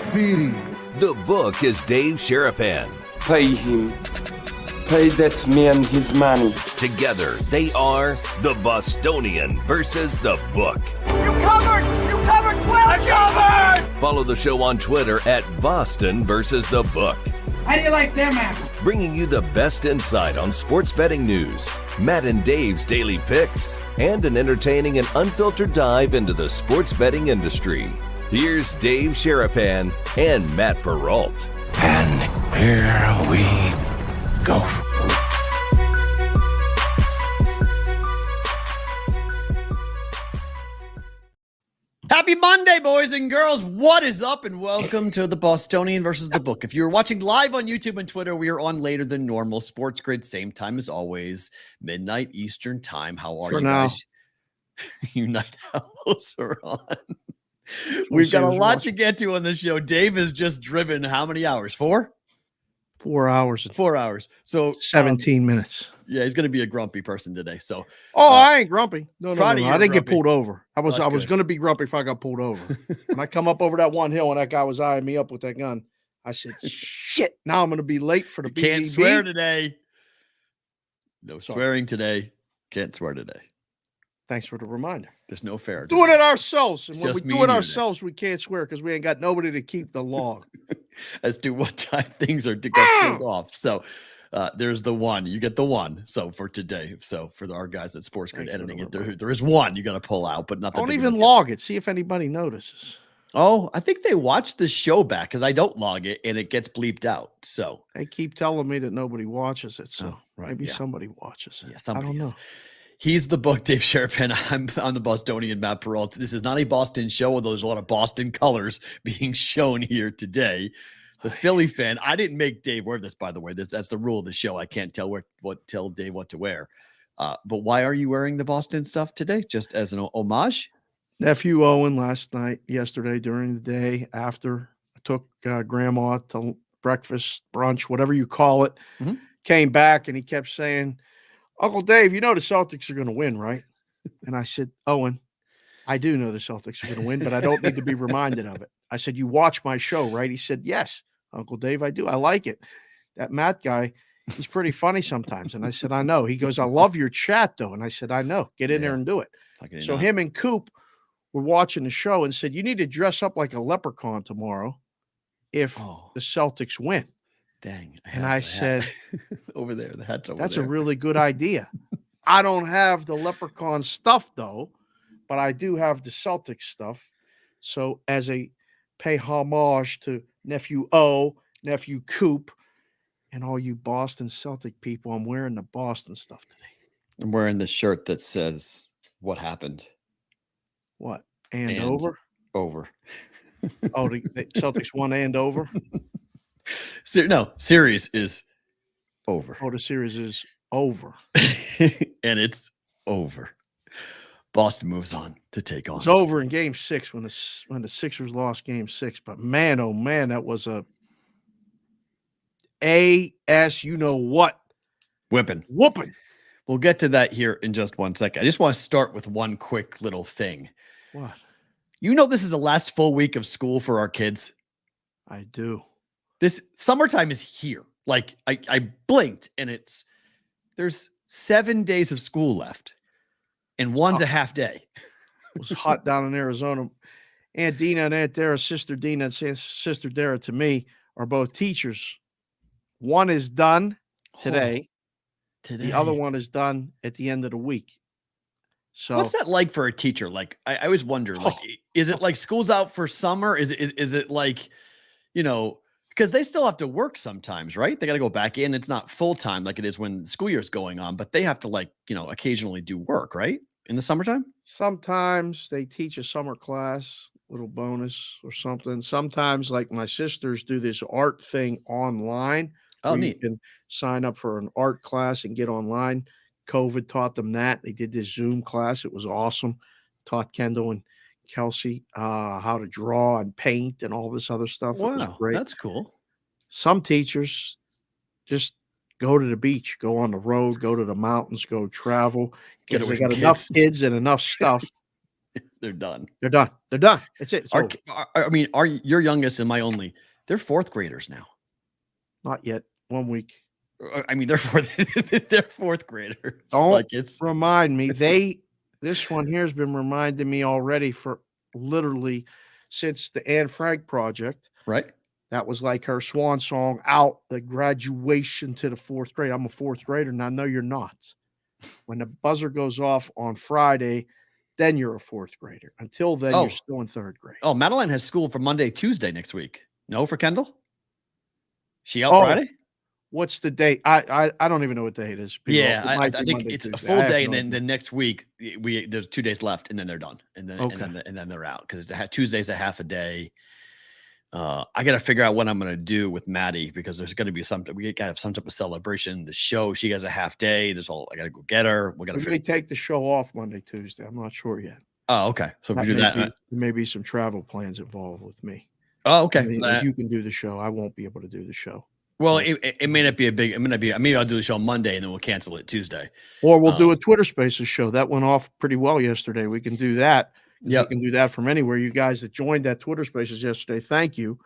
graffiti. The book is Dave Sharapan. Pay him. Pay that man his money. Together, they are the Bostonian versus the book. You covered 12. I covered! Follow the show on Twitter at Boston versus the book. How do you like them apples? Bringing you the best insight on sports betting news, Matt and Dave's daily picks, and an entertaining and unfiltered dive into the sports betting industry. Here's Dave Sharapan and Matt Perrault. And here we go. Happy Monday, boys and girls. What is up? And welcome to the Bostonian versus the book. If you're watching live on YouTube and Twitter, we are on later than normal. Sports Grid, same time as always, midnight Eastern time. How are you guys? You night owls are on. We've got a lot to get to on this show. Dave has just driven how many hours? 4? 4 hours. 4 hours. So 17 minutes. Yeah, he's going to be a grumpy person today. So, I ain't grumpy. No, Friday I didn't get pulled over. I was That's going to be grumpy if I got pulled over. When I come up over that one hill and that guy was eyeing me up with that gun, I said, "Shit! Now I'm going to be late for the BBB." Can't swear today. No swearing today. Can't swear today. Thanks for the reminder. There's no fair. Doing it ourselves. And when just we me do it and you ourselves, we can't swear because we ain't got nobody to keep the log. As to what time things are to get pulled off. So there's the one. You get the one. So for today. So for our guys at Sports Grid editing it, there is one you got to pull out, but nothing. Don't even log it. See if anybody notices. Oh, I think they watch the show back because I don't log it and it gets bleeped out. So they keep telling me that nobody watches it. So maybe somebody watches it. Yeah, somebody I don't know. He's the book, Dave Sharapan. I'm the Bostonian, Matt Perrault. This is not a Boston show, although there's a lot of Boston colors being shown here today. The Philly fan. I didn't make Dave wear this, by the way. That's the rule of the show. I can't tell Dave what to wear. But why are you wearing the Boston stuff today? Just as an homage? Nephew Owen yesterday during the day after I took grandma to breakfast, brunch, whatever you call it, came back and he kept saying, "Uncle Dave, you know the Celtics are going to win, right?" And I said, "Owen, I do know the Celtics are going to win, but I don't need to be reminded of it." I said, "You watch my show, right?" He said, "Yes, Uncle Dave, I do. I like it. That Matt guy, he's pretty funny sometimes." And I said, "I know." He goes, "I love your chat, though." And I said, "I know. Get in there and do it." So him and Coop were watching the show and said, "You need to dress up like a leprechaun tomorrow if the Celtics win." Dang. And I said, over there, the hat's over "That's there. a really good idea." I don't have the leprechaun stuff, though, but I do have the Celtics stuff. So as a pay homage to Nephew O, Nephew Coop, and all you Boston Celtic people, I'm wearing the Boston stuff today. I'm wearing the shirt that says, "What happened?" What? And over? Over. Oh, the Celtics won and over? No, series is over. Oh, the series is over. And it's over. Boston moves on to take on. It's over in Game 6 when the Sixers lost Game 6. But man, oh man, that was a you know what? Whooping. We'll get to that here in just 1 second. I just want to start with one quick little thing. What? You know this is the last full week of school for our kids. I do. This summertime is here. Like I blinked and there's 7 days of school left. And one's a half day. It was hot down in Arizona. Aunt Dina and Aunt Dara, Sister Dina and Sister Dara to me are both teachers. One is done today. The other one is done at the end of the week. So what's that like for a teacher? Like I always wonder, like, is it like school's out for summer? Is it like, because they still have to work sometimes, right? They got to go back in. It's not full time like it is when school year's going on, but they have to occasionally do work, right? In the summertime? Sometimes they teach a summer class, little bonus or something. Sometimes, like my sisters do this art thing online. Oh, neat. You can sign up for an art class and get online. COVID taught them that. They did this Zoom class. It was awesome. Taught Kendall and Kelsey how to draw and paint and all this other stuff. Wow, it was great. That's cool. Some teachers just go to the beach, go on the road, go to the mountains, go travel. Because they got enough kids and enough stuff They're done. They're done. They're done. That's it. It's over. Our your youngest and my only, they're fourth graders now. Not yet. 1 week. I mean, they're fourth graders. Don't Like it's remind me. This one here has been reminding me already for literally since the Anne Frank project. right. That was like her swan song out, the graduation to the fourth grade. I'm a fourth grader. Now, no, you're not. When the buzzer goes off on Friday, then you're a fourth grader. Until then, you're still in third grade. Oh, Madeline has school for Monday, Tuesday next week. No, for Kendall? She out Friday? What's the date? I don't even know what day it is. Yeah, I think Monday, it's Tuesday. a full day, and then next week there's 2 days left, and then they're done, and then they're out because Tuesday's a half a day. I got to figure out what I'm going to do with Maddie because there's going to be something. We got to have some type of celebration. The show, she has a half day. I got to go get her. We got to take the show off Monday, Tuesday. I'm not sure yet. Oh, okay. So if we do that, there may be some travel plans involved with me. Oh, okay. If you can do the show, I won't be able to do the show. Well, it may not be a big. Maybe I'll do the show Monday and then we'll cancel it Tuesday. Or we'll do a Twitter Spaces show. That went off pretty well yesterday. We can do that. Yeah, we can do that from anywhere. You guys that joined that Twitter Spaces yesterday, thank you.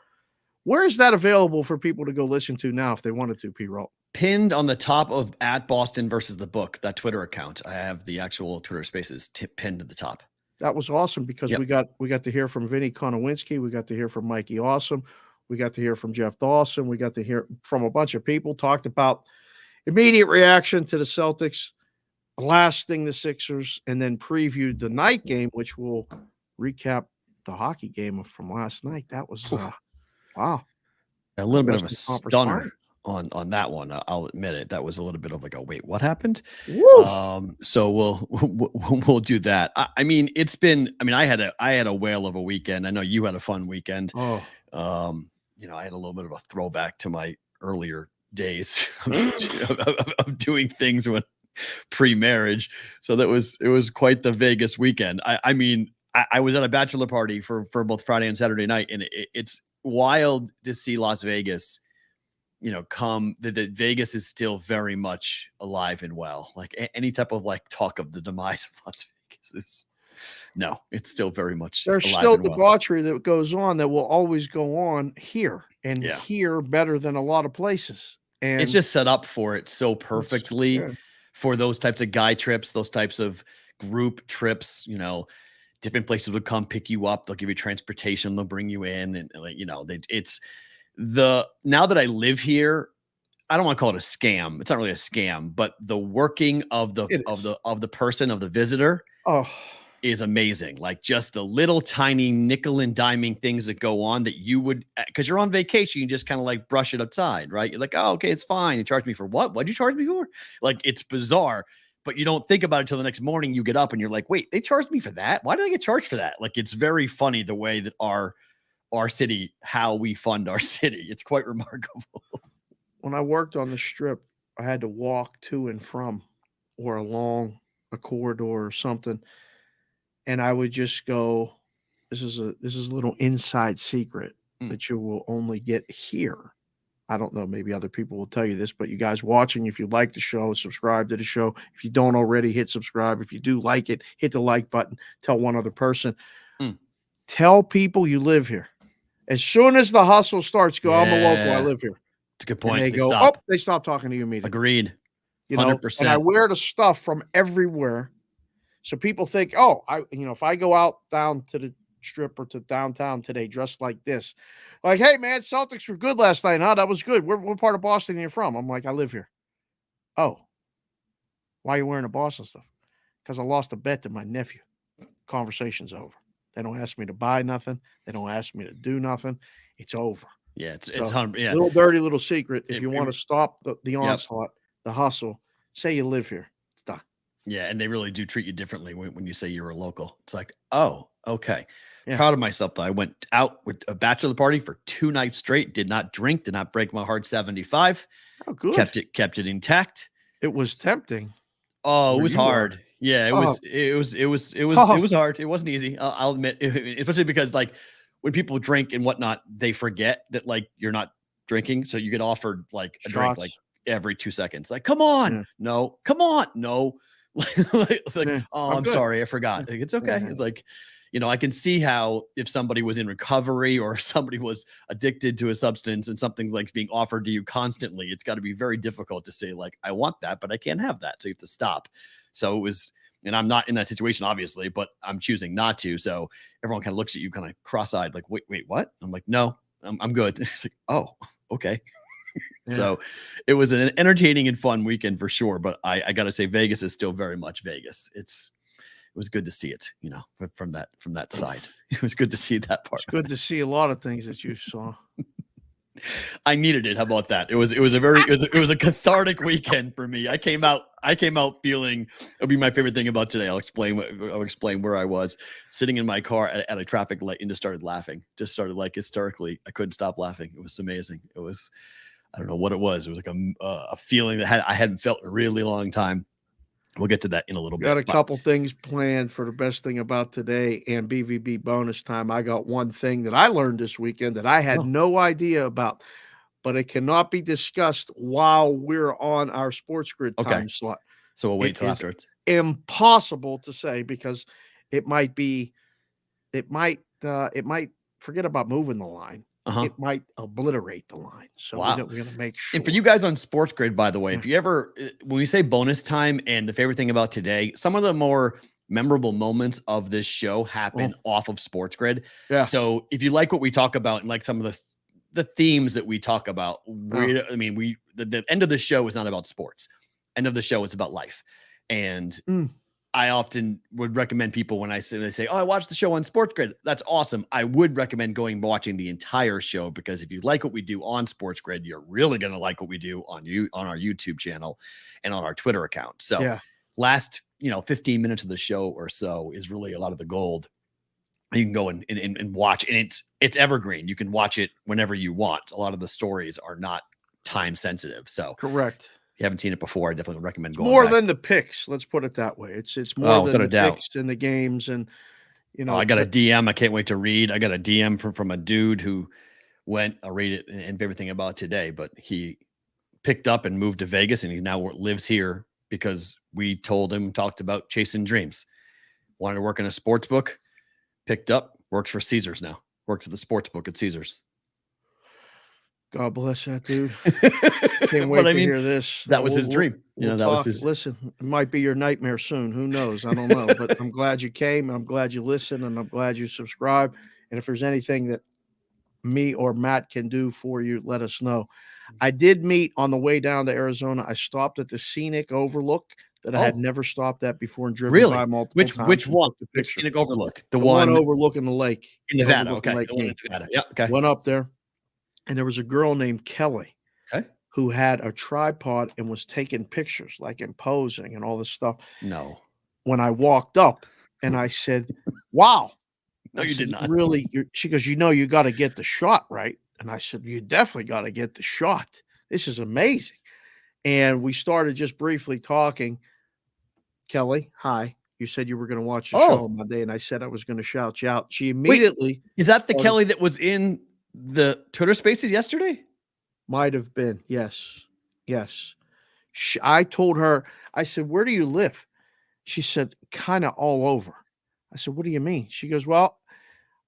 Where is that available for people to go listen to now if they wanted to, Perrault? Pinned on the top of at Boston versus the book, that Twitter account. I have the actual Twitter Spaces pinned at the top. That was awesome because we got to hear from Vinny Konowinski. We got to hear from Mikey Awesome. We got to hear from Jeff Dawson. We got to hear from a bunch of people, talked about immediate reaction to the Celtics, blasting the Sixers, and then previewed the night game, which will recap the hockey game from last night. That was, wow. A little bit of a stunner on that one. I'll admit it. That was a little bit of like, wait, what happened? So we'll do that. I mean, I had a whale of a weekend. I know you had a fun weekend. I had a little bit of a throwback to my earlier days of doing things when pre-marriage. So it was quite the Vegas weekend. I was at a bachelor party for both Friday and Saturday night, and it's wild to see Las Vegas, come that Vegas is still very much alive and well. Like any type of like talk of the demise of Las Vegas it's still very much. There's still debauchery that goes on that will always go on here and here better than a lot of places. And it's just set up for it so perfectly for those types of guy trips, those types of group trips, different places would come pick you up. They'll give you transportation. They'll bring you in. And now that I live here, I don't want to call it a scam. It's not really a scam, but the working of the person, of the visitor is amazing. Like just the little tiny nickel and diming things that go on that you would, because you're on vacation, you just kind of like brush it aside, right? You're like, oh, okay, it's fine. You charge me for what? What'd you charge me for? Like, it's bizarre, but you don't think about it until the next morning. You get up and you're like, wait, they charged me for that? Why did I get charged for that? Like, it's very funny the way that our city, how we fund our city. It's quite remarkable. When I worked on the Strip, I had to walk to and from or along a corridor or something. And I would just go, this is a little inside secret that you will only get here. I don't know, maybe other people will tell you this, but you guys watching, if you like the show, subscribe to the show. If you don't already, hit subscribe. If you do like it, hit the like button. Tell one other person. Tell people you live here. As soon as the hustle starts, go, I'm a local, I live here. It's a good point. And they stop talking to you immediately. Agreed. 100%. And I wear the stuff from everywhere. So people think, if I go out down to the Strip or to downtown today dressed like this, like, hey, man, Celtics were good last night, huh? That was good. What part of Boston are you from? I'm like, I live here. Oh, why are you wearing the Boston stuff? Because I lost a bet to my nephew. Conversation's over. They don't ask me to buy nothing. They don't ask me to do nothing. It's over. Yeah, it's little dirty little secret. If you want to stop the onslaught, the hustle, say you live here. It's done. Yeah, and they really do treat you differently when you say you're a local. It's like, oh, okay. Yeah. Proud of myself, though. I went out with a bachelor party for 2 nights straight, did not drink, did not break my heart 75. Oh, good. Kept it intact. It was tempting. Oh, it was hard. Yeah, it was hard. It wasn't easy. I'll admit, especially because like when people drink and whatnot, they forget that like you're not drinking. So you get offered like a drink like every 2 seconds. Like, come on. No, come on. No. Yeah, I'm good. sorry, I forgot. Like, it's okay. Yeah. It's like, I can see how if somebody was in recovery or somebody was addicted to a substance and something's like being offered to you constantly, it's got to be very difficult to say like, I want that, but I can't have that. So you have to stop. So it was, and I'm not in that situation, obviously, but I'm choosing not to. So everyone kind of looks at you kind of cross-eyed, like, wait, what? I'm like, no, I'm good. It's like, oh, okay. Yeah. So it was an entertaining and fun weekend for sure. But I got to say, Vegas is still very much Vegas. It was good to see it, from that side. It was good to see that part. It's good to see a lot of things that you saw. I needed it. How about that? It was a cathartic weekend for me. I came out feeling, it'll be my favorite thing about today. I'll explain where I was sitting in my car at a traffic light and just started laughing. Just started like hysterically. I couldn't stop laughing. It was amazing. It was, I don't know what it was. It was like a feeling that I hadn't felt in a really long time. We'll get to that in a little bit. Got a couple things planned for the best thing about today and BVB bonus time. I got one thing that I learned this weekend that I had no idea about, but it cannot be discussed while we're on our Sports Grid time slot. So we'll wait till afterwards. Impossible to say because it might forget about moving the line. It might obliterate the line. So we're going to make sure. And for you guys on Sports Grid, by the way, if you ever, when we say bonus time and the favorite thing about today, some of the more memorable moments of this show happen off of Sports Grid. Yeah. So if you like what we talk about and like some of the themes that we talk about, the end of the show is not about sports. End of the show is about life. And I often would recommend people when they say, oh, I watched the show on Sports Grid. That's awesome. I would recommend watching the entire show because if you like what we do on Sports Grid, you're really going to like what we do on our YouTube channel and on our Twitter account. So last, 15 minutes of the show or so is really a lot of the gold. You can go and watch, and it's evergreen. You can watch it whenever you want. A lot of the stories are not time sensitive. So correct. If you haven't seen it before, I definitely recommend going more back. than the picks. Let's put it that way. It's more than the picks in the games. And, I got a DM. I can't wait to read. I got a DM from a dude who I'll read it and everything about today, but he picked up and moved to Vegas and he now lives here because we talked about chasing dreams. Wanted to work in a sports book, picked up, works for Caesars now. Works at the sports book at Caesars. God bless that dude. Can't wait to hear this. That was his dream. Was his. Listen, it might be your nightmare soon. Who knows? I don't know. But I'm glad you came. And I'm glad you listened. And I'm glad you subscribe. And if there's anything that me or Matt can do for you, let us know. I did meet on the way down to Arizona. I stopped at the scenic overlook that I had never stopped at before and driven by multiple times. Which one? Which scenic overlook? The one overlooking the lake. In Nevada. Okay. The one in Nevada. Yeah. Okay. Went up there. And there was a girl named Kelly who had a tripod and was taking pictures, like imposing and all this stuff. No. When I walked up and I said, wow. No, you did not. Really? She goes, you got to get the shot, right? And I said, you definitely got to get the shot. This is amazing. And we started just briefly talking. Kelly, hi. You said you were going to watch the show on Monday, and I said I was going to shout you out. She immediately. Is that the Kelly that was in the Twitter Spaces yesterday? Might have been. Yes. I told her, I said, where do you live? She said, kind of all over. I said, what do you mean? She goes, well,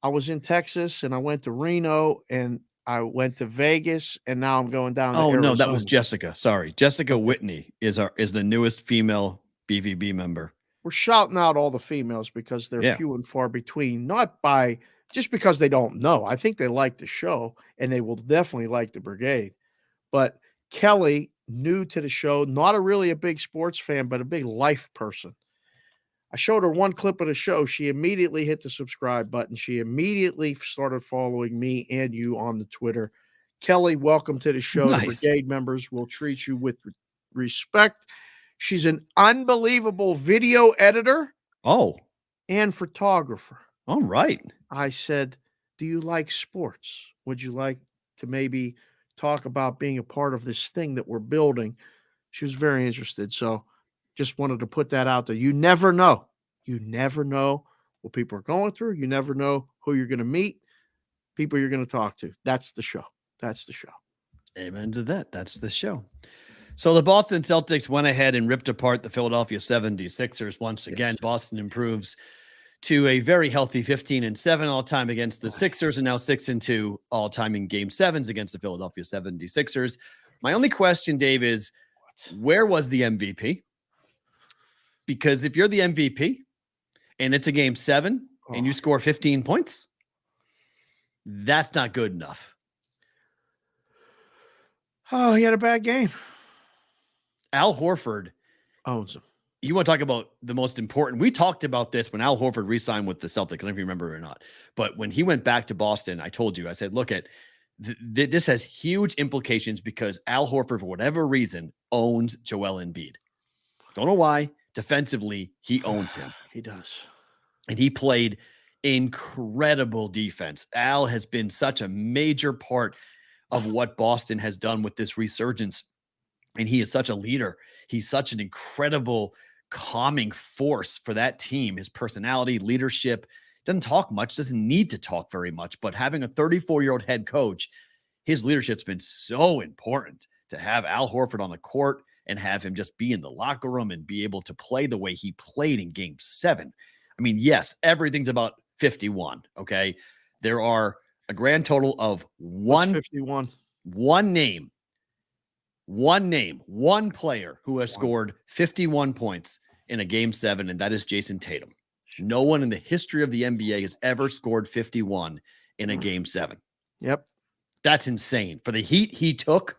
I was in Texas and I went to Reno and I went to Vegas and now I'm going down to Arizona. No, that was Jessica. Sorry. Jessica Whitney is the newest female BVB member. We're shouting out all the females because they're few and far between, not by just because they don't know. I think they like the show and they will definitely like the brigade. But Kelly, new to the show, not really a big sports fan, but a big life person. I showed her one clip of the show. She immediately hit the subscribe button. She immediately started following me and you on the Twitter. Kelly, welcome to the show. Nice. The brigade members will treat you with respect. She's an unbelievable video editor. And photographer. All right. I said, do you like sports? Would you like to maybe talk about being a part of this thing that we're building? She was very interested. So just wanted to put that out there. You never know. You never know what people are going through. You never know who you're going to meet, people you're going to talk to. That's the show. That's the show. Amen to that. That's the show. So the Boston Celtics went ahead and ripped apart the Philadelphia 76ers once again. Boston improves to a very healthy 15-7 all-time against the Sixers, and now 6-2 all-time in Game 7s against the Philadelphia 76ers. My only question, Dave, is where was the MVP? Because if you're the MVP and it's a Game 7 and you score 15 points, that's not good enough. Oh, he had a bad game. Al Horford owns him. You want to talk about the most important? We talked about this when Al Horford re-signed with the Celtics. I don't know if you remember or not, but when he went back to Boston, I told you, I said, look at this has huge implications because Al Horford, for whatever reason, owns Joel Embiid. Don't know why. Defensively, he owns him. He does. And he played incredible defense. Al has been such a major part of what Boston has done with this resurgence. And he is such a leader. He's such an incredible calming force for that team. His personality, leadership, doesn't talk much, doesn't need to talk very much, but having a 34-year-old head coach, his leadership's been so important to have Al Horford on the court and have him just be in the locker room and be able to play the way he played in Game 7. I mean, yes, everything's about 51, okay? There are a grand total of 51. One player who has scored 51 points in a Game 7, and that is Jason Tatum. No one in the history of the NBA has ever scored 51 in a Game 7. Yep. That's insane. For the heat he took,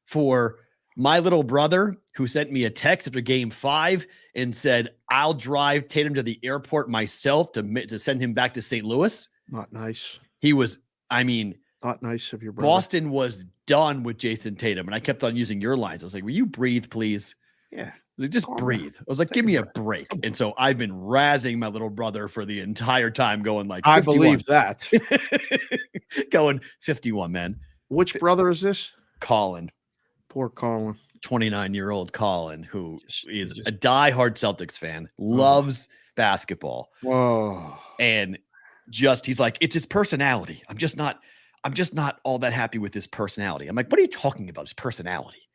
for my little brother who sent me a text after Game 5 and said, I'll drive Tatum to the airport myself to send him back to St. Louis. Not nice. He was, not nice of your brother. Boston was done with Jason Tatum, and I kept on using your lines. I was like, will you breathe, please? Yeah. Like, just breathe. I was like, give me a break. And so I've been razzing my little brother for the entire time going like 51. I believe that. Going 51, man. Which brother is this? Colin. Poor Colin. 29-year-old Colin, who is a diehard Celtics fan, loves basketball. Whoa. And he's like, it's his personality. I'm just not all that happy with his personality. I'm like, what are you talking about? His personality?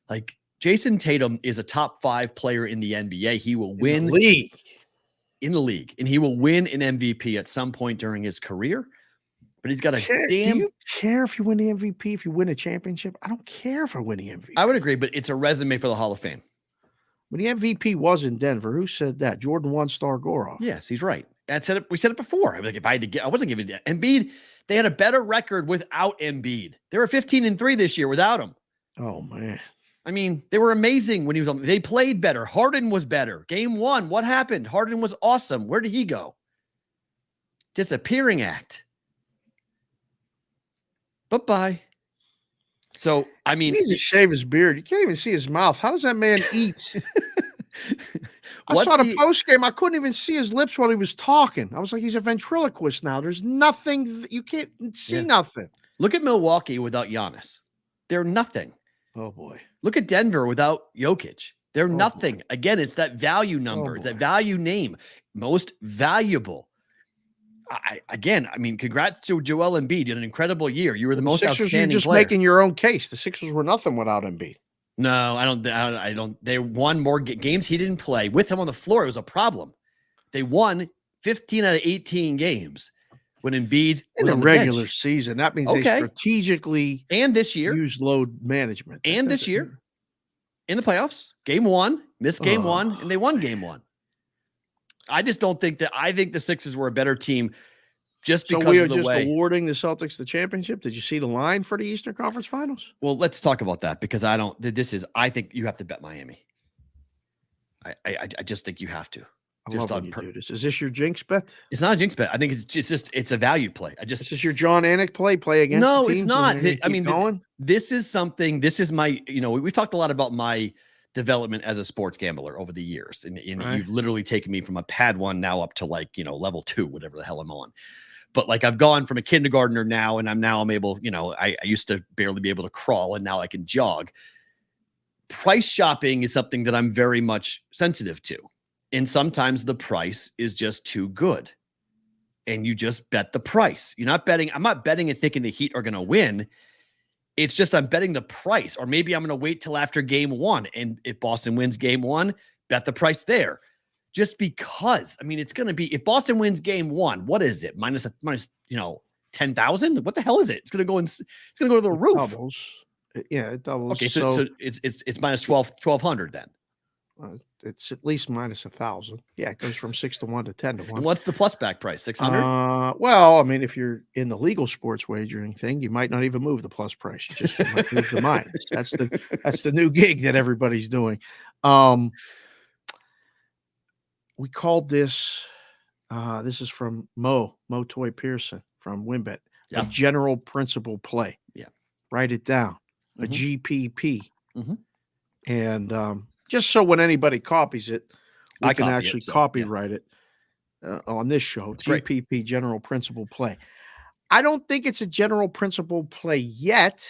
Like, Jason Tatum is a top 5 player in the NBA. He will win in the league, and he will win an MVP at some point during his career. But he's got a Do you care if you win the MVP, if you win a championship? I don't care if I win the MVP. I would agree, but it's a resume for the Hall of Fame. When the MVP was in Denver, who said that? Jordan one-star Gorov. Yes, he's right. We said it before. I was like, if I had to get, I wasn't giving it. Embiid, they had a better record without Embiid. They were 15-3 this year without him. Oh, man. I mean, they were amazing when he was on. They played better. Harden was better. Game 1, what happened? Harden was awesome. Where did he go? Disappearing act. Bye-bye. So, I mean, he needs to shave his beard. You can't even see his mouth. How does that man eat? I saw the post game. I couldn't even see his lips while he was talking. I was like, he's a ventriloquist now. There's nothing. You can't see nothing. Look at Milwaukee without Giannis. They're nothing. Oh, boy. Look at Denver without Jokic. They're nothing. Boy. Again, it's that value number. It's that value name. Most valuable. I mean, congrats to Joel Embiid. You had an incredible year. You were the most outstanding you're just player. Making your own case. The Sixers were nothing without Embiid. No, I don't. They won more games he didn't play. With him on the floor, it was a problem. They won 15 out of 18 games when Embiid in the regular season. That means they strategically and this year use load management. And this year in the playoffs, Game 1, missed Game 1, and they won Game 1. I just don't think that. I think the Sixers were a better team just because we are of the just way. Awarding the Celtics the championship. Did you see the line for the Eastern Conference Finals? Well, let's talk about that because I think you have to bet Miami. I just think you have to. I love when you do this. Is this your jinx bet? It's not a jinx bet. I think it's a value play. This is your John Anik play against. No, the it's not. I mean, this is something. This is my. We talked a lot about my development as a sports gambler over the years, and you've literally taken me from a pad 1 now up to level 2, whatever the hell I'm on. But I've gone from a kindergartner now, and I'm able. I used to barely be able to crawl, and now I can jog. Price shopping is something that I'm very much sensitive to. And sometimes the price is just too good. And you just bet the price. You're not betting. I'm not betting and thinking the Heat are going to win. It's just I'm betting the price, or maybe I'm going to wait till after game 1. And if Boston wins game 1, bet the price there. Just because, I mean, it's going to be, if Boston wins game 1, what is it? Minus 10,000? What the hell is it? It's going to go to the roof. Doubles. Yeah, it doubles. Okay, so it's minus 1,200 then. It's at least minus 1,000. Yeah, it goes from 6 to 1 to 10 to 1. And what's the plus back price? 600? Well, I mean, if you're in the legal sports wagering thing, you might not even move the plus price. You might move the minus. That's the new gig that everybody's doing. We called this. This is from Mo Toy Pearson from WinBet. A general principle play. Yeah, write it down. A GPP. And just so when anybody copies it, we can actually copyright it on this show. It's GPP, great. General principle play. I don't think it's a general principle play yet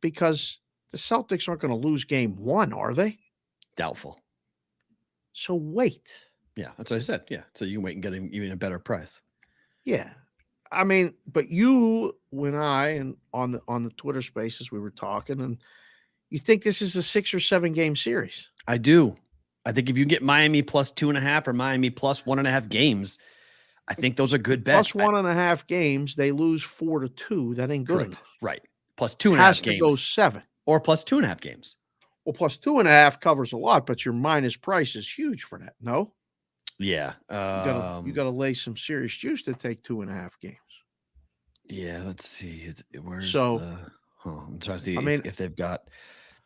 because the Celtics aren't going to lose game 1, are they? Doubtful. So wait. Yeah, that's what I said. Yeah, so you can wait and get even a better price. Yeah. I mean, but you, when I, and on the Twitter Spaces, we were talking, and you think this is a 6 or 7 game series? I do. I think if you get Miami plus 2.5 or Miami plus 1.5 games, I think those are good bets. Plus 1.5 games, they lose 4-2. That ain't good enough. Right. Plus 2.5 has games. To go 7. Or plus 2.5 games. Well, plus 2.5 covers a lot, but your minus price is huge for that. No? Yeah. You gotta lay some serious juice to take 2.5 games. Yeah, let's see. Where's I'm trying to see if they've got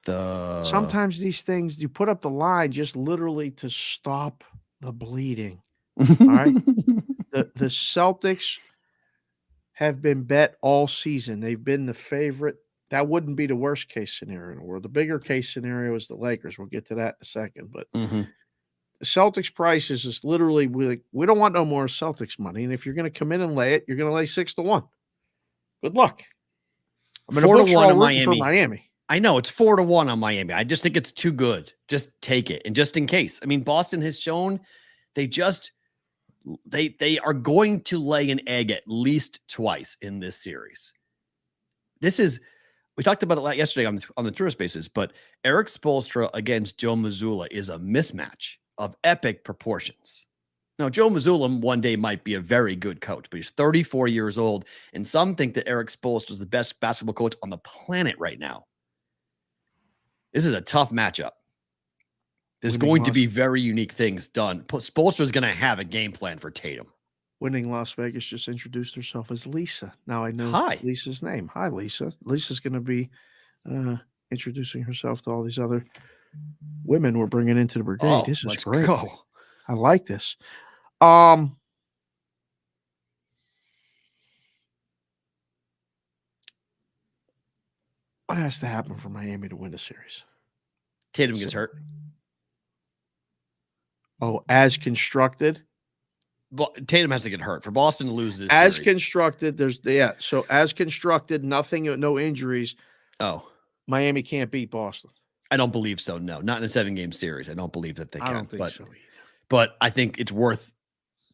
the. Sometimes these things, you put up the line just literally to stop the bleeding. All right. The Celtics have been bet all season. They've been the favorite. That wouldn't be the worst case scenario in the world. The bigger case scenario is the Lakers. We'll get to that in a second. But the Celtics prices is literally, we don't want no more Celtics money. And if you're going to come in and lay it, you're going to lay 6-1. Good luck. I'm going to 4-1 on Miami. I know it's 4-1 on Miami. I just think it's too good. Just take it. And just in case, I mean, Boston has shown they are going to lay an egg at least twice in this series. We talked about it yesterday on the Twitter Spaces, but Eric Spoelstra against Joe Mazzulla is a mismatch of epic proportions. Now, Joe Mazzulla one day might be a very good coach, but he's 34 years old, and some think that Eric Spoelstra is the best basketball coach on the planet right now. This is a tough matchup. There's going to be very unique things done. Spoelstra is going to have a game plan for Tatum. Winning Las Vegas just introduced herself as Lisa. Now I know Lisa's name. Hi, Lisa. Lisa's going to be introducing herself to all these other women we're bringing into the brigade. Oh, this is great. Go. I like this. What has to happen for Miami to win the series? Tatum gets hurt. Oh, as constructed? Tatum has to get hurt for Boston to lose this as series. Constructed. So as constructed, nothing, no injuries. Oh, Miami can't beat Boston. I don't believe so. No, not in a 7-game series. I don't believe that they can. I don't think so either. But I think it's worth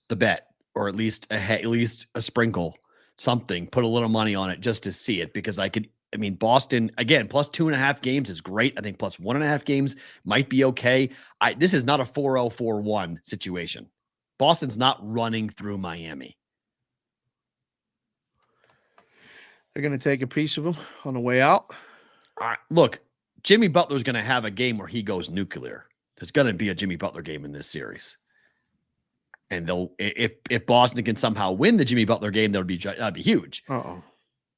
the bet, or at least a sprinkle, something. Put a little money on it just to see it, because Boston again plus 2.5 games is great. I think plus 1.5 games might be okay. This is not a 4-0-4-1 situation. Boston's not running through Miami. They're going to take a piece of them on the way out. Look, Jimmy Butler's going to have a game where he goes nuclear. There's going to be a Jimmy Butler game in this series. And if Boston can somehow win the Jimmy Butler game, that'd be huge. Uh-oh.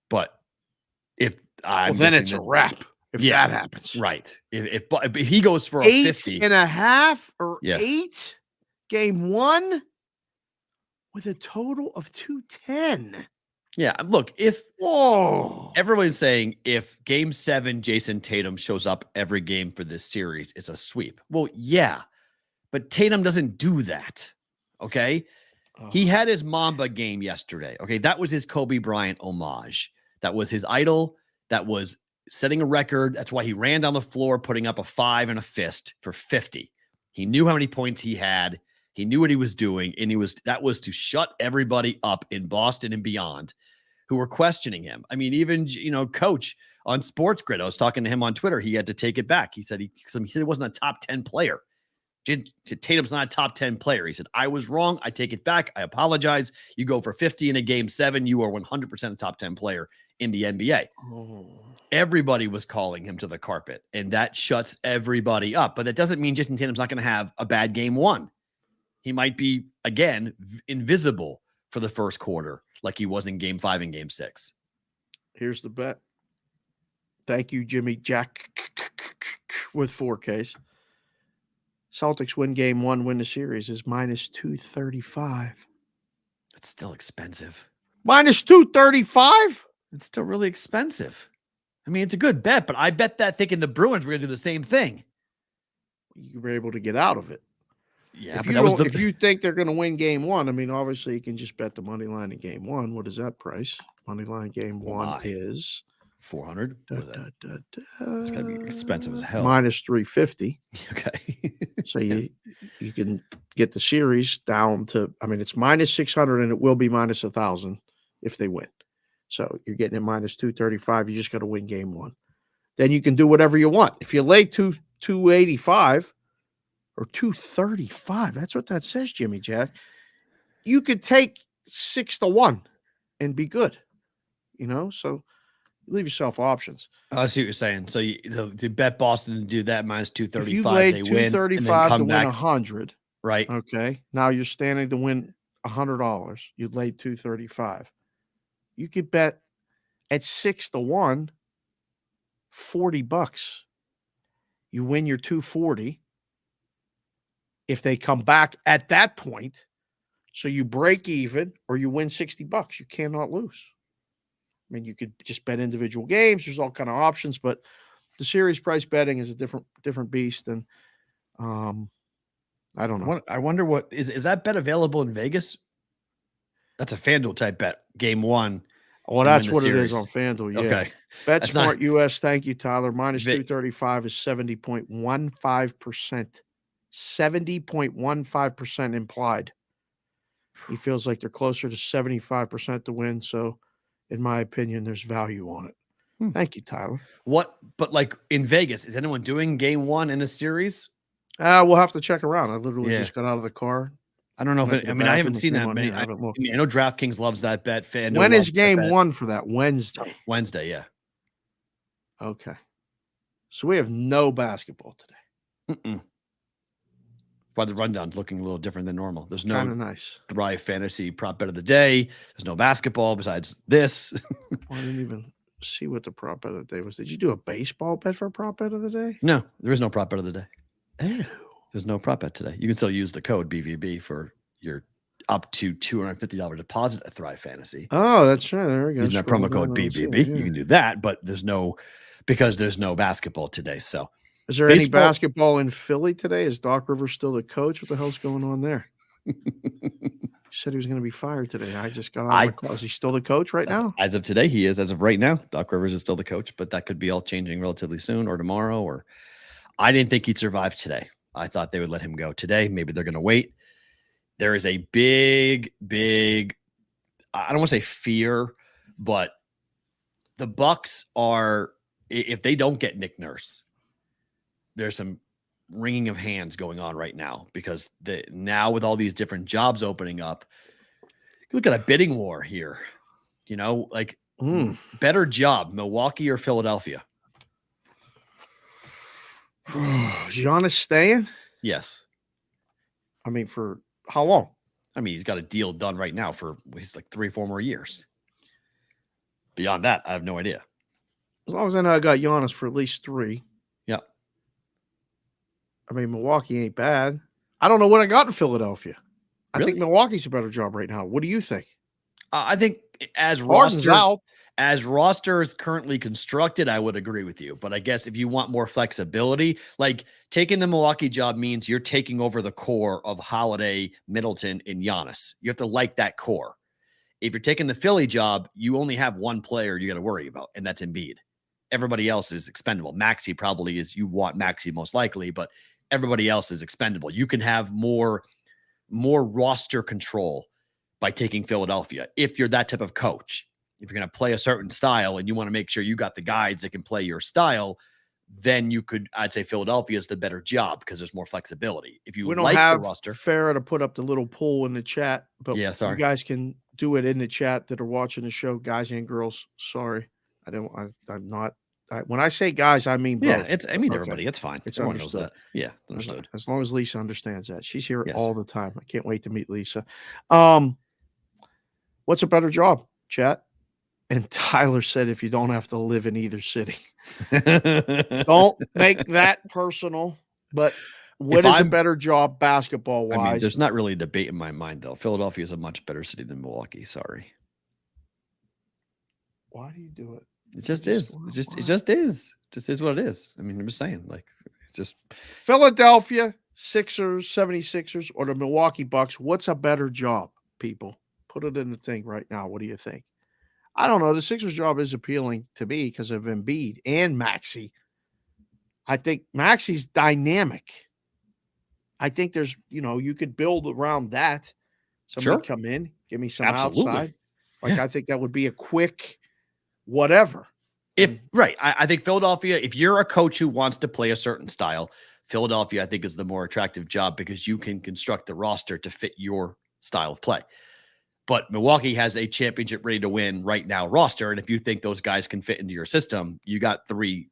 But then it's a wrap if that happens. Right. If he goes for a 8.5 or 8 game 1 with a total of 210. Yeah, look, everyone's saying if game 7 Jason Tatum shows up every game for this series, it's a sweep. Well, yeah, but Tatum doesn't do that. Okay. He had his Mamba game yesterday. Okay. That was his Kobe Bryant homage. That was his idol. That was setting a record. That's why he ran down the floor, putting up a 5 and a fist for 50. He knew how many points he had. He knew what he was doing. And that was to shut everybody up in Boston and beyond who were questioning him. I mean, even, Coach on Sports Grid, I was talking to him on Twitter. He had to take it back. He said he wasn't a top 10 player. Tatum's not a top 10 player. He said, I was wrong. I take it back. I apologize. You go for 50 in a game 7. You are 100% a top 10 player in the NBA. Everybody was calling him to the carpet, and that shuts everybody up. But that doesn't mean Jason Tatum's not going to have a bad game 1. He might be, again, invisible for the first quarter like he was in game 5 and game 6. Here's the bet. Thank you, Jimmy Jack, with 4Ks. Celtics win game 1, win the series is minus 235. It's still expensive. Minus 235? It's still really expensive. I mean, it's a good bet, but I bet that thinking the Bruins were going to do the same thing. You were able to get out of it. Yeah, if you think they're going to win game 1, I mean, obviously you can just bet the money line in game 1. What is that price? Money line game 1 is 400. It's going to be expensive as hell. Minus 350. Okay. So you can get the series down to, I mean, it's minus 600 and it will be minus 1,000 if they win. So you're getting it minus 235. You just got to win game 1. Then you can do whatever you want. If you lay 285 or 235, that's what that says, Jimmy Jack. You could take 6-1 and be good. So you leave yourself options. I see what you're saying. So to bet Boston to do that minus 235, if you laid they 235 win, to win 100, right? Okay. Now you're standing to win $100. You laid 235. You could bet at 6-1, $40. You win your 240. If they come back at that point, so you break even or you win $60, you cannot lose. I mean, you could just bet individual games. There's all kind of options, but the series price betting is a different beast. And I don't know. I wonder what is that bet available in Vegas? That's a FanDuel type bet. Game 1. Well, that's what it is on FanDuel. Yeah. Okay. BetSmart US. Thank you, Tyler. Minus 235 is 70.15%. 70.15% implied. He feels like they're closer to 75% to win. So, in my opinion, there's value on it. Thank you, Tyler. But like in Vegas, is anyone doing game 1 in the series? We'll have to check around. I literally just got out of the car. I don't know if I haven't seen that many. I know DraftKings loves that bet. FanDuel when is game 1 for that? Wednesday. Wednesday, yeah. Okay. So we have no basketball today. Why the rundown's looking a little different than normal. There's no kind of nice Thrive Fantasy prop bet of the day. There's no basketball besides this. I didn't even see what the prop bet of the day was. Did you do a baseball bet for a prop bet of the day? No, there is no prop bet of the day. Ew. There's no prop bet today. You can still use the code BVB for your up to $250 deposit at Thrive Fantasy. Oh, that's right. There we go. Using that promo code BVB. You can do that, but there's no basketball today. So is there any basketball in Philly today? Is Doc Rivers still the coach? What the hell's going on there? He said he was going to be fired today. I just got out of my car. Is he still the coach right now? As of today, he is. As of right now, Doc Rivers is still the coach, but that could be all changing relatively soon or tomorrow. Or I didn't think he'd survive today. I thought they would let him go today. Maybe they're going to wait. There is a big, I don't want to say fear, but the Bucks are, if they don't get Nick Nurse, there's some wringing of hands going on right now because now with all these different jobs opening up, look at a bidding war here. Better job, Milwaukee or Philadelphia? Is Giannis staying? Yes. I mean, for how long? I mean, he's got a deal done right now for he's like 3-4 more years. Beyond that, I have no idea. As long as I know I got Giannis for at least 3. Yeah. I mean, Milwaukee ain't bad. I don't know what I got in Philadelphia. Really? I think Milwaukee's a better job right now. What do you think? I think as Harden's out. As roster is currently constructed, I would agree with you. But I guess if you want more flexibility, like taking the Milwaukee job means you're taking over the core of Holiday, Middleton, and Giannis. You have to like that core. If you're taking the Philly job, you only have one player you got to worry about, and that's Embiid. Everybody else is expendable. Maxey probably is. You want Maxey most likely, but everybody else is expendable. You can have more roster control by taking Philadelphia if you're that type of coach. if you're going to play a certain style and you want to make sure you got the guys that can play your style, then I'd say Philadelphia is the better job because there's more flexibility. If you we don't like have the roster, Farra to put up the little poll in the chat, but yeah, sorry. You guys can do it in the chat that are watching the show, guys and girls. Sorry, I'm not. When I say guys, I mean both. Yeah, everybody. It's fine. It's Everyone understood. knows that. Yeah, understood. As long as Lisa understands that. She's here Yes. all the time. I can't wait to meet Lisa. What's a better job, chat? And Tyler said, if you don't have to live in either city. Don't make that personal. But what is a better job basketball-wise? I mean, there's not really a debate in my mind, though. Philadelphia is a much better city than Milwaukee. Sorry. Why do you do it? It just is. It just is. It just is what it is. I mean, I'm just saying, like, it's just Philadelphia, Sixers, 76ers, or the Milwaukee Bucks. What's a better job, people? Put it in the thing right now. What do you think? I don't know. The Sixers job is appealing to me because of Embiid and Maxey. I think Maxey's dynamic. I think there's, you could build around that. Somebody come in, give me some outside. I think that would be a quick whatever. I think Philadelphia, if you're a coach who wants to play a certain style, Philadelphia, I think, is the more attractive job because you can construct the roster to fit your style of play. But Milwaukee has a championship ready to win right now roster. And if you think those guys can fit into your system, you got three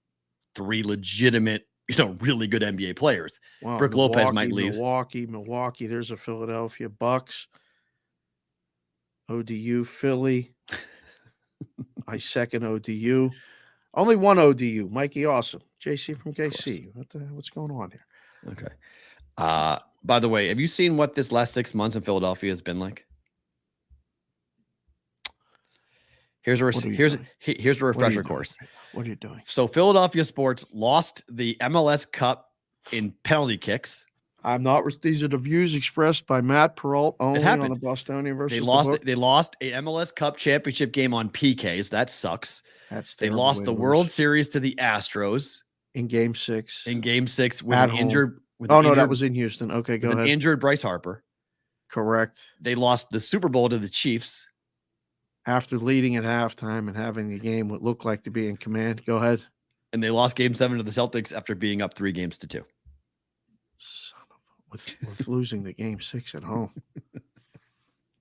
legitimate, really good NBA players. Wow, Brook Lopez might leave. Milwaukee. There's a Philadelphia Bucks. ODU, Philly. I second ODU. Only one ODU. Mikey Awesome. JC from KC. What's going on here? Okay. By the way, have you seen what this last 6 months in Philadelphia has been like? Here's a refresher course. What are you doing? So Philadelphia sports lost the MLS Cup in penalty kicks. I'm not. These are the views expressed by Matt Perrault only on the Bostonian versus. They lost a MLS Cup championship game on PKs. That sucks. They lost the World Series to the Astros in Game 6. With an injured. That was in Houston. Okay, go ahead. Injured Bryce Harper. Correct. They lost the Super Bowl to the Chiefs after leading at halftime and having the game what looked like to be in command. Go ahead. And they lost Game 7 to the Celtics after being up 3-2. With losing the Game 6 at home.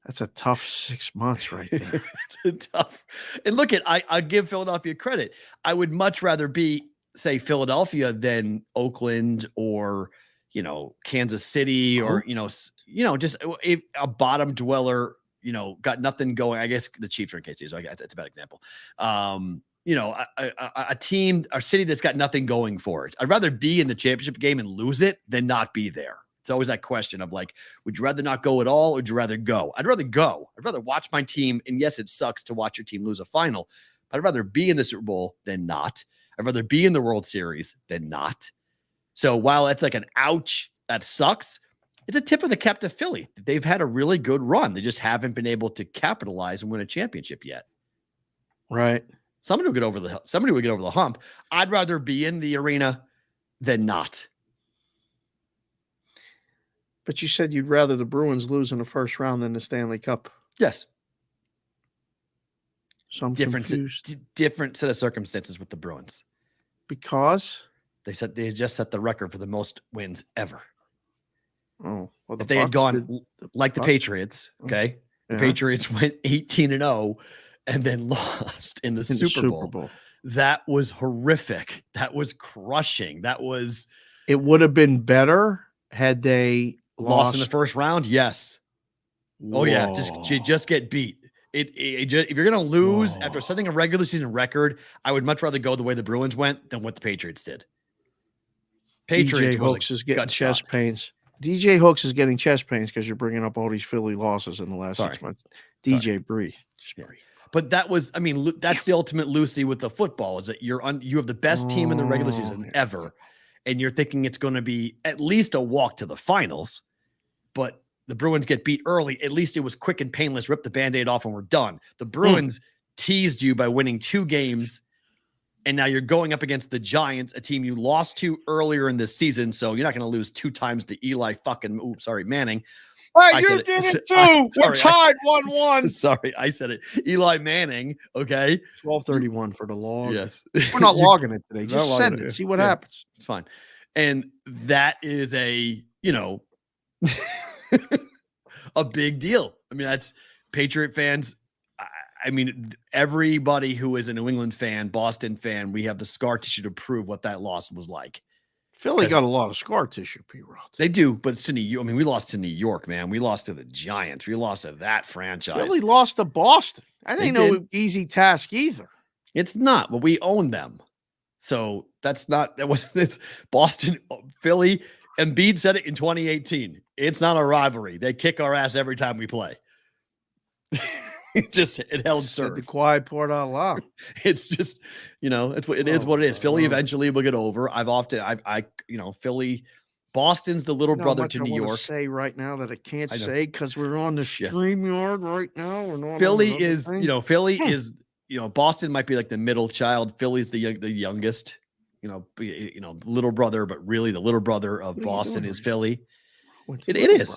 That's a tough 6 months right there. It's a tough. And look I give Philadelphia credit. I would much rather be, say, Philadelphia than Oakland or, Kansas City or, just a bottom dweller, got nothing going. I guess the Chiefs are in KC, so I guess that's a bad example. A team or city that's got nothing going for it. I'd rather be in the championship game and lose it than not be there. It's always that question of like, would you rather not go at all or would you rather go? I'd rather go. I'd rather watch my team. And yes, it sucks to watch your team lose a final, but I'd rather be in the Super Bowl than not. I'd rather be in the World Series than not. So while it's like an ouch, that sucks, it's a tip of the cap to Philly. They've had a really good run. They just haven't been able to capitalize and win a championship yet. Right. Somebody would get over the hump. I'd rather be in the arena than not. But you said you'd rather the Bruins lose in the first round than the Stanley Cup. Yes. So I'm different set of circumstances with the Bruins. Because they just set the record for the most wins ever. Oh, well, if they had gone like the Patriots, okay? The Patriots went 18-0 and then lost in the Super Bowl. That was horrific. That was crushing. It would have been better had they lost in the first round. Yes. Whoa. Oh yeah. Just get beat. If you're going to lose after setting a regular season record, I would much rather go the way the Bruins went than what the Patriots did. DJ Hooks is getting chest pains. DJ Hooks is getting chest pains because you're bringing up all these Philly losses in the last 6 months. DJ, breathe. Just breathe. But that's the ultimate Lucy with the football is that you have the best team in the regular season ever. And you're thinking it's going to be at least a walk to the finals, but the Bruins get beat early. At least it was quick and painless. Rip the Band-Aid off and we're done. The Bruins teased you by winning 2 games. And now you're going up against the Giants, a team you lost to earlier in this season. So you're not going to lose 2 times to Manning. Hey, you did it too. We're tied 1-1. Sorry, I said it. Eli Manning. Okay. 12:31 for the log. Yes. We're not logging it today. Just send it. See what happens. It's fine. And that is a a big deal. I mean, that's Patriot fans. I mean, everybody who is a New England fan, Boston fan, we have the scar tissue to prove what that loss was like. Philly got a lot of scar tissue, Perrault. They do, but it's to New York. I mean, we lost to New York, man. We lost to the Giants. We lost to that franchise. Philly lost to Boston. That ain't no easy task either. It's not, but we own them. So it's Boston, Philly. Embiid said it in 2018. It's not a rivalry. They kick our ass every time we play. It held serve. The quiet part out loud. It's just, it is what it is. Philly eventually will get over. Philly, Boston's the little brother to New York. Say right now that I can't say because we're on the StreamYard right now. Philly is, Boston might be like the middle child. Philly's the youngest, little brother, but really the little brother of Boston is Philly. It is.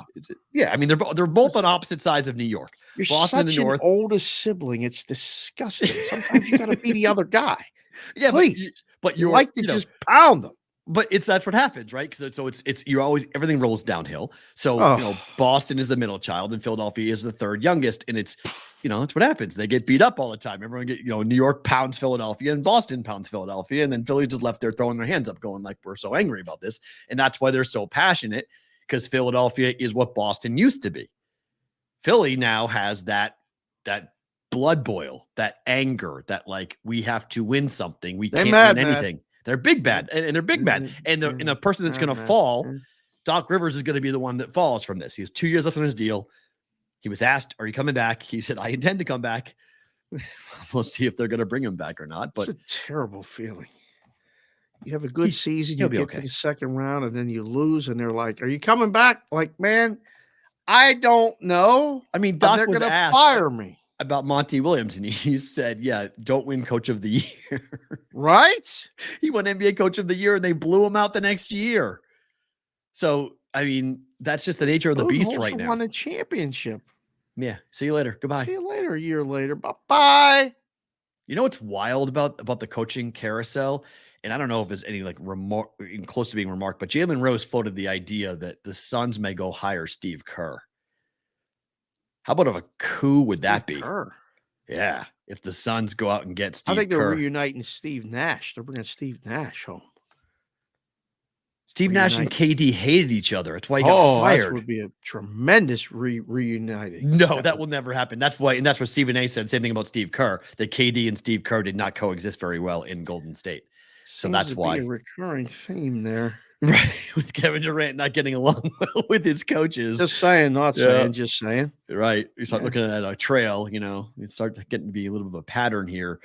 I mean, they're both on opposite sides of New York. You're Boston such in the north. an oldest sibling. It's disgusting. Sometimes you got to be the other guy. Yeah, please. But you're like to just pound them. But that's what happens, right? Because it's you're always everything rolls downhill. So Boston is the middle child and Philadelphia is the third youngest, and it's that's what happens. They get beat up all the time. Everyone New York pounds Philadelphia and Boston pounds Philadelphia, and then Philly's just left there throwing their hands up, going like, we're so angry about this, and that's why they're so passionate. Because Philadelphia is what Boston used to be. Philly now has that blood boil, that anger, that like we have to win something. We can't win anything. Mad. They're big bad, and they're big bad. And the person that's going to fall, Doc Rivers is going to be the one that falls from this. He has 2 years left on his deal. He was asked, "Are you coming back?" He said, "I intend to come back." We'll see if they're going to bring him back or not. But it's a terrible feeling. You have a good season, you get to the second round, and then you lose, and they're like, "Are you coming back?" Like, man, I don't know. I mean, Doc was asked fire me about Monty Williams, and he said, "Yeah, don't win Coach of the Year." Right? He won NBA Coach of the Year, and they blew him out the next year. So, I mean, that's just the nature of the beast right now. Won a championship. Yeah. See you later. Goodbye. See you later. A year later. Bye-bye. You know what's wild about the coaching carousel? And I don't know if there's any like close to being remarked, but Jalen Rose floated the idea that the Suns may go hire Steve Kerr. How about a coup would that be? Kerr. Yeah. If the Suns go out and get Steve Kerr. I think they're reuniting Steve Nash. They're bringing Steve Nash home. Steve Nash and KD hated each other. That's why he got fired. That would be a tremendous reuniting. No, that will never happen. That's why Stephen A said. Same thing about Steve Kerr. That KD and Steve Kerr did not coexist very well in Golden State. So that's why a recurring theme there, right? With Kevin Durant not getting along well with his coaches. Just saying, not saying, just saying. Right. You start looking at a trail. You start getting to be a little bit of a pattern here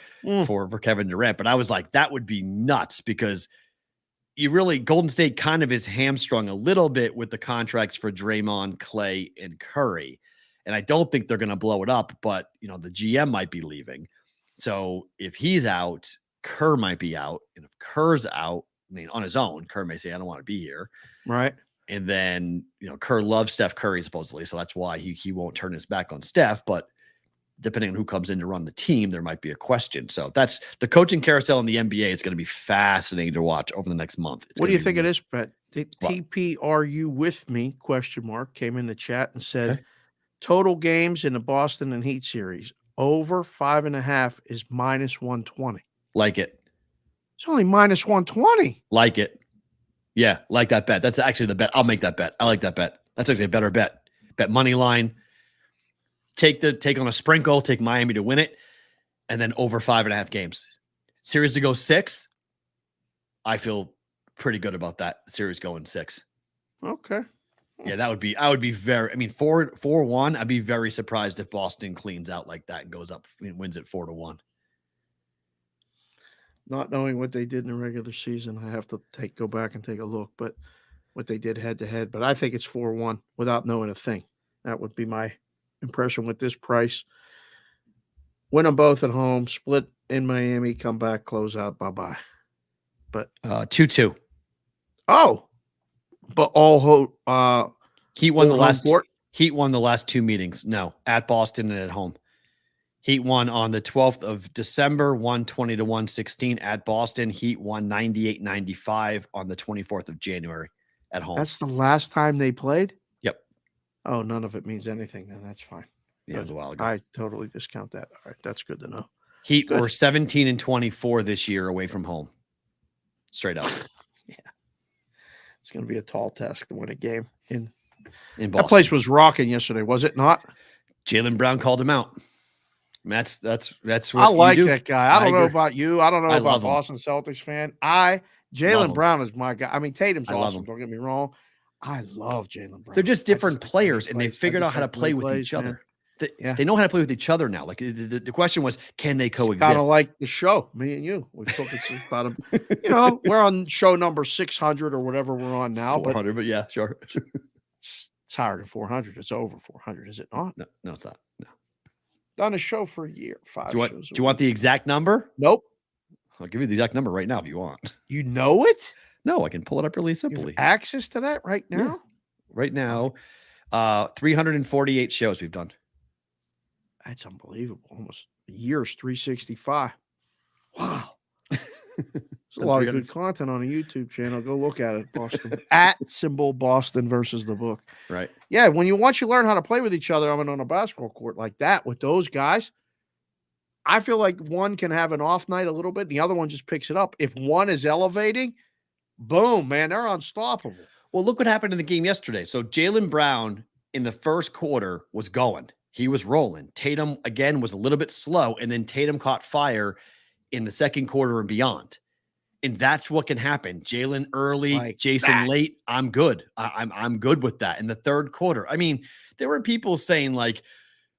for Kevin Durant. But I was like, that would be nuts because Golden State kind of is hamstrung a little bit with the contracts for Draymond, Clay, and Curry. And I don't think they're going to blow it up, but the GM might be leaving. So if he's out, Kerr might be out. And if Kerr's out, I mean, on his own, Kerr may say, "I don't want to be here." Right. And then, Kerr loves Steph Curry supposedly. So that's why he won't turn his back on Steph. But depending on who comes in to run the team, there might be a question. So that's the coaching carousel in the NBA. It's going to be fascinating to watch over the next month. What do you think of this, Brett? TP, are you with me? ? Came in the chat and said, total games in the Boston and Heat series over 5.5 is -120. Like it. It's only -120. Like it. Yeah, like that bet. That's actually the bet. I'll make that bet. I like that bet. That's actually a better bet. Bet money line. Take on a sprinkle. Take Miami to win it, and then over 5.5 games. Series to go 6. I feel pretty good about that series going 6. Okay. Yeah, I would be very. I mean, 4-1. I'd be very surprised if Boston cleans out like that and goes up and wins it 4-1. Not knowing what they did in the regular season, I have to go back and take a look, but what they did head to head. But I think it's 4-1 without knowing a thing. That would be my impression with this price. Win them both at home, split in Miami, come back, close out, bye-bye. But 2-2. Oh, but all Heat won the last. Heat won the last 2 meetings. No, at Boston and at home. Heat won on the 12th of December, 120 to 116 at Boston. Heat won 98-95 on the 24th of January at home. That's the last time they played? Yep. Oh, none of it means anything then. That's fine. Yeah, it was a while ago. I totally discount that. All right, that's good to know. Heat were 17-24 this year away from home. Straight up. Yeah. It's going to be a tall task to win a game in Boston. That place was rocking yesterday, was it not? Jaylen Brown called him out. That's what I like you do. that guy. I don't know about you. I don't know about him. Boston Celtics fan. Jaylen Brown is my guy. I mean, Tatum's awesome. Don't get me wrong. I love Jaylen Brown. They're just different players, and they figured out how to play with each other. They know how to play with each other now. Like the question was, can they coexist? Kind of like the show, me and you. We've talked about them. We're on show number 600 or whatever we're on now. 400, but yeah, sure. It's higher than 400. It's over 400, is it not? No, it's not. No. Done a show for a year. 5 shows. Do you want the exact number? Nope. I'll give you the exact number right now if you want. You know it? No, I can pull it up really simply. Access to that right now? Yeah. Right now, 348 shows we've done. That's unbelievable. Almost a year's 365. Wow. There's a lot of good content on a YouTube channel. Go look at it, Boston. @Boston versus the book. Right. Yeah, once you learn how to play with each other, on a basketball court like that with those guys, I feel like one can have an off night a little bit, and the other one just picks it up. If one is elevating, boom, man, they're unstoppable. Well, look what happened in the game yesterday. So Jaylen Brown in the first quarter was going. He was rolling. Tatum, again, was a little bit slow, and then Tatum caught fire in the second quarter and beyond. And that's what can happen. Jaylen early, like Jason late. I'm good. I'm good with that. In the third quarter, I mean, there were people saying like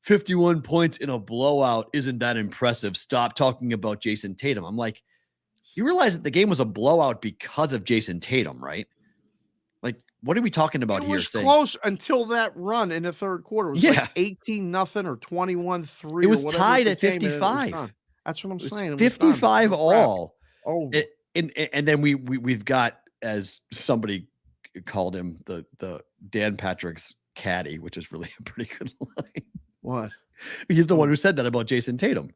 51 points in a blowout isn't that impressive. Stop talking about Jason Tatum. I'm like, you realize that the game was a blowout because of Jason Tatum, right? Like, what are we talking about here? It was close until that run in the third quarter. It was like 18-0 or 21-3. It was tied at 55. That's what I'm saying. 55 all. Oh. And then we've got, as somebody called him, the Dan Patrick's caddy, which is really a pretty good line. What? He's the one who said that about Jason Tatum.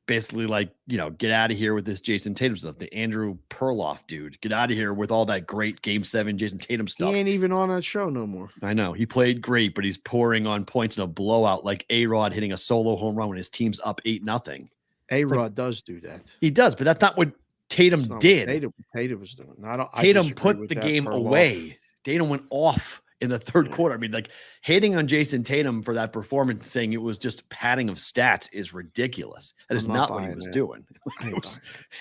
Basically, like, get out of here with this Jason Tatum stuff. The Andrew Perrault dude, get out of here with all that great Game 7 Jason Tatum stuff. He ain't even on that show no more. I know. He played great, but he's pouring on points in a blowout like A-Rod hitting a solo home run when his team's up 8-0. A-Rod does do that. He does, but that's not what Tatum did. Tatum was doing. Tatum put the game away. Tatum went off in the third quarter. I mean, like, hating on Jason Tatum for that performance, saying it was just padding of stats is ridiculous. That is not what he was doing. It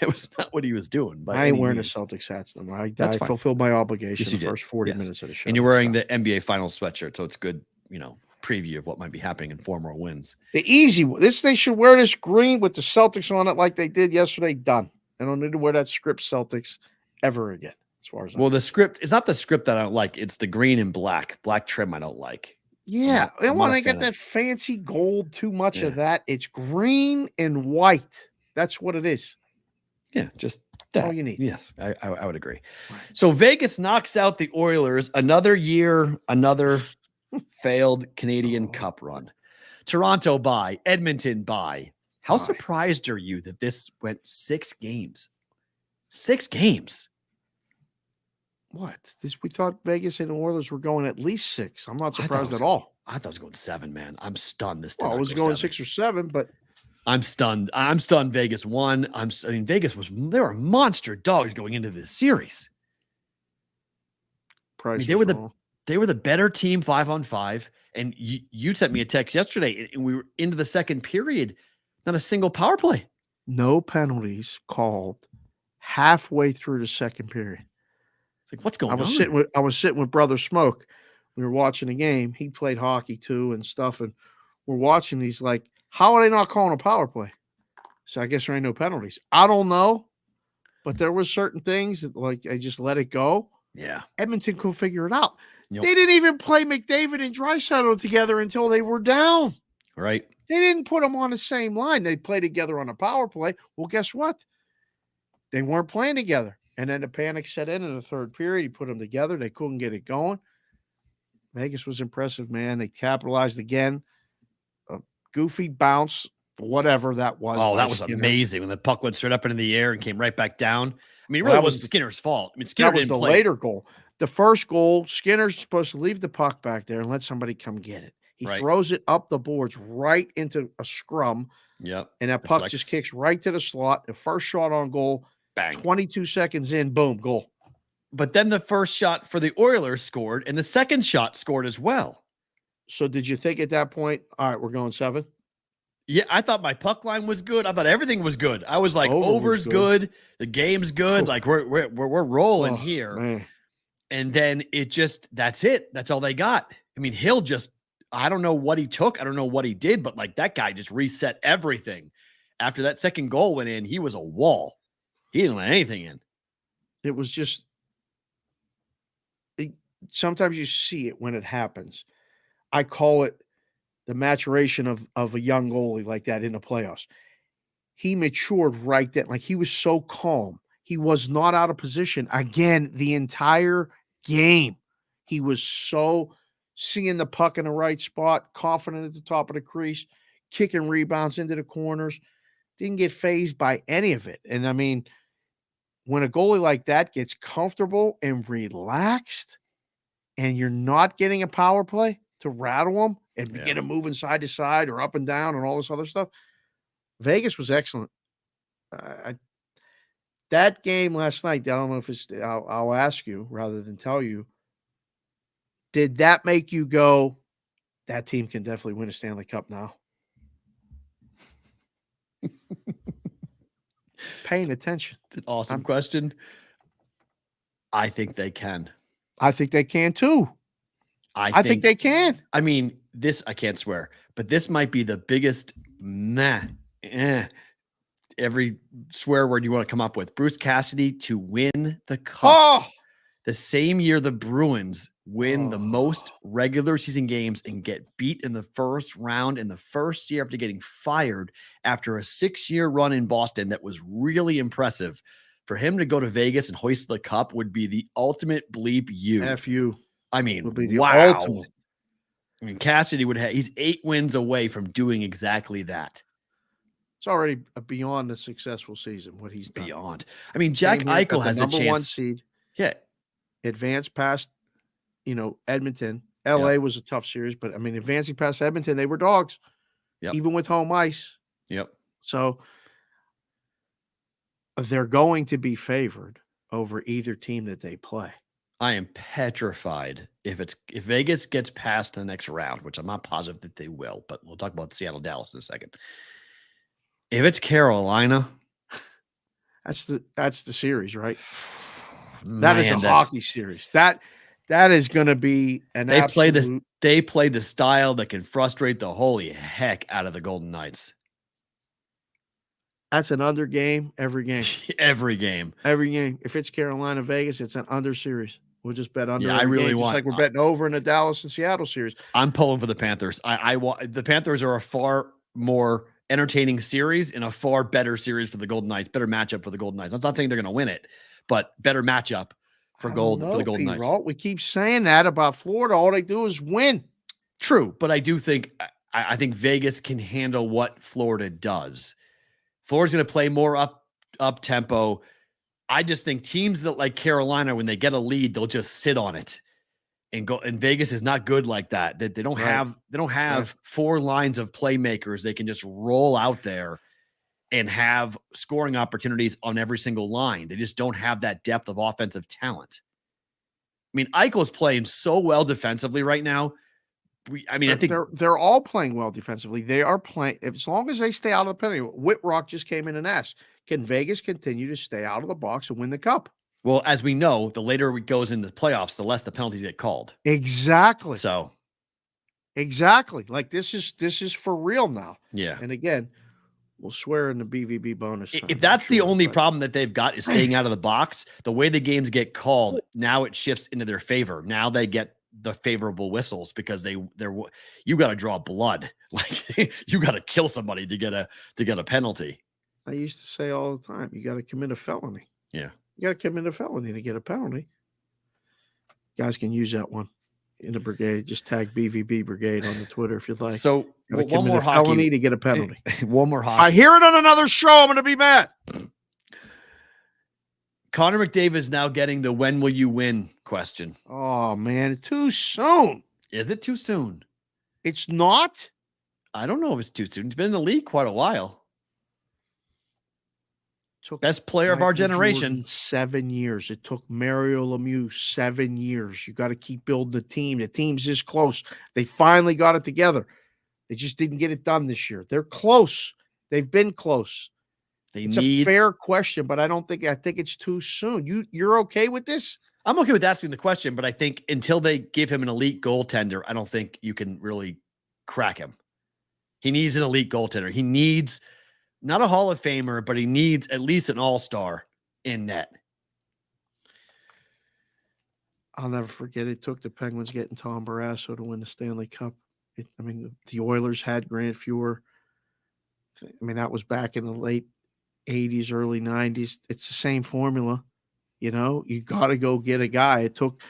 was not what he was doing. I ain't wearing the Celtics hats no more. I fulfilled my obligation the first 40 minutes of the show. And you're wearing the NBA Finals sweatshirt, so it's good, preview of what might be happening in 4 more wins. The easy one. They should wear this green with the Celtics on it like they did yesterday. Done. I don't need to wear that script Celtics ever again. As far as the script, it's not the script that I don't like. It's the green and black trim I don't like. Yeah. And when I get that fancy gold, too much of that, it's green and white. That's what it is. Yeah. Just that. All you need. Yes. I would agree. Right. So Vegas knocks out the Oilers. Another year, another failed Canadian Cup run. Toronto bye. Edmonton bye. How surprised are you that this went 6 games? 6 games. What? We thought Vegas and the Oilers were going at least 6. I'm not surprised at all. I thought it was going 7, man. I'm stunned. This I was going 6 or 7, but I'm stunned. I'm stunned. Vegas won. Vegas they were monster dogs going into this series. They were the better team 5-on-5. And you sent me a text yesterday, and we were into the second period. Not a single power play. No penalties called halfway through the second period. It's like, what's going on? I was sitting with Brother Smoke. We were watching the game. He played hockey too and stuff. And we're watching. He's like, how are they not calling a power play? So I guess there ain't no penalties. I don't know. But there were certain things that, like, I just let it go. Yeah. Edmonton couldn't figure it out. Yep. They didn't even play McDavid and Draisaitl together until they were down. Right. They didn't put them on the same line. They played together on a power play. Well, guess what? They weren't playing together. And then the panic set in the third period. He put them together. They couldn't get it going. Vegas was impressive, man. They capitalized again. A goofy bounce, whatever that was. Oh, by that was Skinner. amazing when the puck went straight up into the air and came right back down. I mean, it really That was wasn't the- Skinner's fault. I mean, Skinner That was didn't the play. later goal. The first goal, Skinner's supposed to leave the puck back there and let somebody come get it. He Right. throws it up the boards right into a scrum, Yep. and that puck Deflects. just kicks right to the slot. The first shot on goal, Bang. 22 seconds in, boom, goal. But then the first shot for the Oilers scored, and the second shot scored as well. So did you think at that point, all right, we're going 7? Yeah, I thought my puck line was good. I thought everything was good. I was like, Over was over's good. good. The game's good. Like we're rolling Oh, here. man. And then that's it. That's all they got. I mean, Hill just, I don't know what he took. I don't know what he did, but like that guy just reset everything. After that second goal went in, he was a wall. He didn't let anything in. It was just, sometimes you see it when it happens. I call it the maturation of a young goalie like that in the playoffs. He matured right then. Like he was so calm. He was not out of position. Again, the entire game, he was so seeing the puck in the right spot, confident at the top of the crease, kicking rebounds into the corners. Didn't get fazed by any of it. And I mean, when a goalie like that gets comfortable and relaxed, and you're not getting a power play to rattle them and get them moving side to side or up and down and all this other stuff, Vegas was excellent. That game last night, I don't know if it's, I'll ask you rather than tell you, did that make you go, that team can definitely win a Stanley Cup now? Paying attention. It's an awesome question. I think they can. I think they can too. I think they can. I mean, I can't swear, but this might be the biggest every swear word you want to come up with. Bruce Cassidy to win the cup. Oh, The same year the Bruins win the most regular season games and get beat in the first round in the first year after getting fired after a 6-year run in Boston that was really impressive. For him to go to Vegas and hoist the cup would be the ultimate bleep you. F you. I mean, Would be the wow. ultimate. I mean, Cassidy would have, he's 8 wins away from doing exactly that. It's already beyond a successful season, what he's done. Beyond. I mean, Jack Came here, got Eichel has the number 1 chance. seed, Yeah. advanced past, Edmonton. LA was a tough series, but I mean, advancing past Edmonton, they were dogs, even with home ice. Yep. So they're going to be favored over either team that they play. I am petrified if Vegas gets past the next round, which I'm not positive that they will, but we'll talk about Seattle Dallas in a second. If it's Carolina, that's the series, right? Man, that is a hockey series. That is going to be an they absolute. They play the style that can frustrate the holy heck out of the Golden Knights. That's an under game every game. Every game. Every game. If it's Carolina, Vegas, it's an under series. We'll just bet under. Yeah, I really want. Just like we're betting over in the Dallas and Seattle series. I'm pulling for the Panthers. I want the Panthers are a far more entertaining series and a far better series for the Golden Knights. Better matchup for the Golden Knights. I'm not saying they're going to win it, but better matchup for the Golden Knights. We keep saying that about Florida. All they do is win. True, but I do think I think Vegas can handle what Florida does. Florida's going to play more up tempo. I just think teams that like Carolina, when they get a lead, they'll just sit on it and go. And Vegas is not good like that. They don't have 4 lines of playmakers. They can just roll out there and have scoring opportunities on every single line. They just don't have that depth of offensive talent. I mean, Eichel's playing so well defensively right now. I think they're all playing well defensively. They are playing as long as they stay out of the penalty. Whitrock just came in and asked, "Can Vegas continue to stay out of the box and win the cup?" Well, as we know, the later it goes in the playoffs, the less the penalties get called. Exactly. So, exactly. Like this is for real now. Yeah. And again, we'll swear in the BVB bonus time, if that's the only problem that they've got is staying out of the box, the way the games get called, now it shifts into their favor. Now they get the favorable whistles because you got to draw blood. Like you got to kill somebody to get a penalty. I used to say all the time, you got to commit a felony. Yeah. You got to commit a felony to get a penalty. Guys can use that one. in the brigade. Just tag BVB Brigade on the Twitter if you'd like. So one more felony hockey to get a penalty. One more If I hockey. hear it on another show, I'm going to be mad. Connor McDavid is now getting the "When will you win?" question. Oh man, too soon. Is it too soon? It's not. I don't know if it's too soon. He's been in the league quite a while. Best player of our generation. Jordan 7 years. It took Mario Lemieux 7 years. You got to keep building the team. The team's this close. They finally got it together. They just didn't get it done this year. They're close. They've been close. It's a fair question, but I think it's too soon. You're okay with this? I'm okay with asking the question, but I think until they give him an elite goaltender, I don't think you can really crack him. He needs an elite goaltender. He needs not a Hall of Famer, but he needs at least an all-star in net. I'll never forget it took the Penguins getting Tom Barrasso to win the Stanley Cup. The Oilers had Grant Fuhr. That was back in the late 80s, early 90s. It's the same formula. You got to go get a guy. It took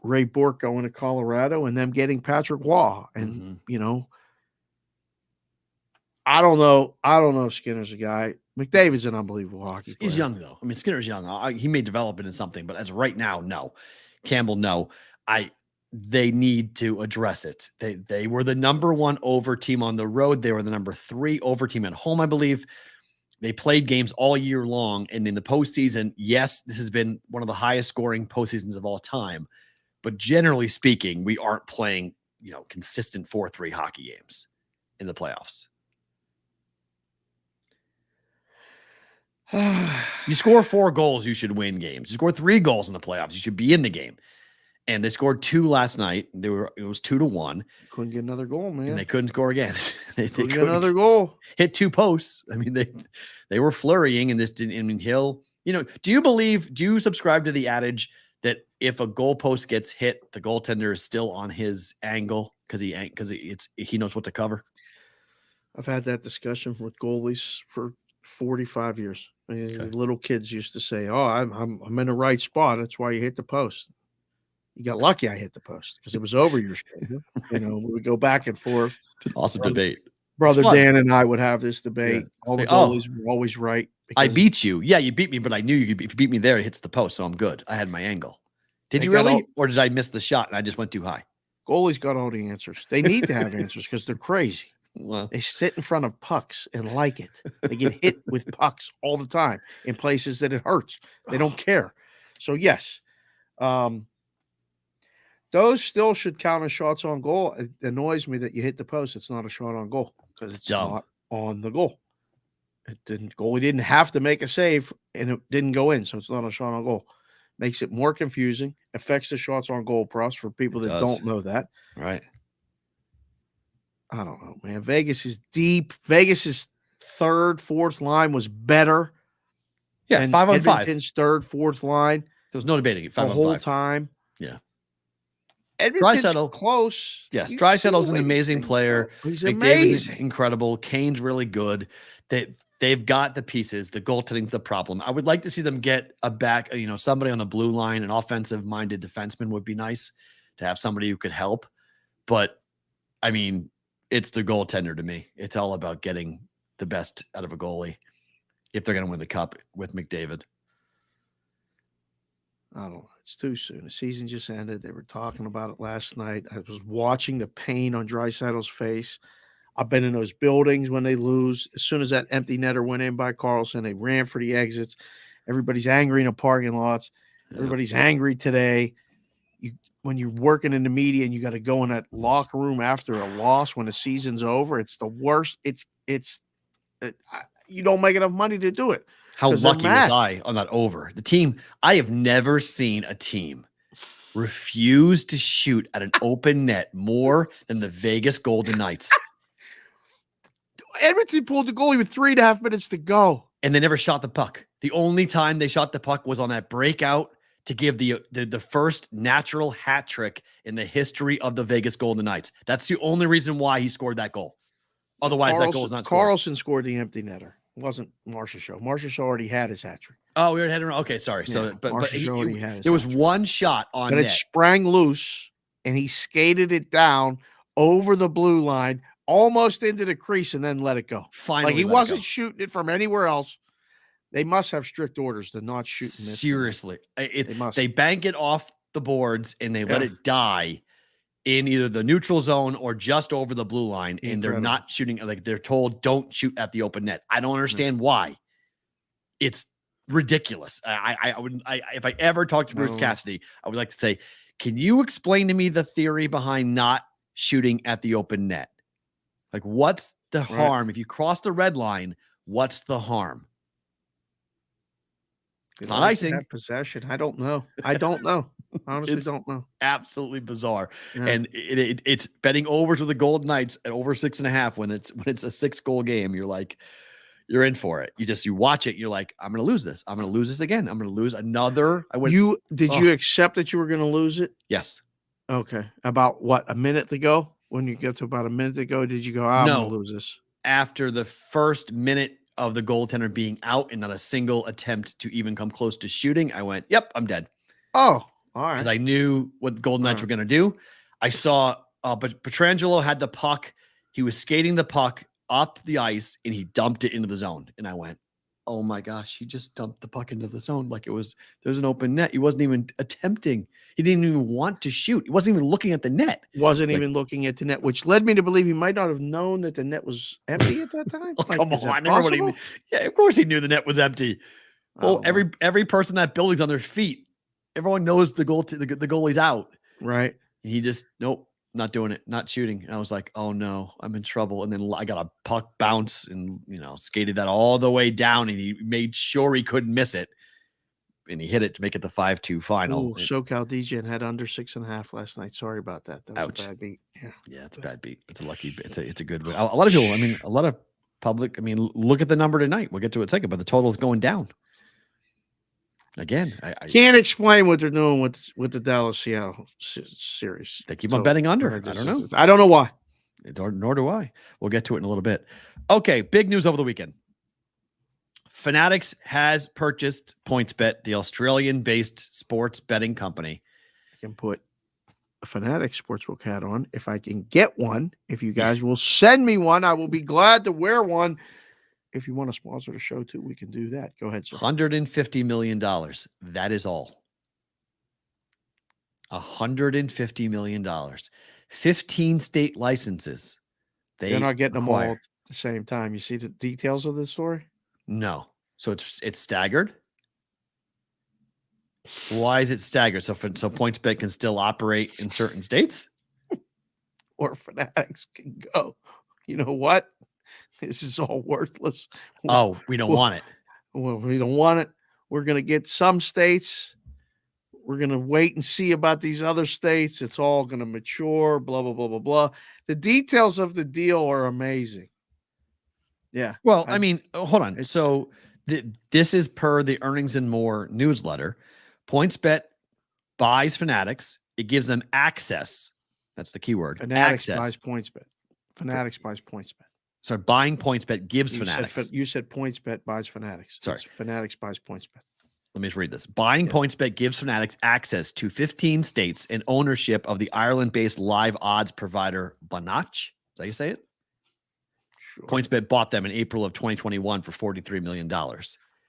Ray Bourque going to Colorado and them getting Patrick Waugh. And, I don't know if Skinner's a guy. McDavid's an unbelievable hockey player. He's young, though. Skinner's young. He may develop into something, but as of right now, no. Campbell, no. They need to address it. They were the number 1 over team on the road. They were the number 3 over team at home, I believe. They played games all year long. And in the postseason, yes, this has been one of the highest scoring postseasons of all time. But generally speaking, we aren't playing, consistent 4-3 hockey games in the playoffs. You score 4 goals, you should win games. You score 3 goals in the playoffs, you should be in the game. And they scored 2 last night. It was 2-1. Couldn't get another goal, man. And they couldn't score again. they couldn't get another goal. Hit 2 posts. They were flurrying, and this didn't. Do you subscribe to the adage that if a goalpost gets hit, the goaltender is still on his angle because he knows what to cover? I've had that discussion with goalies for 45 years. Little kids used to say, "Oh, I'm in the right spot. That's why you hit the post." You got lucky I hit the post because it was over your shoulder. We would go back and forth. It's an awesome debate. Brother Dan and I would have this debate. Yeah. All the goalies were always right. I beat you. Yeah, you beat me, but I knew if you beat me there, it hits the post, so I'm good. I had my angle. Did you really? Or did I miss the shot and I just went too high? Goalies got all the answers. They need to have answers because they're crazy. Well, they sit in front of pucks and like it. They get hit with pucks all the time in places that it hurts. They don't care. So, yes. Those still should count as shots on goal. It annoys me that you hit the post. It's not a shot on goal because it's not on the goal. Goalie didn't have to make a save, and it didn't go in, so it's not a shot on goal. Makes it more confusing. Affects the shots on goal props for people that don't know that. Right. I don't know, man. Vegas is deep. Vegas's 3rd, 4th line was better. Yeah, 5 on 5. Edmonton's 3rd, 4th line. There was no debating it. 5 the on whole 5. time. Yeah. Edmonton's close. Yes, Dreisaitl's an amazing player. He's amazing. Incredible. Kane's really good. They've got the pieces. The goaltending's the problem. I would like to see them get a back, somebody on the blue line, an offensive-minded defenseman would be nice to have somebody who could help. But, it's the goaltender to me. It's all about getting the best out of a goalie if they're going to win the cup with McDavid. I don't know. It's too soon. The season just ended. They were talking about it last night. I was watching the pain on Draisaitl's face. I've been in those buildings when they lose. As soon as that empty netter went in by Carlson, they ran for the exits. Everybody's angry in the parking lots. Everybody's angry today. When you're working in the media and you got to go in that locker room after a loss when the season's over, it's the worst. You don't make enough money to do it. How lucky was I on that over? The team, I have never seen a team refuse to shoot at an open net more than the Vegas Golden Knights. Edmonton pulled the goalie with 3.5 minutes to go. And they never shot the puck. The only time they shot the puck was on that breakout to give the first natural hat trick in the history of the Vegas Golden Knights. That's the only reason why he scored that goal. Otherwise, that goal is not scored. Carlson scored the empty netter. It wasn't Marcia Shaw. Marcia Shaw already had his hat trick. Oh, we already had it. Okay, sorry. Yeah, so, but there was one shot on net. It sprang loose and he skated it down over the blue line, almost into the crease, and then let it go. Finally, Like he let it wasn't go. shooting it from anywhere else. They must have strict orders to not shoot in this. Seriously. They must. They bank it off the boards and they let it die in either the neutral zone or just over the blue line. And they're not shooting. Like they're told, don't shoot at the open net. I don't understand why. It's ridiculous. If I ever talk to Bruce Cassidy, I would like to say, can you explain to me the theory behind not shooting at the open net? Like, what's the harm? If you cross the red line, what's the harm? It's not icing. Possession. I don't know. I honestly don't know. Absolutely bizarre. Yeah. And it's betting overs with the Golden Knights at over 6.5 when it's a 6-goal game. You're like, you're in for it. You watch it. You're like, I'm going to lose this. I'm going to lose this again. I'm going to lose another. Did you accept that you were going to lose it? Yes. Okay. About what, a minute ago? When you get to about a minute ago, did you go, I'm going to lose this? After the first minute of the goaltender being out and not a single attempt to even come close to shooting, I went, yep, I'm dead. Oh, all right. Because I knew what the Golden Knights were going to do. I saw, but Pietrangelo had the puck. He was skating the puck up the ice and he dumped it into the zone. And I went, oh my gosh, he just dumped the puck into the zone. Like there's an open net. He wasn't even attempting. He didn't even want to shoot. He wasn't even looking at the net. Wasn't even looking at the net, which led me to believe he might not have known that the net was empty at that time. Come on. Everybody, of course he knew the net was empty. Well, every person in that building's on their feet. Everyone knows the goalie's out. Right. And he just, nope, not doing it, not shooting. And I was like, oh no, I'm in trouble. And then I got a puck bounce and, skated that all the way down and he made sure he couldn't miss it. And he hit it to make it the 5-2 final. Ooh, SoCal DJ had under 6.5 last night. Sorry about that. That was ouch. A bad beat. Yeah, it's a bad beat. It's a lucky beat. It's a good win. A lot of people, a lot of public, look at the number tonight. We'll get to it in a second, but the total is going down. Again, I can't explain what they're doing with the Dallas-Seattle series. They keep on betting under. I don't know. I don't know why. Nor do I. We'll get to it in a little bit. Okay, big news over the weekend. Fanatics has purchased PointsBet, the Australian-based sports betting company. I can put a Fanatics sportsbook hat on if I can get one. If you guys will send me one, I will be glad to wear one. If you want to sponsor the show too, we can do that. Go ahead, sir. $150 million. That is all. $150 million. 15 state licenses. They're not getting them all at the same time. You see the details of this story? No. So it's staggered. Why is it staggered? So PointsBet can still operate in certain states? Or Fanatics can go, you know what? This is all worthless. Oh, we don't want it. Well, we don't want it. We're going to get some states. We're going to wait and see about these other states. It's all going to mature, blah, blah, blah, blah, blah. The details of the deal are amazing. Yeah. Well, hold on. So this is per the Earnings and More newsletter. PointsBet buys Fanatics. It gives them access. That's the keyword. Fanatics access. Buys PointsBet. Fanatics buys PointsBet. So buying PointsBet gives Fanatics. You said PointsBet buys Fanatics. Sorry. It's Fanatics buys PointsBet. Let me just read this. Buying PointsBet gives Fanatics access to 15 states and ownership of the Ireland-based live odds provider Bonach. Is that how you say it? Sure. PointsBet bought them in April of 2021 for $43 million.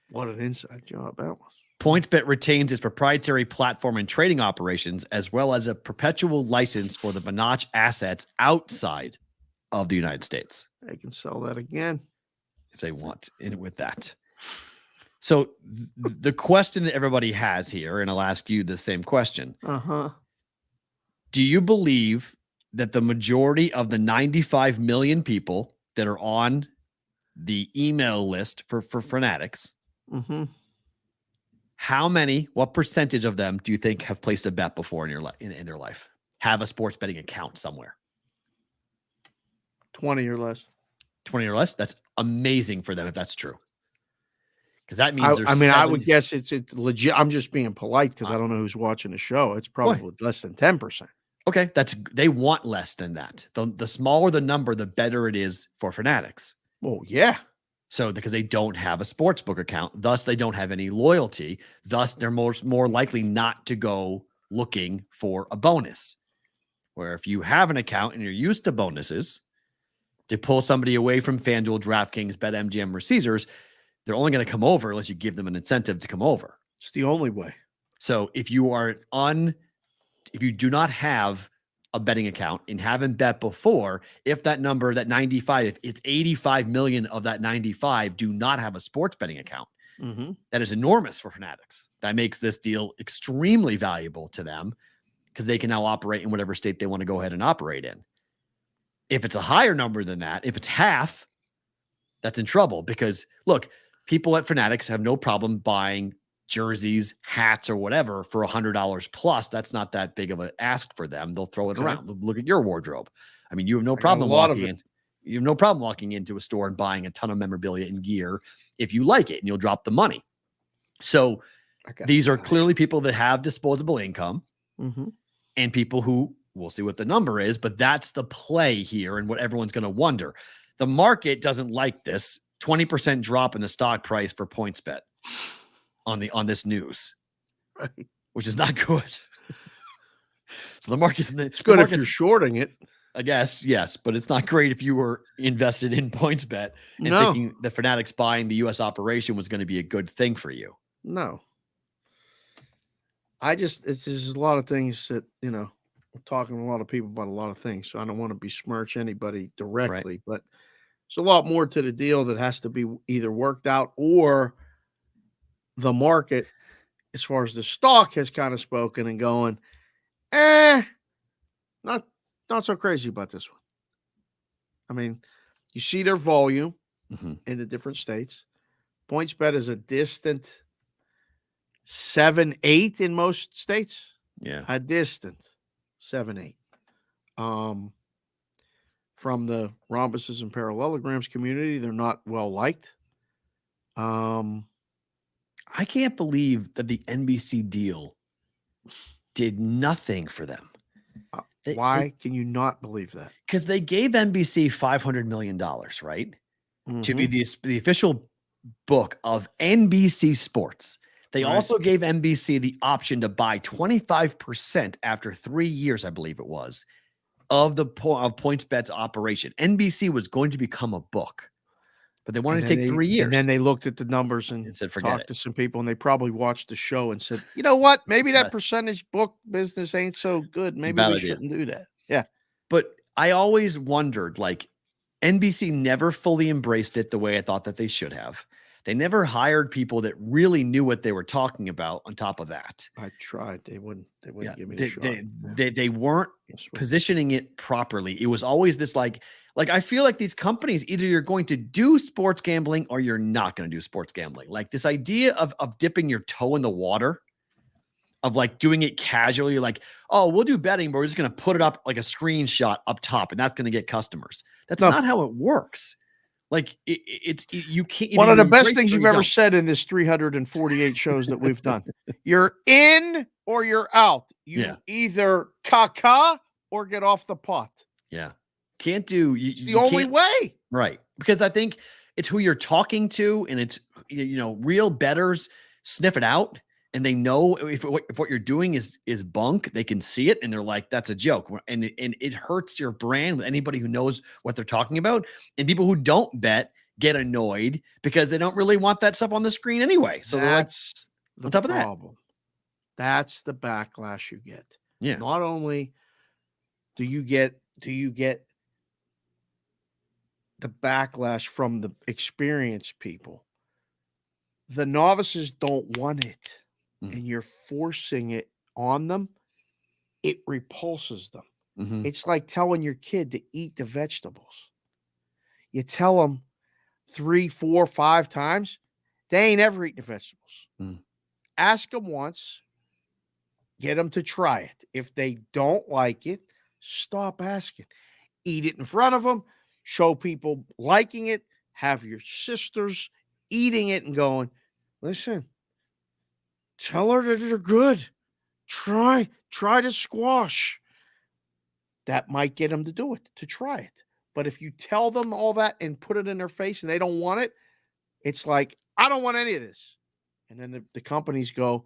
What an inside job that was. PointsBet retains its proprietary platform and trading operations, as well as a perpetual license for the Bonach assets outside of the United States. They can sell that again if they want in with that. So the question that everybody has here, and I'll ask you the same question. Do you believe that the majority of the 95 million people that are on the email list for Fanatics, what percentage of them do you think have placed a bet before in their life? Have a sports betting account somewhere? 20 or less. 20 or less? That's amazing for them if that's true. Because that means I would guess it's legit. I'm just being polite because I don't know who's watching the show. It's probably less than 10%. Okay, they want less than that. The smaller the number, the better it is for Fanatics. Oh, yeah. So because they don't have a sportsbook account, thus they don't have any loyalty. Thus, they're more likely not to go looking for a bonus. where if you have an account and you're used to bonuses, to pull somebody away from FanDuel, DraftKings, BetMGM, or Caesars, they're only going to come over unless you give them an incentive to come over. It's the only way. So if you do not have a betting account and haven't bet before, if that number, that 95, if it's 85 million of that 95 do not have a sports betting account, that is enormous for Fanatics. That makes this deal extremely valuable to them because they can now operate in whatever state they want to go ahead and operate in. If it's a higher number than that, if it's half, that's in trouble because look, people at Fanatics have no problem buying jerseys, hats, or whatever for $100 plus. That's not that big of an ask for them. They'll throw it around. Look at your wardrobe. I mean, you have no problem walking in. You have no problem walking into a store and buying a ton of memorabilia and gear if you like it, and you'll drop the money. So these are clearly people that have disposable income and people who we'll see what the number is, but that's the play here and what everyone's going to wonder. The market doesn't like this 20% drop in the stock price for PointsBet on this news, right? Which is not good. So the market's good if you're shorting it, I guess. Yes, but it's not great if you were invested in PointsBet and thinking the Fanatics buying the U.S. operation was going to be a good thing for you. No, it's just a lot of things that we're talking to a lot of people about a lot of things, so I don't want to besmirch anybody directly, but there's a lot more to the deal that has to be either worked out or the market, as far as the stock, has kind of spoken and going, not so crazy about this one. I mean, you see their volume in the different states. PointsBet is a distant 7-8 in most states. Yeah, a distant 7-8. From the rhombuses and parallelograms community, they're not well liked. I can't believe that the NBC deal did nothing for them. Why can you not believe that? Because they gave NBC $500 million, right? To be the official book of NBC Sports. They also gave NBC the option to buy 25% after 3 years, I believe it was, of PointsBet's operation. NBC was going to become a book, but they wanted to take 3 years. And then they looked at the numbers and said, talked to some people, and they probably watched the show and said, you know what? Maybe that percentage book business ain't so good. Maybe we shouldn't do that. Yeah. But I always wondered, like, NBC never fully embraced it the way I thought that they should have. They never hired people that really knew what they were talking about on top of that. I tried. They wouldn't give me a shot. They weren't positioning it properly. It was always this like I feel like these companies, either you're going to do sports gambling or you're not going to do sports gambling. Like this idea of dipping your toe in the water, of like doing it casually, like, oh, we'll do betting, but we're just going to put it up like a screenshot up top and that's going to get customers. That's not how it works. Like you can't. One of the best things you've ever said in this 348 shows that we've done. You're in or you're out. You either caca or get off the pot. Yeah. Can't do. It's the only way. Right. Because I think it's who you're talking to, and it's, real bettors sniff it out. And they know if what you're doing is bunk, they can see it and they're like, that's a joke. And it hurts your brand with anybody who knows what they're talking about. And people who don't bet get annoyed because they don't really want that stuff on the screen anyway. So that's on top of that. That's the backlash you get. Yeah. Not only do you get the backlash from the experienced people, the novices don't want it. And you're forcing it on them, it repulses them. It's like telling your kid to eat the vegetables. You tell them 3, 4, 5 times, they ain't ever eaten the vegetables. Ask them once, get them to try it. If they don't like it, stop asking. Eat it in front of them, show people liking it, have your sisters eating it and going, listen, tell her that they're good. Try the squash. That might get them to do it, to try it. But if you tell them all that and put it in their face and they don't want it, it's like, I don't want any of this. And then the companies go,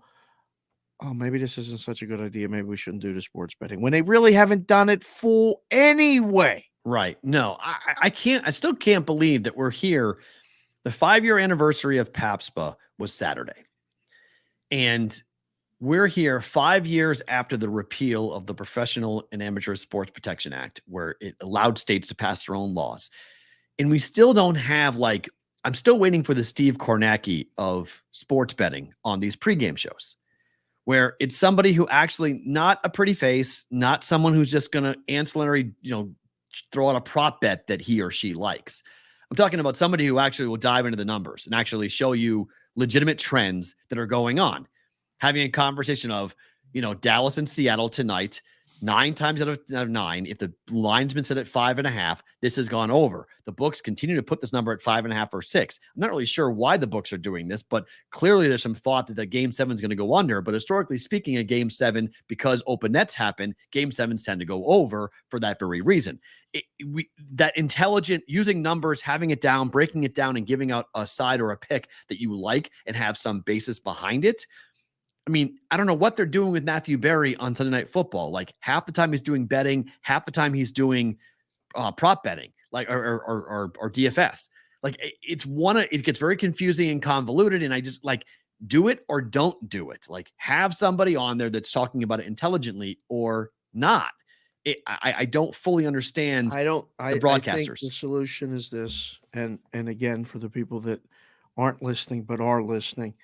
oh, maybe this isn't such a good idea. Maybe we shouldn't do the sports betting when they really haven't done it full anyway. Right. No, I can't. I still can't believe that we're here. The 5-year anniversary of PAPSPA was Saturday. And we're here 5 years after the repeal of the Professional and Amateur Sports Protection Act, where it allowed states to pass their own laws. And we still don't have, like, I'm still waiting for the Steve Kornacki of sports betting on these pregame shows, where it's somebody who actually, not a pretty face, not someone who's just going to ancillary, throw out a prop bet that he or she likes. I'm talking about somebody who actually will dive into the numbers and actually show you legitimate trends that are going on. Having a conversation of, Dallas and Seattle tonight, 9 times out of 9, if the line's been set at 5.5, this has gone over. The books continue to put this number at 5.5 or 6. I'm not really sure why the books are doing this, but clearly there's some thought that the Game 7 is going to go under. But historically speaking, a Game 7, because open nets happen, Game 7s tend to go over for that very reason. That intelligent, using numbers, having it down, breaking it down, and giving out a side or a pick that you like and have some basis behind it. I mean, I don't know what they're doing with Matthew Berry on Sunday Night Football. Like, half the time he's doing betting, half the time he's doing prop betting, like or DFS. Like, it gets very confusing and convoluted. And I just do it or don't do it. Like, have somebody on there that's talking about it intelligently or not. I don't fully understand. The broadcasters. I think the solution is this, and again, for the people that aren't listening but are listening.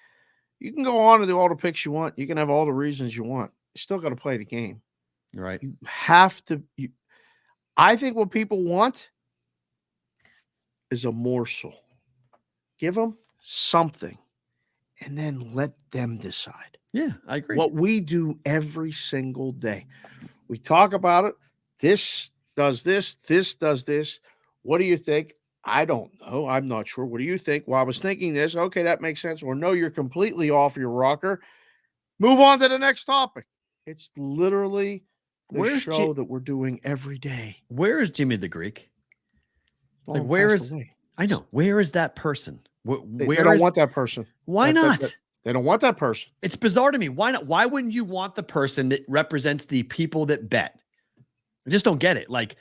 You can go on and do all the picks you want. You can have all the reasons you want. You still got to play the game. Right. You have to. I think what people want is a morsel. Give them something and then let them decide. Yeah, I agree. What we do every single day. We talk about it. This does this. This does this. What do you think? I don't know. I'm not sure. What do you think? Well, I was thinking this. Okay, that makes sense. Or no, you're completely off your rocker. Move on to the next topic. It's literally the show that we're doing every day. Where is Jimmy the Greek? Like, where is? I know. Where is that person? They don't want that person. Why not? They don't want that person. It's bizarre to me. Why not? Why wouldn't you want the person that represents the people that bet? I just don't get it. Like,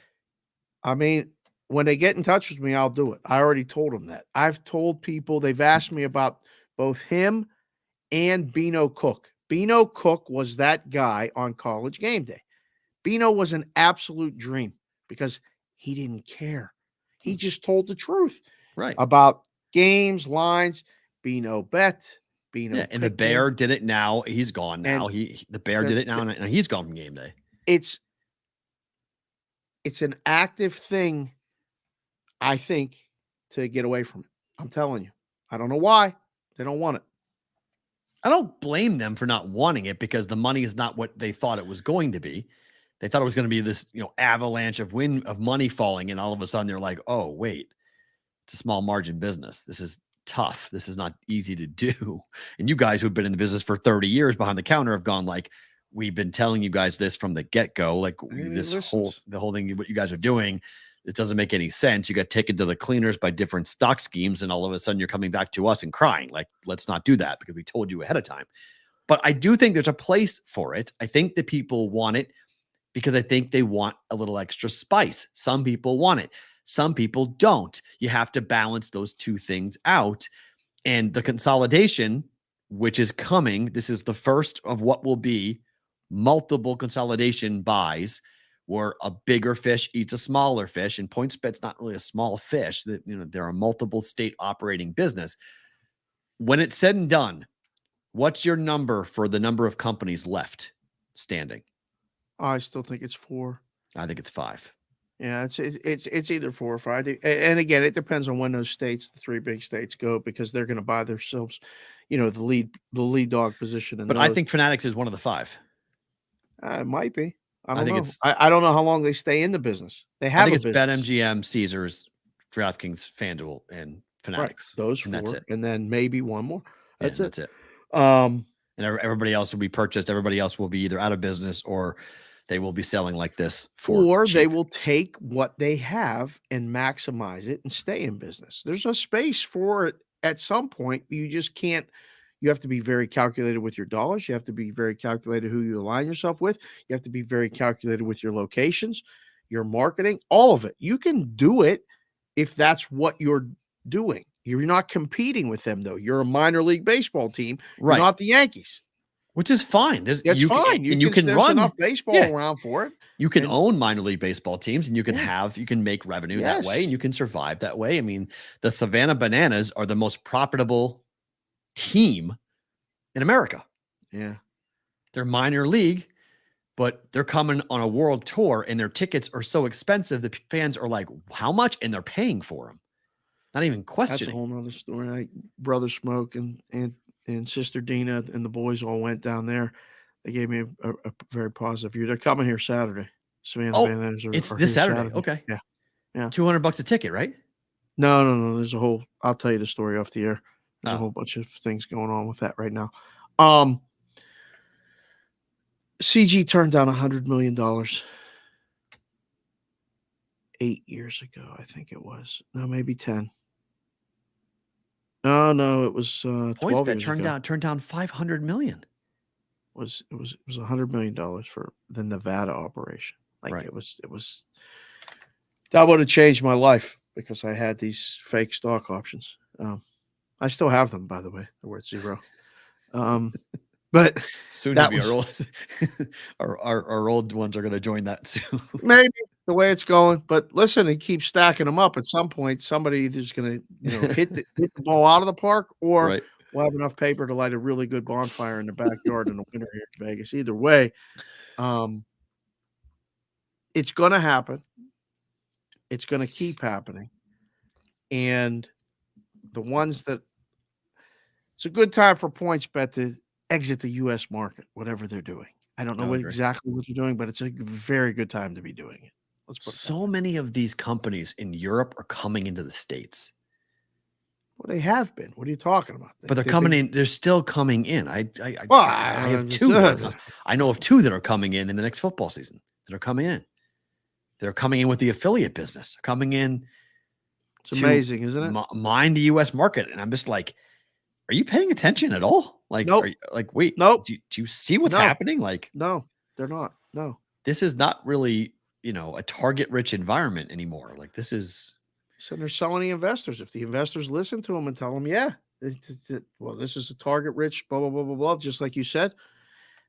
I mean, when they get in touch with me, I'll do it. I already told them that. I've told people, they've asked me about both him and Bino Cook. Bino Cook was that guy on College Game Day. Bino was an absolute dream because he didn't care. He just told the truth about games, lines. Bino bet. Bino and the Bear did it now. He's gone now. The Bear did it now, and he's gone from Game Day. It's an active thing, I think, to get away from it. I'm telling you. I don't know why. They don't want it. I don't blame them for not wanting it because the money is not what they thought it was going to be. They thought it was going to be this, avalanche of money falling, and all of a sudden they're like, "Oh, wait. It's a small margin business. This is tough. This is not easy to do." And you guys who've been in the business for 30 years behind the counter have gone like, "We've been telling you guys this from the get-go. Like, the whole thing, what you guys are doing, it doesn't make any sense. You got taken to the cleaners by different stock schemes, and all of a sudden you're coming back to us and crying. Like, let's not do that because we told you ahead of time." But I do think there's a place for it. I think that people want it because I think they want a little extra spice. Some people want it. Some people don't. You have to balance those two things out. And the consolidation, which is coming, this is the first of what will be multiple consolidation buys where a bigger fish eats a smaller fish, and PointsBet's not really a small fish. That they're a multiple state operating business. When it's said and done, what's your number for the number of companies left standing? I still think it's 4. I think it's 5. Yeah, it's either 4 or 5. And again, it depends on when those states, the 3 big states, go because they're going to buy themselves, the lead dog position. But I think Fanatics is one of the 5. It might be. I think it's. I don't know how long they stay in the business. They have. I think it's BetMGM, Caesars, DraftKings, FanDuel, and Fanatics. Right. Those 4, that's it. And then maybe one more. That's it. And everybody else will be purchased. Everybody else will be either out of business or they will be selling like this or cheap. They will take what they have and maximize it and stay in business. There's a space for it at some point. You just can't You have to be very calculated with your dollars. You have to be very calculated who you align yourself with. You have to be very calculated with your locations, your marketing, all of it. You can do it if that's what you're doing. You're not competing with them, though. You're a minor league baseball team. Right. You're not the Yankees. Which is fine. That's fine. You can there's run enough baseball around for it. You can own minor league baseball teams, and you can make revenue that way, and you can survive that way. I mean, the Savannah Bananas are the most profitable team in America. Yeah. They're minor league, but they're coming on a world tour, and their tickets are so expensive that fans are like, how much? And they're paying for them. Not even questioning. That's a whole nother story. Like Brother Smoke and Sister Dina and the boys all went down there. They gave me a very positive view. They're coming here Saturday. Savannah Bananas it's this Saturday. Okay. Yeah. Yeah. $200 a ticket, right? No. There's a whole, I'll tell you the story off the air. There's a whole bunch of things going on with that right now. CG turned down $100 million 8 years ago, I think it was. No, maybe 10. No, it was 12 PointsBet years ago. turned down $500 million. It was $100 million for the Nevada operation. Like right. it was that would have changed my life because I had these fake stock options. I still have them, by the way. They're worth zero. But soon our old ones are going to join that soon. Maybe the way it's going, but listen, and keep stacking them up. At some point, somebody is going to hit the ball out of the park, or we'll have enough paper to light a really good bonfire in the backyard in the winter here in Vegas. Either way, it's going to happen. It's going to keep happening, and the ones that it's a good time for PointsBet to exit the U.S. market, whatever they're doing. I don't know exactly what they're doing, but it's a very good time to be doing it. Let's put so many of these companies in Europe are coming into the States. Well, they have been. What are you talking about? But they're coming in. They're still coming in. I have two. I know of two that are coming in the next football season that are coming in. They're coming in with the affiliate business. They're coming in. It's amazing, isn't it? Mine the U.S. market, and I'm just like, are you paying attention at all? Like, nope. Wait, nope. Do you see what's happening? Like, no, they're not. No, this is not really, a target-rich environment anymore. Like, this is. So they're selling the investors. If the investors listen to them and tell them, well, this is a target-rich, blah, blah, blah, blah, blah, just like you said,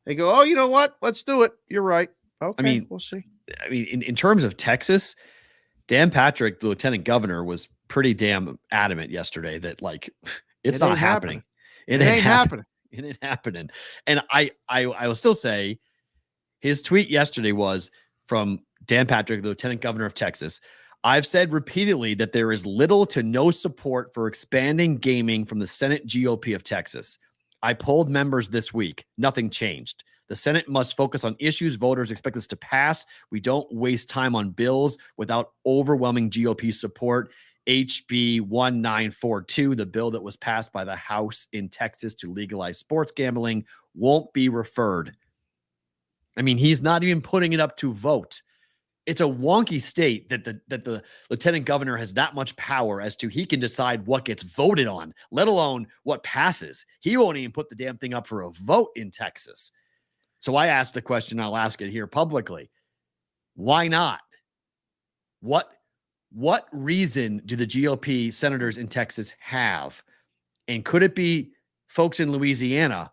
they go, oh, you know what? Let's do it. You're right. Okay, we'll see. I mean, in terms of Texas, Dan Patrick, the lieutenant governor, was pretty damn adamant yesterday that, like, it's not happening. It ain't happening. It ain't happening. And I will still say his tweet yesterday was from Dan Patrick, the lieutenant governor of Texas. I've said repeatedly that there is little to no support for expanding gaming from the Senate GOP of Texas. I polled members this week. Nothing changed. The Senate must focus on issues voters expect us to pass. We don't waste time on bills without overwhelming GOP support. HB 1942, the bill that was passed by the House in Texas to legalize sports gambling, won't be referred. I mean, he's not even putting it up to vote. It's a wonky state that the lieutenant governor has that much power as to he can decide what gets voted on, let alone what passes. He won't even put the damn thing up for a vote in Texas. So I asked the question, I'll ask it here publicly. Why not? What reason do the GOP senators in Texas have? And could it be folks in Louisiana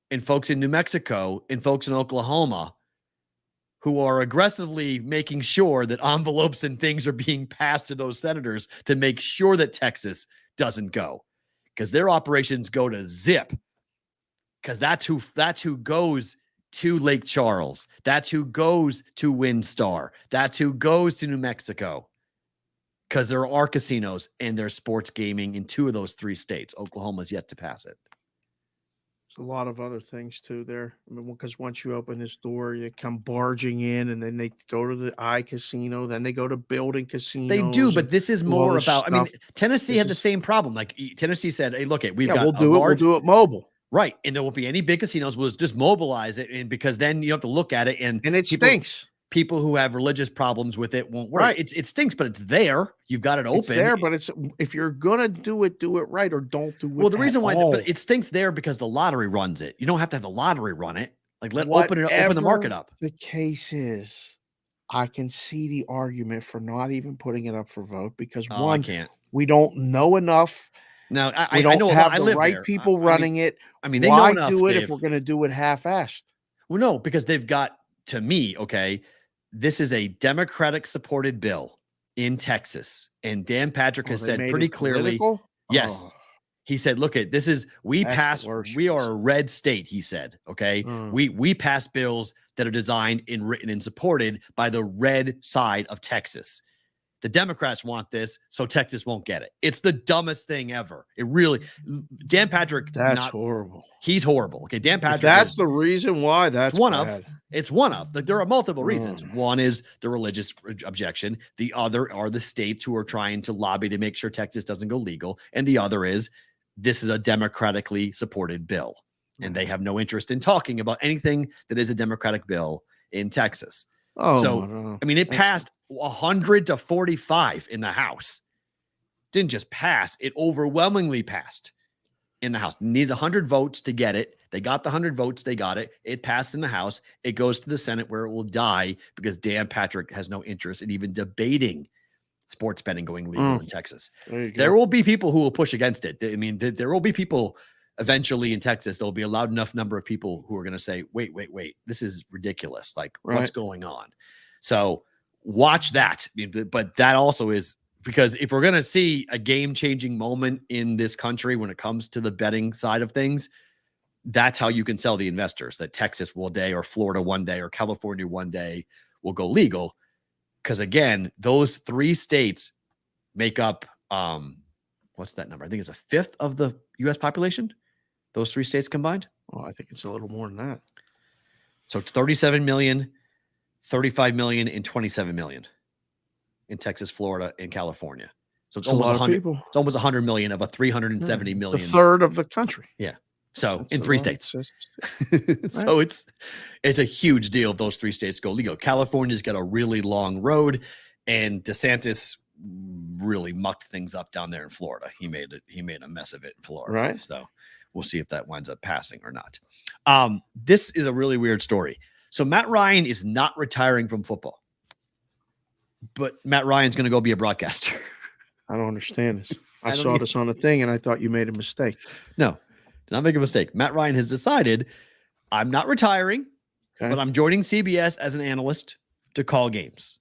and folks in New Mexico and folks in Oklahoma who are aggressively making sure that envelopes and things are being passed to those senators to make sure that Texas doesn't go? Because their operations go to zip. Because that's who goes to Lake Charles. That's who goes to WinStar. That's who goes to New Mexico. Because there are casinos and there's sports gaming in two of those three states. Oklahoma's yet to pass it. There's a lot of other things too there. I mean, because once you open this door, you come barging in, and then they go to the iCasino, then they go to building casinos. They do, but this is more about. I mean, Tennessee had the same problem. Like Tennessee said, "Hey, look, we've got we'll do it mobile, right? And there won't be any big casinos. We'll just mobilize it, and because then you have to look at it, and it stinks. people who have religious problems with it won't work. Right. It stinks, but it's there. You've got it open. It's there, but if you're gonna do it right, or don't do it. Well, the reason why all. but it stinks there because the lottery runs it. You don't have to have the lottery run it. Like open the market up. The case is, I can see the argument for not even putting it up for vote because I can't. We don't know enough. Now we don't have the right people running it. I mean, they why know enough, do it Dave. if we're going to do it half-assed? Well, no, because they've got, to me, okay, this is a Democratic supported bill in Texas, and Dan Patrick has said pretty clearly, yes. He said, look at this is we are a red state, he said. Okay. We pass bills that are designed and written and supported by the red side of Texas. The Democrats want this, so Texas won't get it. It's the dumbest thing ever. It really, Dan Patrick. That's horrible. He's horrible. Okay. Dan Patrick. If that's the reason why. That's one bad. of. It's one of. Like, there are multiple reasons. One is the religious objection. The other are the states who are trying to lobby to make sure Texas doesn't go legal. And the other is this is a democratically supported bill. And they have no interest in talking about anything that is a Democratic bill in Texas. I mean, it passed 100 to 45 in the House. Didn't just pass, it overwhelmingly passed in the House. Needed 100 votes to get it. They got the 100 votes, they got it. It passed in the House. It goes to the Senate where it will die because Dan Patrick has no interest in even debating sports betting going legal in Texas. There will be people who will push against it. I mean, there will be people eventually in Texas. There'll be a loud enough number of people who are going to say, wait, this is ridiculous. Like, what's going on? So watch that. I mean, but that also is because if we're going to see a game-changing moment in this country when it comes to the betting side of things, that's how you can sell the investors that Texas one day or Florida one day or California one day will go legal. Because again, those three states make up, what's that number? I think it's a fifth of the U.S. population. Those three states combined. Oh, I think it's a little more than that. So it's 37 million, 35 million, and 27 million in Texas, Florida, and California. So it's almost 100 people. It's almost 100 million of a 370 million. A third of the country. Yeah. So that's in three states. So it's a huge deal if those three states go legal. California's got a really long road, and DeSantis really mucked things up down there in Florida. He made a mess of it in Florida. Right. So we'll see if that winds up passing or not. This is a really weird story. So Matt Ryan is not retiring from football, but Matt Ryan's going to go be a broadcaster. I don't understand this. I saw this on the thing and I thought you made a mistake. No, did not make a mistake. Matt Ryan has decided I'm not retiring, but I'm joining CBS as an analyst to call games.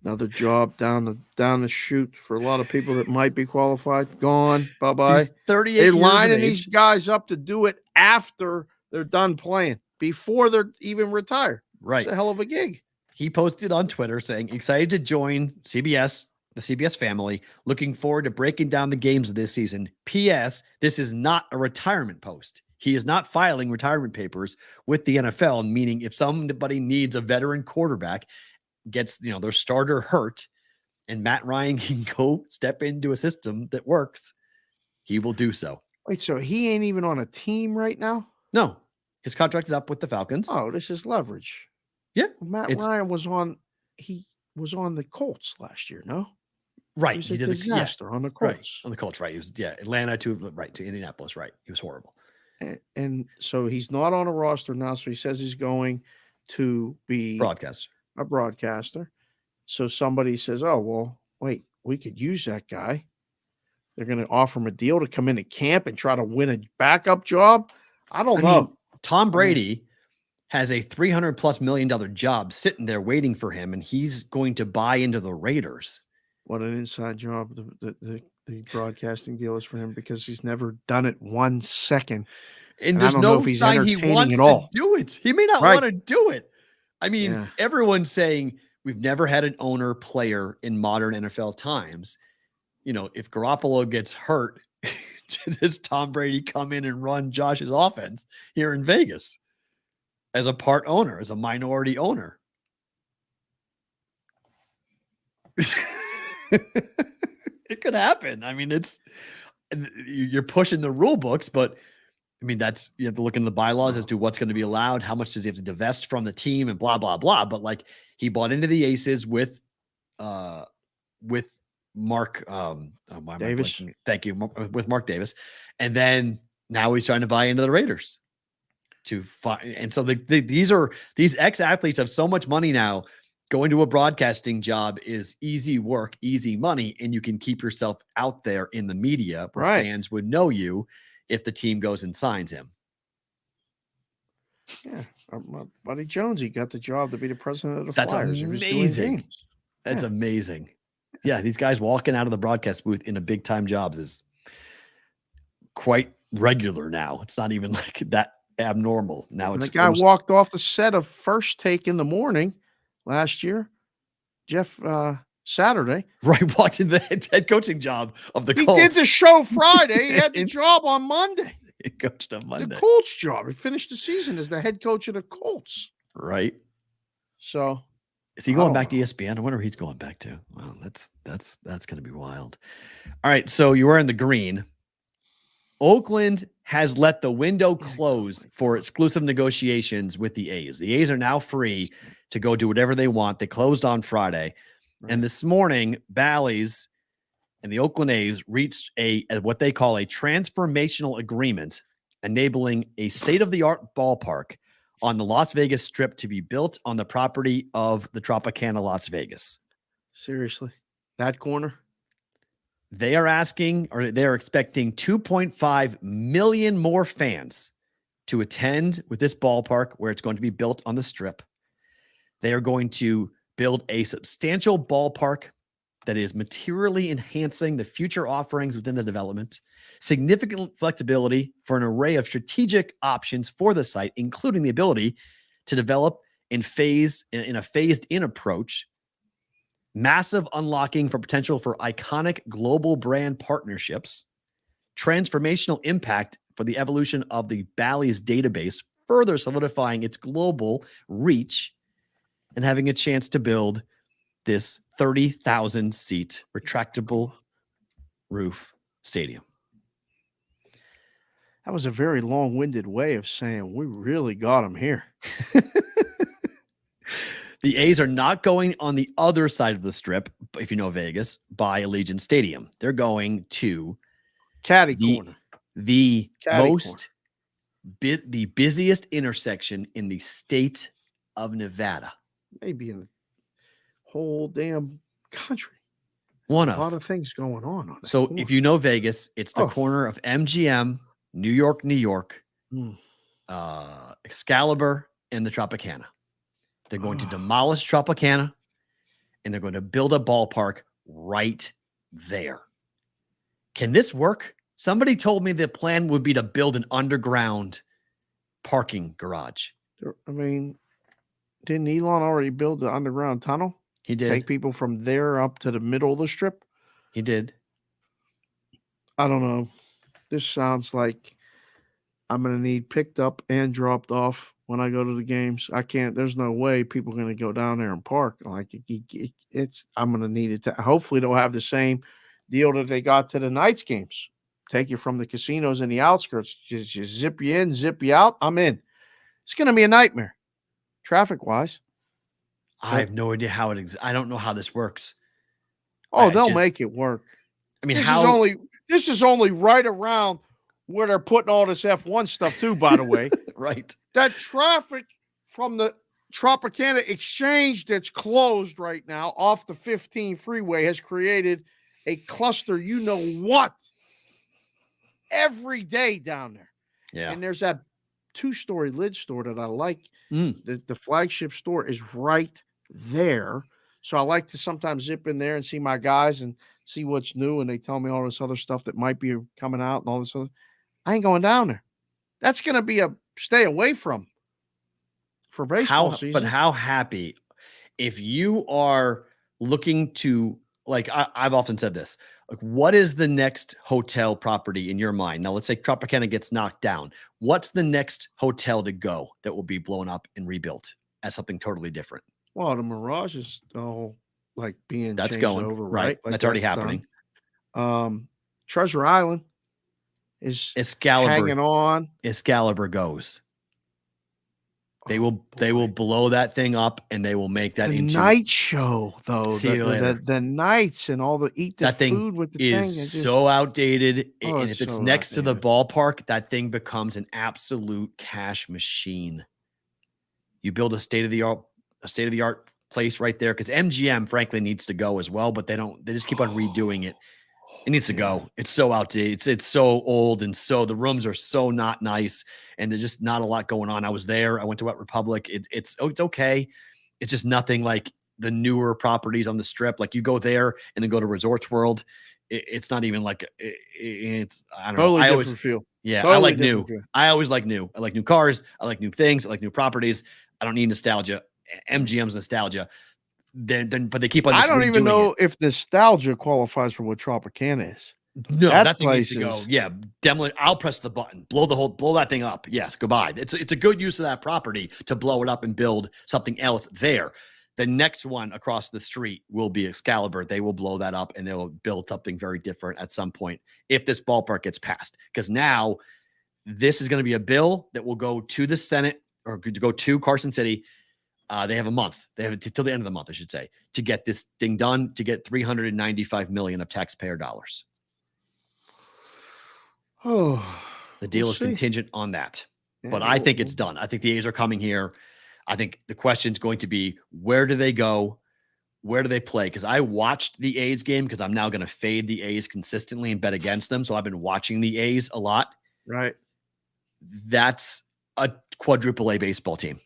Another job down the chute for a lot of people that might be qualified. Gone. Bye-bye. He's 38 They're years lining of age. these guys up to do it after they're done playing, before they're even retired. Right. It's a hell of a gig. He posted on Twitter saying, excited to join CBS, the CBS family. Looking forward to breaking down the games of this season. P.S. This is not a retirement post. He is not filing retirement papers with the NFL, meaning if somebody needs a veteran quarterback, gets their starter hurt, and Matt Ryan can go step into a system that works, he will do so. Wait, so he ain't even on a team right now? No, his contract is up with the Falcons. Oh, this is leverage. Yeah, Matt Ryan was on the Colts last year. No, right. He did a disaster on the Colts. Right. On the Colts, right? He was Atlanta to Indianapolis. Right, he was horrible. And so he's not on a roster now. So he says he's going to be a broadcaster. So somebody says, oh, well, wait, we could use that guy. They're going to offer him a deal to come into camp and try to win a backup job. I don't know. Tom Brady has a $300+ million job sitting there waiting for him, and he's going to buy into the Raiders. What an inside job the broadcasting deal is for him, because he's never done it 1 second. And there's no sign he wants to do it. He may not want to do it. I mean, everyone's saying we've never had an owner player in modern NFL times. If Garoppolo gets hurt, does Tom Brady come in and run Josh's offense here in Vegas as a part owner, as a minority owner? It could happen. I mean, you're pushing the rule books, but I mean, you have to look into the bylaws as to what's going to be allowed. How much does he have to divest from the team and blah, blah, blah. But like he bought into the Aces with Mark Davis. Thank you. With Mark Davis. And then now he's trying to buy into the Raiders to find. And so these ex-athletes have so much money now. Going to a broadcasting job is easy work, easy money, and you can keep yourself out there in the media where fans would know you if the team goes and signs him. Yeah. My buddy Jonesy got the job to be the president of the That's Flyers. amazing. That's amazing. Yeah, these guys walking out of the broadcast booth in a big-time jobs is quite regular now. It's not even like that abnormal. Now and it's the guy walked off the set of First Take in the morning last year, Jeff Saturday. Right, watching the head coaching job of the He Colts. did the show Friday. He had the job on Monday. He coached on Monday. The Colts job. He finished the season as the head coach of the Colts. Right. So is he going back to ESPN? I wonder who he's going back to. Well, that's going to be wild. All right, so you were in the green. Oakland has let the window close for exclusive negotiations with the A's. The A's are now free to go do whatever they want. They closed on Friday. Right. And this morning, Bally's and the Oakland A's reached what they call a transformational agreement, enabling a state-of-the-art ballpark on the Las Vegas Strip to be built on the property of the Tropicana Las Vegas. Seriously? That corner? They are asking, or they're expecting 2.5 million more fans to attend with this ballpark where it's going to be built on the Strip. They are going to build a substantial ballpark that is materially enhancing the future offerings within the development, significant flexibility for an array of strategic options for the site, including the ability to develop in a phased-in approach, massive unlocking for potential for iconic global brand partnerships, transformational impact for the evolution of the Bally's database, further solidifying its global reach, and having a chance to build this 30,000 seat retractable roof stadium. That was a very long-winded way of saying we really got them here. The A's are not going on the other side of the Strip, if you know Vegas, by Allegiant Stadium. They're going to corner. The busiest intersection in the state of Nevada. Maybe in the whole damn country. A lot of things going on so corner. If you know Vegas, it's the corner of MGM, New York, Excalibur, and the Tropicana. They're going to demolish Tropicana, and they're going to build a ballpark right there. Can this work? Somebody told me the plan would be to build an underground parking garage. I mean, didn't Elon already build the underground tunnel? He did. Take people from there up to the middle of the Strip? He did. I don't know. This sounds like I'm going to need picked up and dropped off when I go to the games. I can't. There's no way people are going to go down there and park. Like I'm going to need it to. Hopefully, they'll have the same deal that they got to the Knights games. Take you from the casinos in the outskirts, just zip you in, zip you out. I'm in. It's going to be a nightmare, traffic-wise. I have no idea how I don't know how this works. Oh, they'll make it work. I mean, this is only right around where they're putting all this F1 stuff too, by the way. Right. That traffic from the Tropicana Exchange that's closed right now off the 15 freeway has created a cluster, you know what, every day down there. Yeah. And there's that 2-story lid store that I like. The flagship store is right there. So I like to sometimes zip in there and see my guys and see what's new. And they tell me all this other stuff that might be coming out and all this other. I ain't going down there. That's going to be a stay away from for baseball season. But how happy if you are looking to, like, I've often said this, like, what is the next hotel property in your mind? Now, let's say Tropicana gets knocked down. What's the next hotel to go that will be blown up and rebuilt as something totally different? Well, the Mirage is like being changed over, right? Like that's already happening. Treasure Island is Excalibur hanging on. Excalibur goes. They will blow that thing up and they will make that The into night show, though. See you later. The nights and all the that thing food with the is thing. It's so outdated. Oh, And it's if it's so next to the outdated. ballpark, that thing becomes an absolute cash machine. You build a state of the art place right there, because MGM frankly needs to go as well, but they just keep on redoing it. It needs to go. It's so outdated. It's so old, and so the rooms are so not nice, and there's just not a lot going on. I was there. I went to Wet Republic. It's okay. It's just nothing like the newer properties on the Strip. Like you go there and then go to Resorts World. It's not even like it's. I don't Totally know. different feel. Yeah, Totally I like different new. feel. I always like new. I like new cars. I like new things. I like new properties. I don't need nostalgia. MGM's nostalgia. But they keep on. I don't even redoing know it. if nostalgia qualifies for what Tropicana is. No, that thing needs place to go. is- Yeah, demolish. I'll press the button. Blow that thing up. Yes, goodbye. It's a good use of that property to blow it up and build something else there. The next one across the street will be Excalibur. They will blow that up and they will build something very different at some point if this ballpark gets passed. Because now this is going to be a bill that will go to the Senate or to go to Carson City. They have a month. They have until the end of the month, I should say, to get this thing done, to get $395 million of taxpayer dollars. Oh, The deal we'll is see. contingent on that. Yeah, But I think it's done. I think the A's are coming here. I think the question is going to be, where do they go? Where do they play? Because I watched the A's game because I'm now going to fade the A's consistently and bet against them. So I've been watching the A's a lot. right. That's a quadruple A baseball team.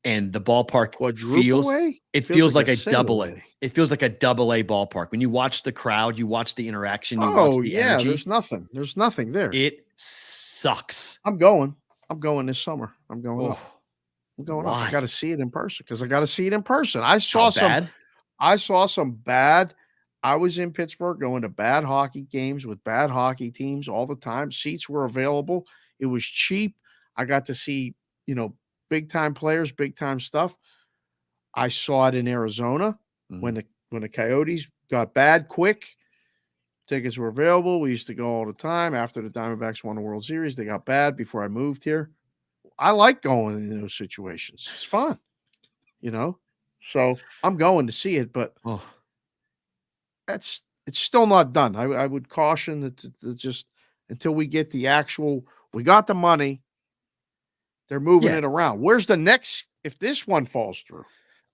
And the ballpark Quadruple A? feels like a single double A. It feels like a double A ballpark. When you watch the crowd, you watch the interaction, you watch Oh the yeah, energy. there's nothing. There's nothing there. It sucks. I'm going this summer. I'm going up. Oh, I'm going up. why? I got to see it in person because I got to see it in person. I how saw some. bad? I saw some bad. I was in Pittsburgh going to bad hockey games with bad hockey teams all the time. Seats were available. It was cheap. I got to see, big time players, big time stuff. I saw it in Arizona when the Coyotes got bad quick. Tickets were available. We used to go all the time. After the Diamondbacks won the World Series, they got bad before I moved here. I like going in those situations. It's fun, So I'm going to see it, but it's still not done. I would caution that just until we get the actual, we got the money, they're moving it around. Where's the next, if this one falls through?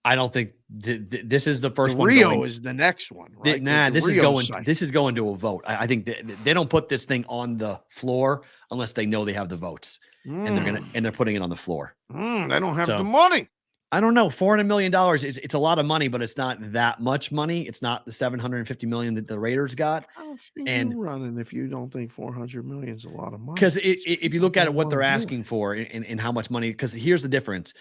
I don't think this is the first one. Rio is the next one, right? This is going to a vote. I think they don't put this thing on the floor unless they know they have the votes, and they're putting it on the floor. They don't have the money. I don't know. $400 million it's a lot of money, but it's not that much money. It's not the $750 million that the Raiders got. I don't think And you're running if you don't think $400 million is a lot of money. Because if you look at it, what they're asking for and how much money, because here's the difference.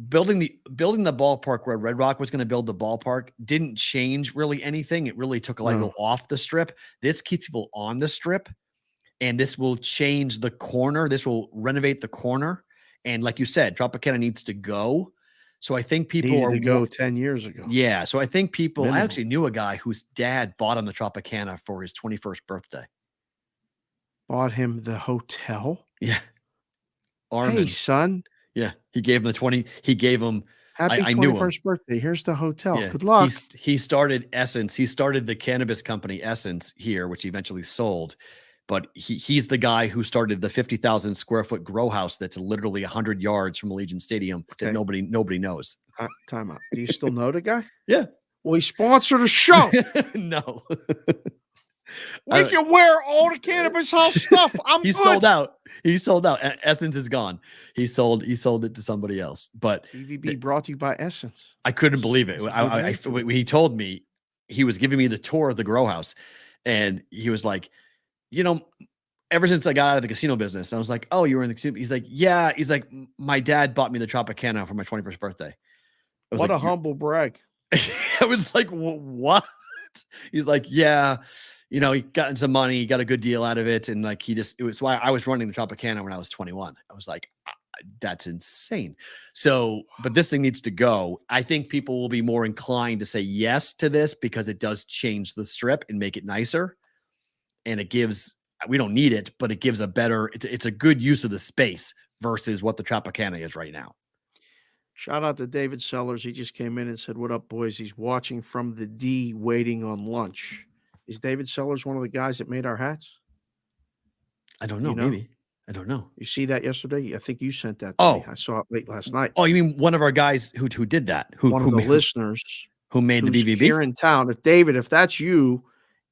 Building the ballpark where Red Rock was going to build the ballpark didn't change really anything. It really took a lot of people off the Strip. This keeps people on the Strip, and this will change the corner. This will renovate the corner. And like you said, Tropicana needs to go. So I think people Needed are to go 10 years ago. Yeah. So I think people. Minimum. I actually knew a guy whose dad bought him the Tropicana for his 21st birthday. Bought him the hotel. Yeah. Armin. Hey, son. Yeah. He gave him the 20. He gave him. Happy I knew him. 21st birthday. Here's the hotel. Yeah. Good luck. He started Essence. He started the cannabis company Essence here, which he eventually sold. But he's the guy who started the 50,000 square foot grow house that's literally 100 yards from Allegiant Stadium that nobody knows. Time out. Do you still know the guy? Yeah. Well, he sponsored a show. No. We can wear all the cannabis house stuff. He sold out. He sold out. Essence is gone. He sold it to somebody else. But TVB brought to you by Essence. I couldn't believe it. He told me, he was giving me the tour of the grow house, and he was like, ever since I got out of the casino business, I was like, oh, you were in the casino. He's like, yeah. He's like, my dad bought me the Tropicana for my 21st birthday. What a humble brag. I was like, what? He's like, yeah, he got some money, he got a good deal out of it. And like, it was why I was running the Tropicana when I was 21. I was like, that's insane. So, but this thing needs to go. I think people will be more inclined to say yes to this because it does change the Strip and make it nicer. And it gives we don't need it, but it gives it's a good use of the space versus what the Tropicana is right now. Shout out to David Sellers. He just came in and said, "What up, boys?" He's watching from the D, waiting on lunch. Is David Sellers one of the guys that made our hats? I don't know. Maybe. I don't know. You see that yesterday? I think you sent that to me. I saw it late last night. Oh, you mean one of our guys who did that? One of the listeners who made the BVB here in town. If that's you,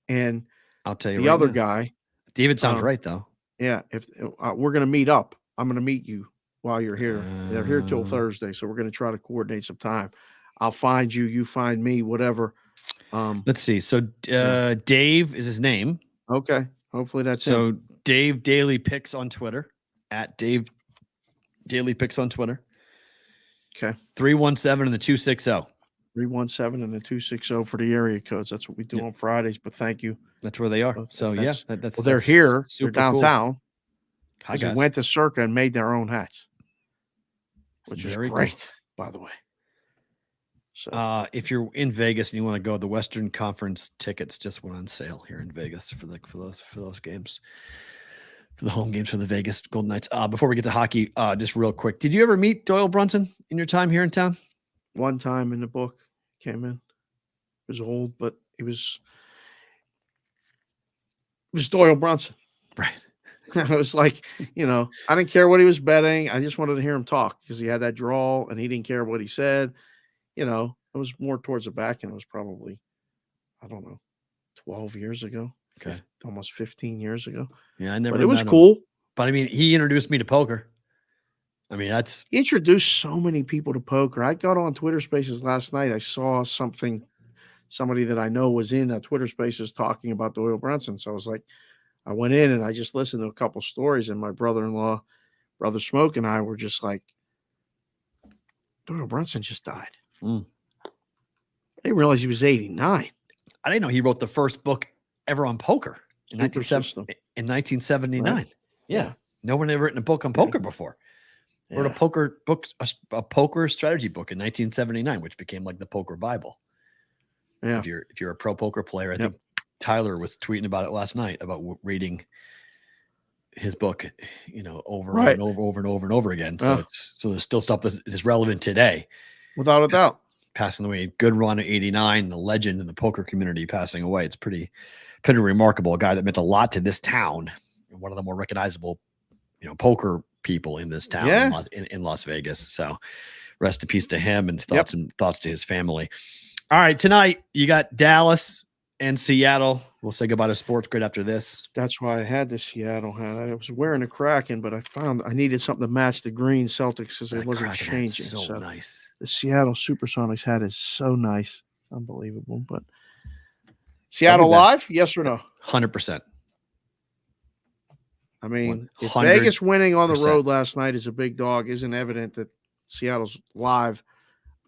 and I'll tell you the other guy, David sounds right though. Yeah, if we're going to meet up, I'm going to meet you while you're here. They're here till Thursday, so we're going to try to coordinate some time. I'll find you, you find me, whatever. Let's see. So Dave is his name. Okay, hopefully that's him. Dave Daily Picks on Twitter, at Dave Daily Picks on Twitter. Okay. 317 and the 260. 317 and the 260 for the area codes. That's what we do on Fridays, but thank you. That's where they are. So they're here. They're downtown. Cool. Hi, guys. They went to Circa and made their own hats, which is great, by the way. So if you're in Vegas and you want to go, the Western Conference tickets just went on sale here in Vegas for those games, for the home games for the Vegas Golden Knights. Before we get to hockey, just real quick, did you ever meet Doyle Brunson in your time here in town? One time in the book, came in. He was old, but it was Doyle Brunson. Right. I was like, I didn't care what he was betting. I just wanted to hear him talk because he had that drawl and he didn't care what he said. It was more towards the back, and it was probably, 12 years ago. Okay. Almost 15 years ago. Yeah, I never. But it was cool. But I mean, he introduced me to poker. I mean, he introduced so many people to poker. I got on Twitter Spaces last night. I saw somebody that I know was in Twitter Spaces talking about Doyle Brunson. So I was like, I went in and I just listened to a couple stories, and my brother-in-law, Brother Smoke, and I were just like, Doyle Brunson just died. I didn't realize he was 89. I didn't know he wrote the first book ever on poker in 1979. Right. Yeah. No one had written a book on poker before. Wrote a poker book, a poker strategy book in 1979, which became like the poker Bible. Yeah. If you're a pro poker player, I think Tyler was tweeting about it last night about reading his book, over and over again. So so there's still stuff that is relevant today. Without a doubt. Passing away, good run at 89, the legend in the poker community passing away. It's pretty remarkable. A guy that meant a lot to this town, and one of the more recognizable, poker people in this town in Las Vegas. So rest in peace to him, and thoughts to his family. All right, tonight you got Dallas and Seattle. We'll say goodbye to Sports Grid after this. That's why I had the Seattle hat. I was wearing a Kraken, but I found I needed something to match the green Celtics because it wasn't changing. So nice. The Seattle Supersonics hat is so nice. It's unbelievable. But Seattle live? Yes or no? 100%. I mean, if Vegas winning on the road last night is a big dog, isn't evident that Seattle's live.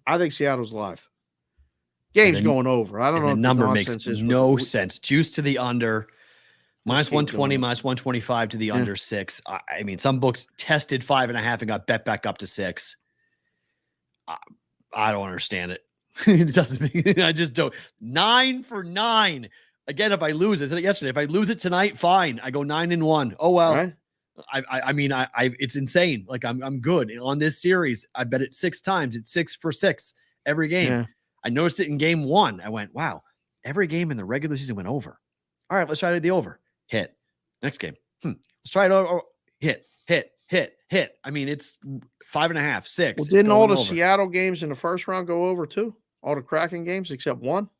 I think Seattle's live. Game's going over. I don't know. The number makes no sense. Juice to the under, minus 120, minus 125 to the under 6. I mean, some books tested 5.5 and got bet back up to 6. I don't understand it. It doesn't. I just don't. 9 for 9. Again, if I lose, I said it yesterday. If I lose it tonight, fine. I go 9-1. Oh well. Right. I mean, it's insane. Like I'm good on this series. I bet it 6 times. It's 6 for 6 every game. Yeah. I noticed it in game 1. I went, wow, every game in the regular season went over. All right, let's try the over. Hit. Next game. Let's try it over. Hit. I mean, it's 5.5, 6. Well, didn't all the Seattle games in the first round go over too? All the Kraken games except one?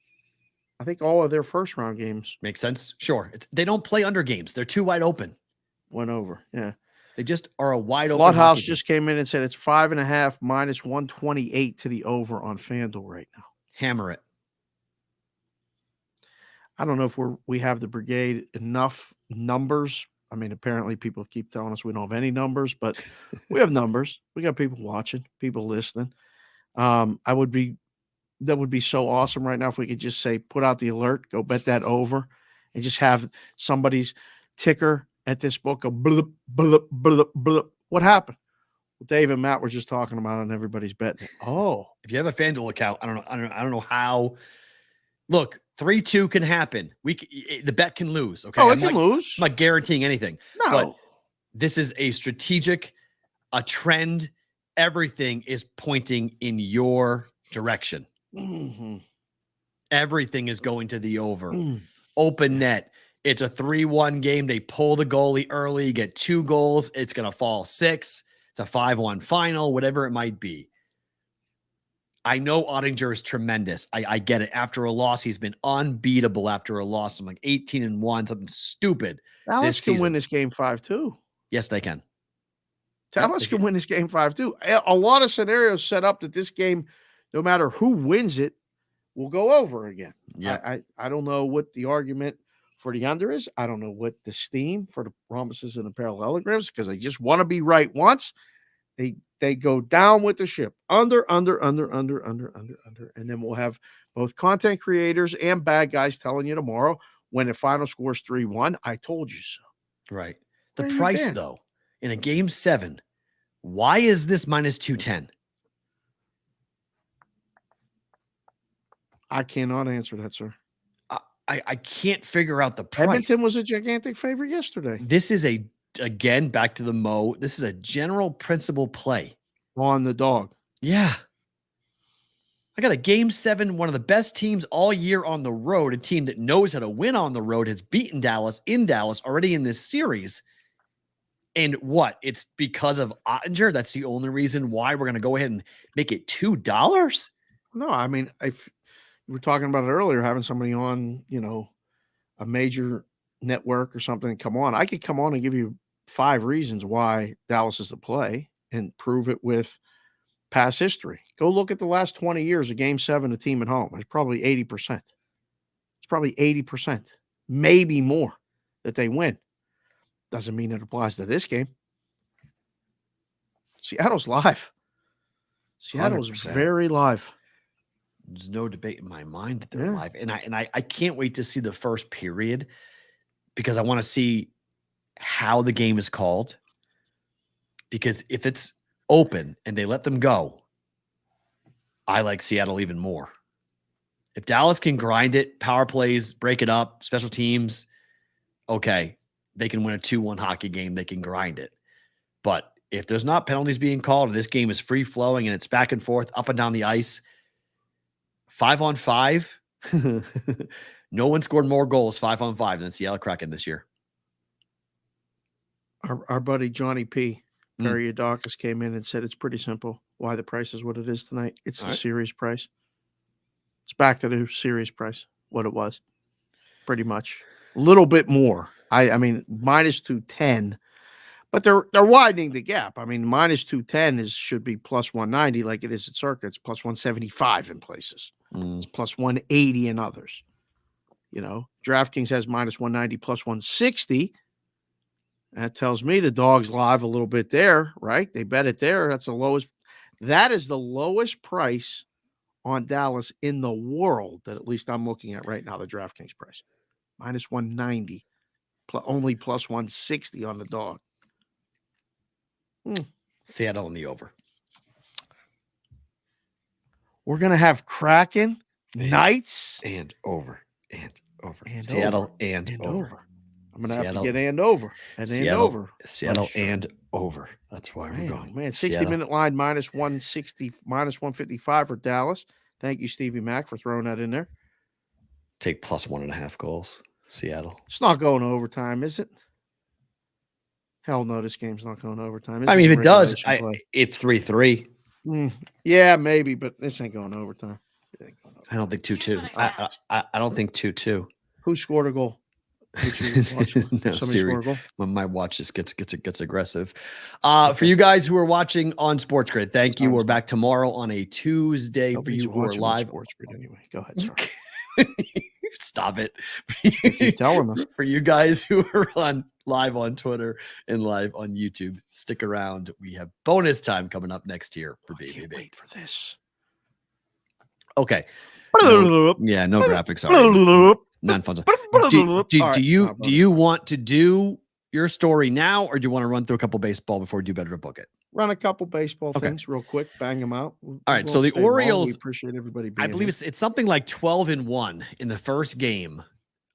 I think all of their first round games. Makes sense. Sure. They don't play under games. They're too wide open. Went over. Yeah. They just are a wide open. Floodhouse just came in and said it's 5.5 minus 128 to the over on FanDuel right now. Hammer it. I don't know if we have the brigade enough numbers. I mean, apparently people keep telling us we don't have any numbers, but we have numbers. We got people watching, people listening. That would be so awesome right now if we could just say, put out the alert, go bet that over, and just have somebody's ticker at this book of blip, blip, blip, blip. What happened? Well, Dave and Matt were just talking about it, and everybody's betting. Oh, if you have a FanDuel account, I don't know how. Look, 3-2 can happen. The bet can lose. Okay. Oh, it can lose. I'm not guaranteeing anything. No. But this is a strategic, a trend. Everything is pointing in your direction. Mm-hmm. Everything is going to the over. Open net. It's a 3-1 game. They pull the goalie early, get 2 goals. It's going to fall 6. It's a 5-1 final, whatever it might be. I know Ottinger is tremendous. I get it. After a loss, he's been unbeatable after a loss. I'm like 18-1, something stupid. Dallas can win this game 5-2. Yes, they can. Dallas can win this game 5-2. A lot of scenarios set up that this game, no matter who wins it, will go over again. Yeah. I don't know what the argument for the under is. I don't know what the steam for the rhombuses and the parallelograms, because they just want to be right once. They go down with the ship. Under. And then we'll have both content creators and bad guys telling you tomorrow when the final score is 3-1. I told you so. Right. The price, though, in a game 7, why is this minus 210? I cannot answer that, sir. I can't figure out the price. Edmonton was a gigantic favorite yesterday. This is again, back to the Mo. This is a general principle play. On the dog. Yeah. I got a game 7, one of the best teams all year on the road, a team that knows how to win on the road, has beaten Dallas in Dallas already in this series. And what? It's because of Ottinger? That's the only reason why we're going to go ahead and make it $2? No, I mean, if we were talking about it earlier, having somebody on, a major network or something come on, I could come on and give you 5 reasons why Dallas is the play and prove it with past history. Go look at the last 20 years of game 7, a team at home. It's probably 80%. It's probably 80%, maybe more, that they win. Doesn't mean it applies to this game. Seattle's live. Seattle's 100%. very live. There's no debate in my mind that they're live. And I can't wait to see the first period, because I want to see how the game is called. Because if it's open and they let them go, I like Seattle even more. If Dallas can grind it, power plays, break it up, special teams, okay, they can win a 2-1 hockey game. They can grind it. But if there's not penalties being called and this game is free flowing and it's back and forth, up and down the ice, 5-on-5, no one scored more goals 5-on-5 than Seattle Kraken this year. Our buddy Johnny P. Perrault came in and said it's pretty simple why the price is what it is tonight. It's the series price. It's back to the series price, what it was, pretty much. A little bit more. I mean, minus 210, but they're widening the gap. I mean, minus 210 should be plus 190 like it is at Circa. It's plus 175 in places. It's plus 180 in others. DraftKings has minus 190, plus 160. That tells me the dog's live a little bit there, right? They bet it there. That's the lowest. That is the lowest price on Dallas in the world that at least I'm looking at right now, the DraftKings price. Minus 190, only plus 160 on the dog. Seattle on the over. We're going to have Kraken, Knights. And over. And Seattle over. and over. I'm going to have to get and over. Seattle and over. That's why we're going. Man, 60-minute line minus 160, minus 155 for Dallas. Thank you, Stevie Mack, for throwing that in there. Take plus 1.5 goals. Seattle. It's not going to overtime, is it? Hell no, this game's not going to overtime. I mean, if it does, it's 3-3. Yeah, maybe, but this ain't going to overtime. I don't think 2-2. I don't think 2-2. Who scored a goal? No, Siri, when my watch just gets aggressive. For you guys who are watching on Sports Grid, thank you. We're back tomorrow on a Tuesday. For you who are live, Sports Grid anyway. Go ahead, sir. Stop it. Keep telling us. For you guys who are live on Twitter and live on YouTube, stick around. We have bonus time coming up next year for BBB. Wait for this. Okay. No graphics are non-fun. Do you want to do your story now, or do you want to run through a couple baseball before we do better to book it? run a couple baseball Okay. things real quick, bang them out. All right, so the Orioles, we appreciate everybody being I believe here. it's something like 12-1 in the first game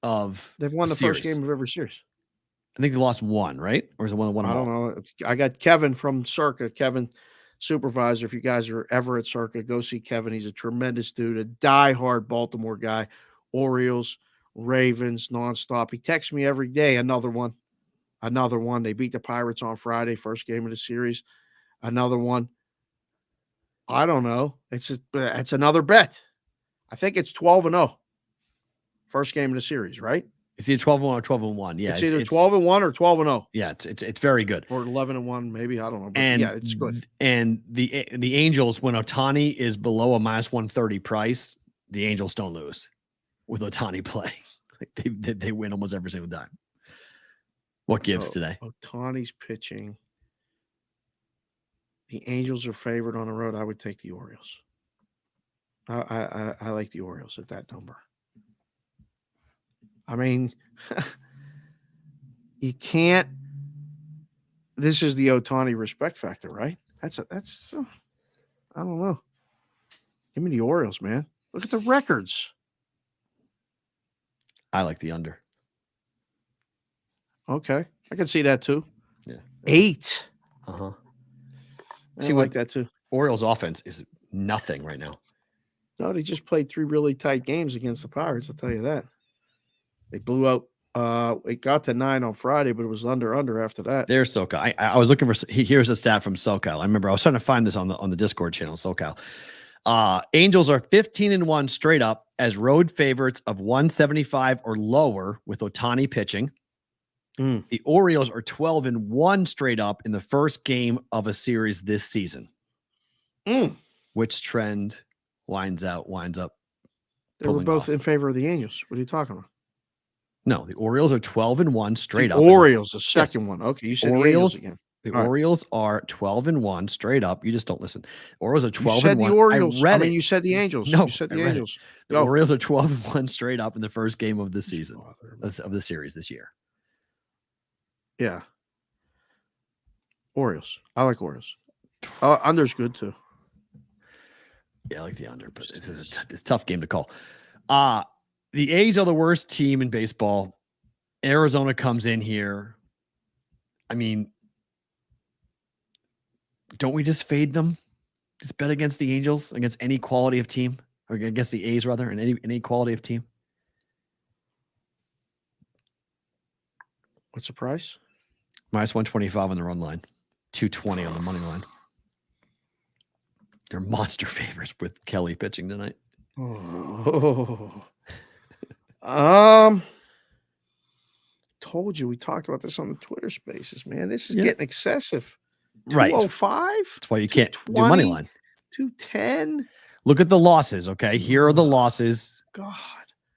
of They've won the series. first game of every series. I think they lost one, right? Or is it one I don't know. I got Kevin from Circa, Kevin supervisor. If you guys are ever at Circa, go see Kevin. He's a tremendous dude, a diehard Baltimore guy. Orioles, Ravens, nonstop. He texts me every day. Another one. They beat the Pirates on Friday, first game of the series. Another one. I don't know. It's another bet. I think it's 12-0. First game of the series, right? It's either 12-1 or 12-1. Yeah, it's either 12-1 or 12-0. Yeah, it's very good. Or 11-1, maybe, I don't know. But And yeah, it's good. And the Angels, when Ohtani is below a -130 price, the Angels don't lose with Ohtani playing. They win almost every single time. What gives today? Ohtani's pitching. The Angels are favored on the road. I would take the Orioles. I like the Orioles at that number. I mean, you can't. This is the Ohtani respect factor, right? That's I don't know. Give me the Orioles, man. Look at the records. I like the under. Okay, I can see that too. Yeah, 8. Uh-huh. I like that too. Orioles offense is nothing right now. No, they just played 3 really tight games against the Pirates. I'll tell you that. They blew out. It got to 9 on Friday, but it was under after that. There's SoCal. I was looking for. Here's a stat from SoCal. I remember I was trying to find this on the Discord channel. SoCal. Angels are 15-1 straight up as road favorites of 175 or lower with Ohtani pitching. The Orioles are 12-1 straight up in the first game of a series this season. Which trend winds up? They were both in favor of the Angels. What are you talking about? No, the Orioles are 12-1 straight up. Orioles, the second one. Okay, you said Orioles again. The Orioles are 12-1 straight up. You just don't listen. Orioles are 12-1. You said the Orioles. You said the Angels. No, you said the Angels. The Orioles are 12-1 straight up in the first game of the season of the series this year. Yeah. Orioles. I like Orioles. Under's good too. Yeah, I like the under, but it's a tough game to call. The A's are the worst team in baseball. Arizona comes in here. I mean, don't we just fade them? Just bet against the Angels, against any quality of team, or against the A's rather, and any quality of team. What's the price? -125 on the run line, 220 on the money line. They're monster favorites with Kelly pitching tonight. Told you we talked about this on the Twitter Spaces, man. This is getting excessive. Right. 205. That's why you can't do money line. 210. Look at the losses. Okay, here are the losses. God.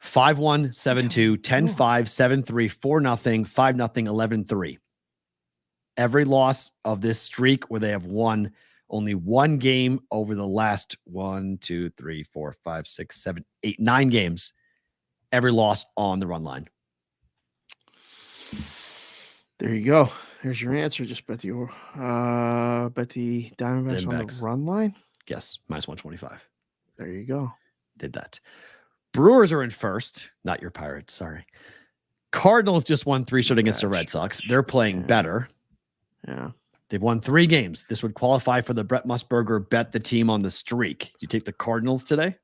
5-1, 7-2, 10-5, 7-3, 4-0, 5-0, 11-3. Every loss of this streak where they have won only one game over the last 1, 2, 3, 4, 5, 6, 7, 8, 9 games. Every loss on the run line. There you go. There's your answer. Just bet the Diamondbacks on the run line. Yes, -125. There you go. Did that. Brewers are in first. Not your Pirates. Sorry. Cardinals just won 3 straight against the Red Sox. They're playing better. Yeah. They've won 3 games. This would qualify for the Brett Musburger bet the team on the streak. You take the Cardinals today?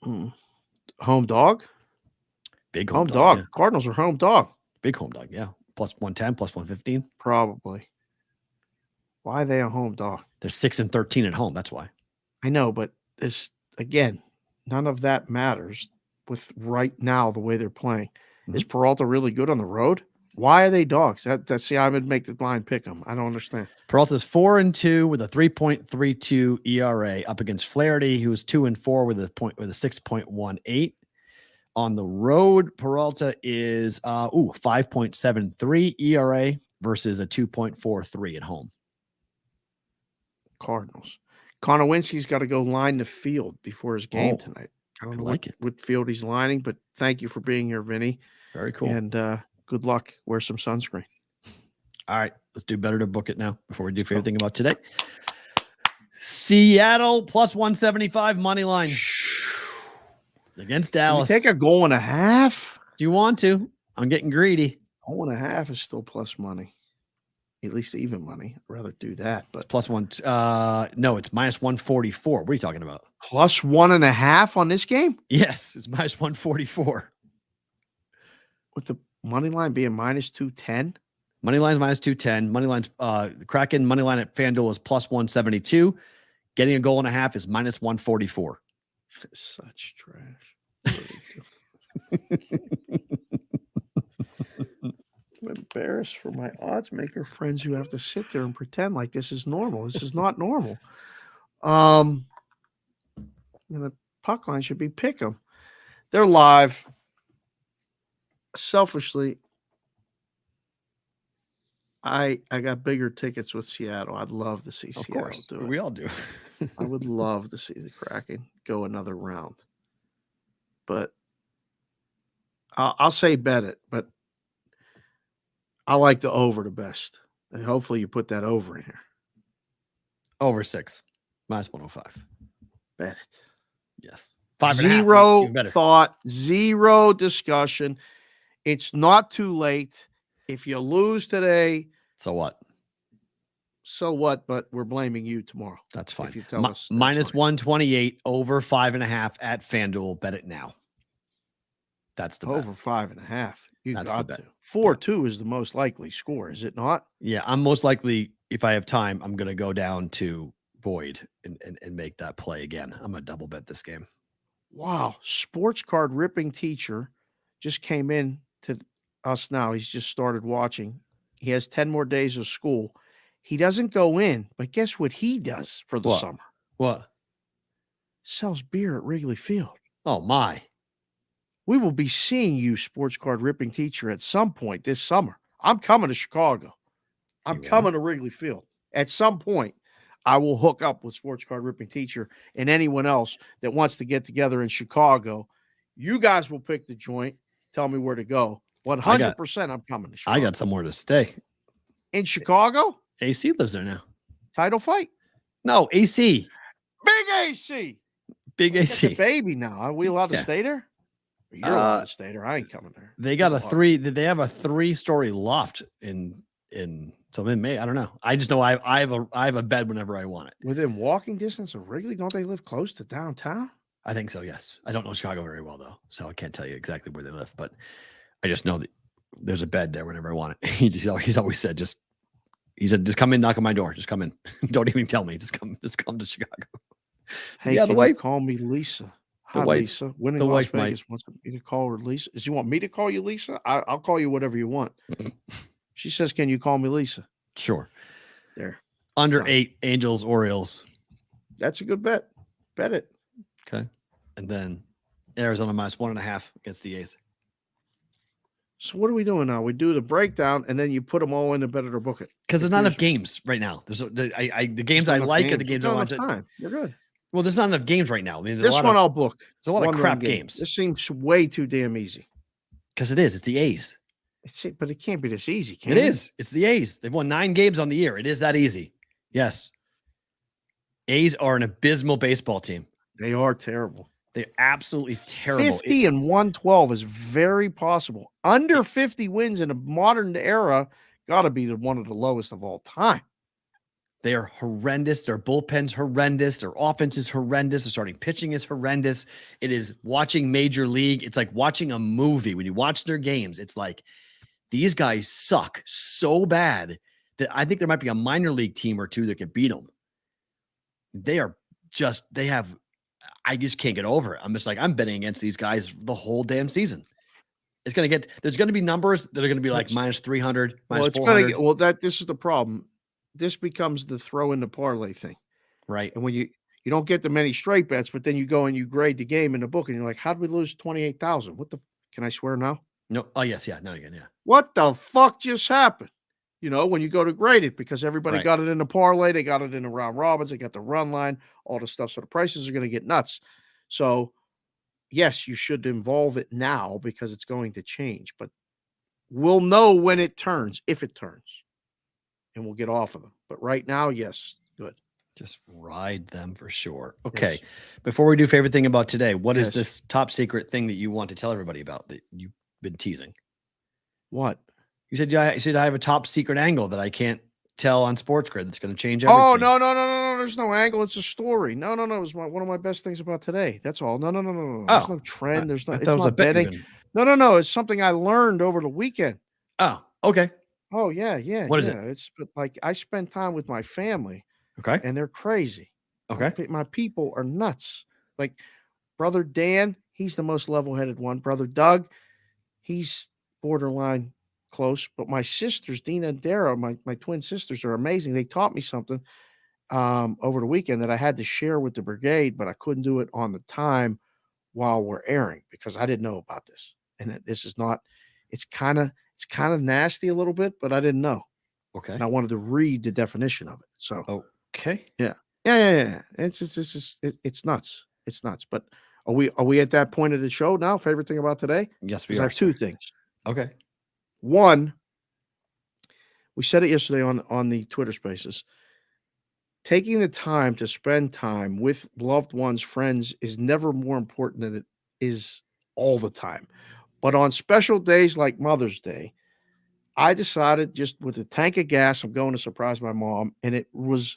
Home dog? Big home dog. Yeah. Cardinals are home dog. Big home dog, yeah. +110, +115. Probably. Why are they a home dog? They're 6-13 at home. That's why. I know, but this again, none of that matters with right now the way they're playing. Is Perrault really good on the road? Why are they dogs? See, I would make the blind pick them. I don't understand. Peralta's 4-2 with a 3.32 ERA up against Flaherty, who's 2-4 with a 6.18. On the road, Peralta is 5.73 ERA versus a 2.43 at home. Cardinals. Konowinski's got to go line the field before his game tonight. I don't know what field he's lining, but thank you for being here, Vinny. Very cool. And good luck. Wear some sunscreen. All right, let's do better to book it now before we do favorite thing about today. Seattle plus 175 money line against Dallas. Can we take a goal and a half? Do you want to? I'm getting greedy. Goal and a half is still plus money. At least even money. I'd rather do that. But It's plus one. No, it's minus 144. What are you talking about? plus 1.5 on this game? Yes, it's minus 144. With the money line being minus 210? Money line's minus 210. Money line's the Kraken money line at FanDuel is plus 172. Getting a goal and a half is minus 144. Such trash. I'm embarrassed for my odds maker friends who have to sit there and pretend like this is normal. This is not normal. And the puck line should be pick 'em. They're live. Selfishly, I got bigger tickets with Seattle. I'd love to see Of Seattle course, do it. we all do. I would love to see the Kraken go another round. But I'll say bet it, but I like the over the best. And hopefully you put that over in here. Over 6, minus 105. Bet it. Yes. 5.5. Zero Even better. thought, zero discussion. It's not too late. If you lose today, So what? so what? But we're blaming you tomorrow. That's fine. If you tell us that's Minus fine. 128 over 5.5 at FanDuel. Bet it now. That's the bet. Over 5.5. You That's the got bet. to. 4-2 is the most likely score, is it not? Yeah, I'm most likely, if I have time, I'm going to go down to Boyd and make that play again. I'm going to double bet this game. Wow. Sports card ripping teacher just came in to us now. He's just started watching. He has 10 more days of school. He doesn't go in, but guess what he does for the What? summer? What? Sells beer at Wrigley Field. Oh, my. We will be seeing you, sports card ripping teacher, at some point this summer. I'm coming to Chicago. I'm You coming to Wrigley Field. At some point, I will hook up with sports card ripping teacher and anyone else that wants to get together in Chicago. You guys will pick the joint. Tell me where to go. 100% I'm coming to Chicago. I got somewhere to stay. In Chicago? AC lives there now. Title fight? No, AC. Big AC. Big Get the AC. baby now. Are we allowed to Yeah. stay there? You're allowed to stay there. I ain't coming there. They got That's a a lot. they have a 3-story loft in May. I don't know. I just know I have a bed whenever I want it. Within walking distance of Wrigley? Don't they live close to downtown? I think so, yes. I don't know Chicago very well though, so I can't tell you exactly where they live, but I just know that there's a bed there whenever I want it. He's always said just come in, knock on my door. Just come in. Don't even tell me. Just come to Chicago. Hey, Yeah, the can wife- you call me Lisa? Hi, wife- Lisa. Winning the Las wife might. Vegas wants me to call her Lisa. Does you want me to call you Lisa? I'll call you whatever you want. She says, can you call me Lisa? Sure. There. Under Done. 8, Angels, Orioles. That's a good bet. Bet it. Okay. And then Arizona minus 1.5 against the A's. So what are we doing now? We do the breakdown, and then you put them all in the bet it or book it. Because there's not enough Here's- games right now. There's the games Not I enough like are the games There's I not want enough to. time. You're good. Well, there's not enough games right now. I mean, there's This a lot one of, I'll book. there's a lot of One-run crap game. games. This seems way too damn easy. Because it is. It's the A's. But it can't be this easy, can It is. It's the A's. They've won 9 games on the year. It is that easy. Yes. A's are an abysmal baseball team. They are terrible. They're absolutely terrible. 50 and 112 is very possible. Under 50 wins in a modern era got to be one of the lowest of all time. They are horrendous. Their bullpen's horrendous. Their offense is horrendous. Their starting pitching is horrendous. It is watching Major League. It's like watching a movie. When you watch their games, it's like these guys suck so bad that I think there might be a minor league team or two that could beat them. I just can't get over it. I'm just like, I'm betting against these guys the whole damn season. There's going to be numbers that are going to be like minus 300, minus 400. This is the problem. This becomes the throw in the parlay thing. Right. And when you don't get the many straight bets, but then you go and you grade the game in the book and you're like, how'd we lose 28,000? Can I swear now? No. Oh, yes. Yeah. No, you can. Yeah. What the fuck just happened? When you go to grade it, because everybody Right. got it in the parlay, they got it in the round robins, they got the run line, all the stuff. So the prices are going to get nuts. So yes, you should involve it now because it's going to change, but we'll know when it turns, if it turns. and we'll get off of them. But right now, yes, good. Just ride them for sure. Okay. Yes. Before we do favorite thing about today, what is Yes. this top secret thing that you want to tell everybody about that you've been teasing? What? You said I have a top secret angle that I can't tell on Sports Grid that's going to change everything. Oh, no. There's no angle. It's a story. No. It was one of my best things about today. That's all. No. There's no trend. There's no. It's not betting. No. It's something I learned over the weekend. Oh, okay. Oh, yeah. What is it? It's like I spend time with my family. Okay. And they're crazy. Okay. My people are nuts. Like brother Dan, he's the most level-headed one. Brother Doug, he's borderline close. But my sisters, Dina and Dara, my twin sisters, are amazing. They taught me something over the weekend that I had to share with the brigade, but I couldn't do it on the time while we're airing because I didn't know about this. And this is not. It's kind of nasty a little bit, but I didn't know. Okay. And I wanted to read the definition of it. So. Okay. Yeah. It's nuts. It's nuts. But are we at that point of the show now? Favorite thing about today? Yes, we are. I have two things. Okay. One, we said it yesterday on the Twitter Spaces. Taking the time to spend time with loved ones, friends is never more important than it is all the time. But on special days like Mother's Day, I decided just with a tank of gas, I'm going to surprise my mom, and it was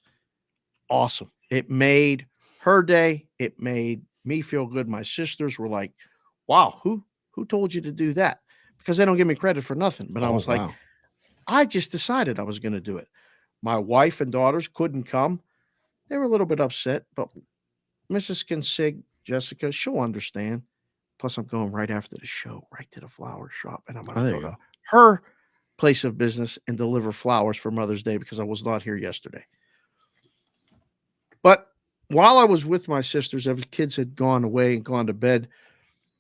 awesome. It made her day. It made me feel good. My sisters were like, wow, who told you to do that? Because they don't give me credit for nothing. But I was like, I just decided I was going to do it. My wife and daughters couldn't come. They were a little bit upset, but Mrs. Consig, Jessica, she'll understand. Plus, I'm going right after the show, right to the flower shop. And I'm going to go to her place of business and deliver flowers for Mother's Day because I was not here yesterday. But while I was with my sisters, every kids had gone away and gone to bed.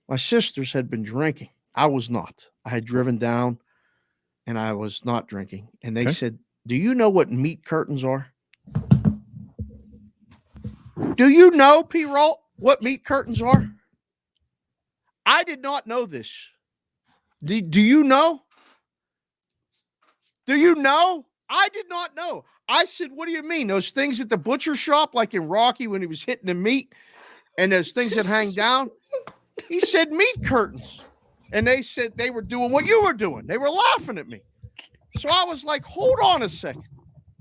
My sisters had been drinking. I was not. I had driven down and I was not drinking. And they said, do you know what meat curtains are? Do you know, Perrault, what meat curtains are? I did not know this. Do you know? Do you know? I did not know. I said, what do you mean? Those things at the butcher shop, like in Rocky when he was hitting the meat, and those things that hang down? He said meat curtains. And they said they were doing what you were doing. They were laughing at me. So I was like, hold on a second.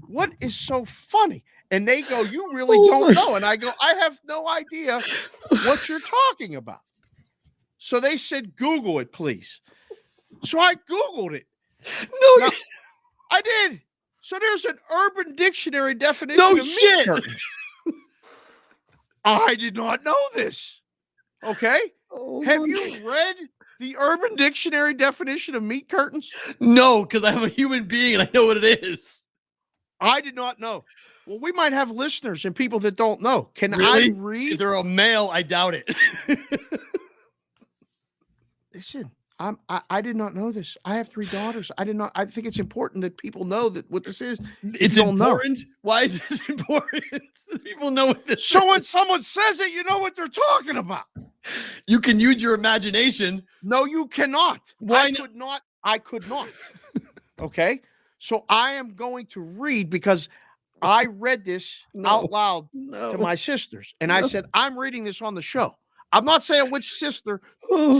What is so funny? And they go, you really don't know. And I go, I have no idea what you're talking about. So they said, Google it, please. So I Googled it. No, I did. So there's an Urban Dictionary definition of meat curtains. I did not know this. Okay. Have you read the Urban Dictionary definition of meat curtains? No, because I'm a human being and I know what it is. I did not know. Well, we might have listeners and people that don't know. Can Really? I read? If they're a male, I doubt it. Listen, I did not know this. I have 3 daughters. I think it's important that people know that what this is. It's important. Why is this important? People know what this is. So when someone says it, you know what they're talking about. You can use your imagination. No, you cannot. Why not? I could not. Okay. So I am going to read because I read this out loud to my sisters. And I said, I'm reading this on the show. I'm not saying which sister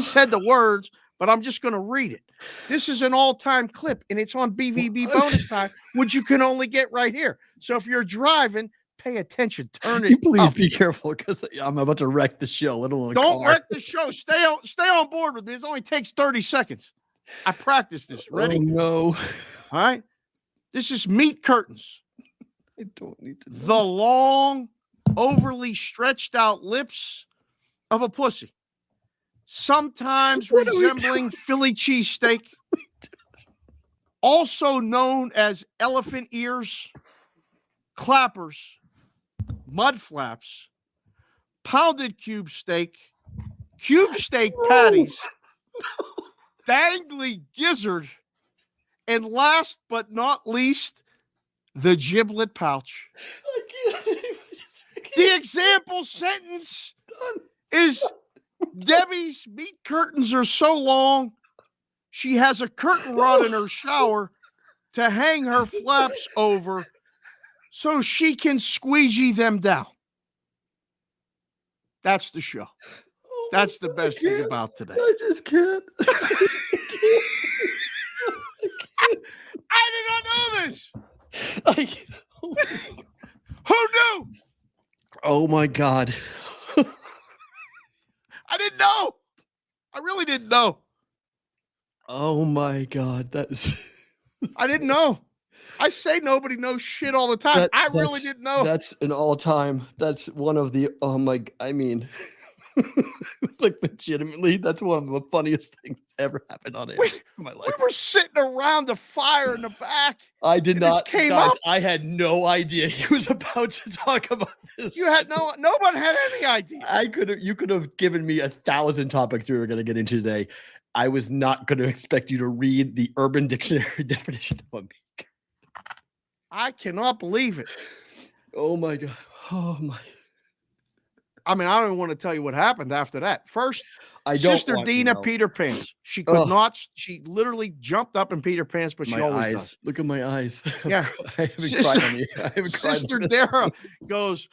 said the words, but I'm just going to read it. This is an all-time clip, and it's on BVB bonus time, which you can only get right here. So if you're driving, pay attention. Turn it Please up. be careful because I'm about to wreck the show. Don't wreck the show. Stay on board with me. It only takes 30 seconds. I practiced this. Ready? Oh, no. All right. This is meat curtains. I don't need to know. The long, overly stretched out lips of a pussy, sometimes resembling Philly cheesesteak, also known as elephant ears, clappers, mud flaps, pounded cube steak patties, dangly gizzard, and last but not least, the giblet pouch. The example sentence is Debbie's meat curtains are so long, she has a curtain rod in her shower to hang her flaps over so she can squeegee them down. That's the show. That's the best thing about today. I just can't. I did not know this. Oh Who knew? oh my God. I didn't know. I really didn't know. Oh my God. That is. I didn't know. I say nobody knows shit all the time. I really didn't know. That's an all-time. That's one of the. Oh my. I mean, like legitimately, that's one of the funniest things that's ever happened on air in my life. We were sitting around the fire in the back. I did not. Came guys, up. I had no idea he was about to talk about this. You had nobody had any idea. You could have given me 1,000 topics we were going to get into today. I was not going to expect you to read the Urban Dictionary definition of a meat. I cannot believe it. Oh my God. Oh my. I mean, I don't even want to tell you what happened after that. First, I don't Sister want to Dina know. Peter Pans. She could not. She literally jumped up in Peter Pans, but she My always eyes. does. Look at my eyes. Yeah. I haven't cried on you. I haven't cried Sister on you. Dara goes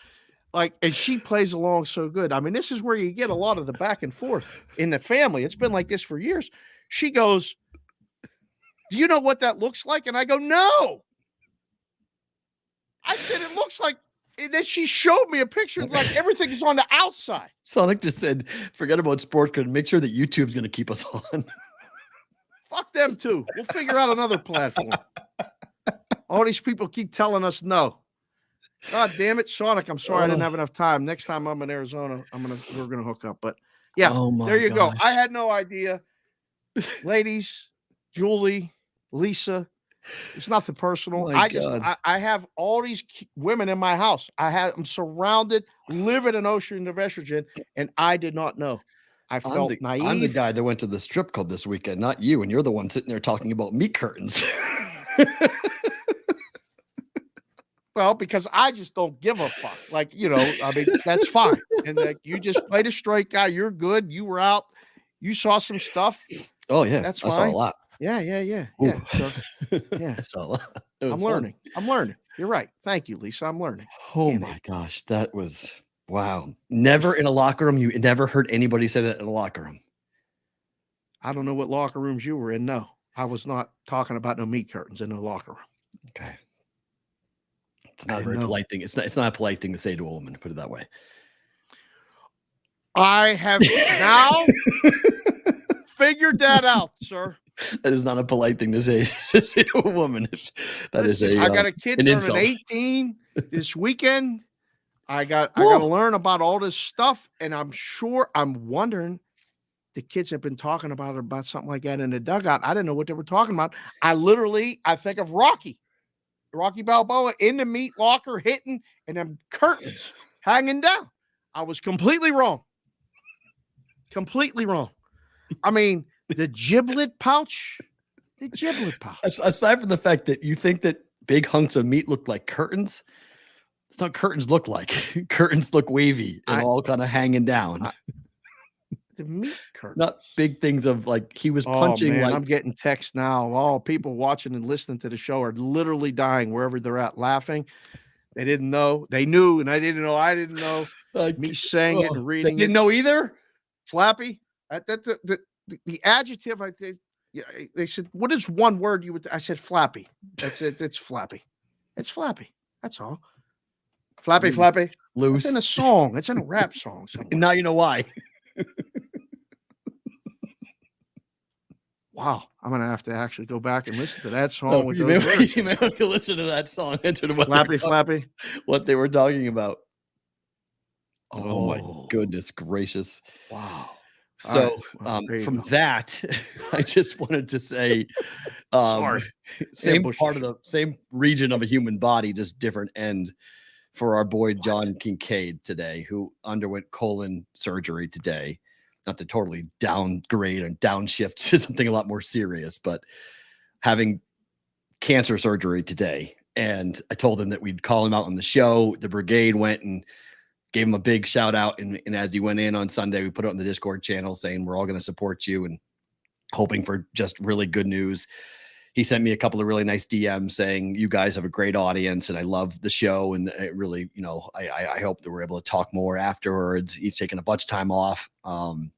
like, and she plays along so good. I mean, this is where you get a lot of the back and forth in the family. It's been like this for years. She goes, "Do you know what that looks like?" And I go, "No." I said, "It looks like." And then she showed me a picture like everything is on the outside. Sonic just said, forget about sports code. Make sure that YouTube's going to keep us on. Fuck them too. We'll figure out another platform. All these people keep telling us no. God damn it, Sonic. I'm sorry I didn't have enough time. Next time I'm in Arizona, we're gonna hook up. But yeah, there you go. I had no idea. Ladies, Julie, Lisa, it's nothing personal. I have all these women in my house. I'm surrounded, live in an ocean of estrogen, and I did not know. I felt naive. I'm the guy that went to the strip club this weekend, not you. And you're the one sitting there talking about meat curtains. Well, because I just don't give a fuck. Like, I mean, that's fine. And like, you just played a straight guy. You're good. You were out. You saw some stuff. Oh, yeah. That's fine. I saw a lot. Yeah. So, yeah. I saw a lot. I'm learning. I'm learning. You're right. Thank you, Lisa. I'm learning. Oh, my gosh. That was, wow. Never in a locker room. You never heard anybody say that in a locker room. I don't know what locker rooms you were in. No, I was not talking about no meat curtains in the locker room. Okay. It's not a very polite thing. It's not a polite thing to say to a woman, put it that way. I have now figured that out, sir. That is not a polite thing to say to a woman. I got a kid turning 18 this weekend. I got to learn about all this stuff, and I'm wondering. The kids have been talking about something like that in the dugout. I didn't know what they were talking about. I think of Rocky Balboa in the meat locker hitting and them curtains hanging down. I was completely wrong. I mean, the giblet pouch. Aside from the fact that you think that big hunks of meat look like curtains, it's not curtains look like. Curtains look wavy and all kind of hanging down. The meat curtains. Not big things of like he was punching. Man, like I'm getting texts now. All people watching and listening to the show are literally dying wherever they're at, laughing. They didn't know. They knew, and I didn't know. I didn't know. Me saying it and reading they didn't know either. Flappy. The adjective. I think. Yeah. They said, "What is one word you would?" I said, "Flappy." That's it. It's flappy. It's flappy. That's all. Flappy. Loose. It's in a song. It's in a rap song. And now you know why. Wow, I'm gonna have to actually go back and listen to that song. You may have to listen to that song and to what they were talking about. Oh my goodness gracious! Wow. So from that, I just wanted to say, same region of a human body, just different end for our boy John Kincaid today, who underwent colon surgery today. Not to totally downgrade and downshift to something a lot more serious, but having cancer surgery today. And I told him that we'd call him out on the show. The brigade went and gave him a big shout out. And as he went in on Sunday, we put it on the Discord channel saying, we're all going to support you and hoping for just really good news. he sent me a couple of really nice DMs saying, you guys have a great audience and I love the show. And it really, I hope that we're able to talk more afterwards. He's taken a bunch of time off from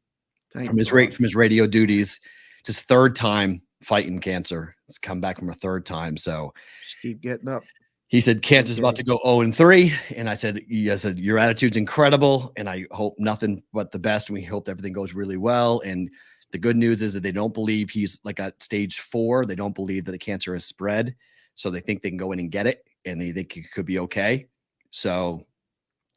his radio duties. It's his third time fighting cancer. He's come back from a third time. So just keep getting up. He said, cancer's about to go 0-3. And I said, your attitude's incredible. And I hope nothing but the best. And we hope everything goes really well. And the good news is that they don't believe he's like at stage 4. They don't believe that the cancer has spread. So they think they can go in and get it. And they think it could be okay. So,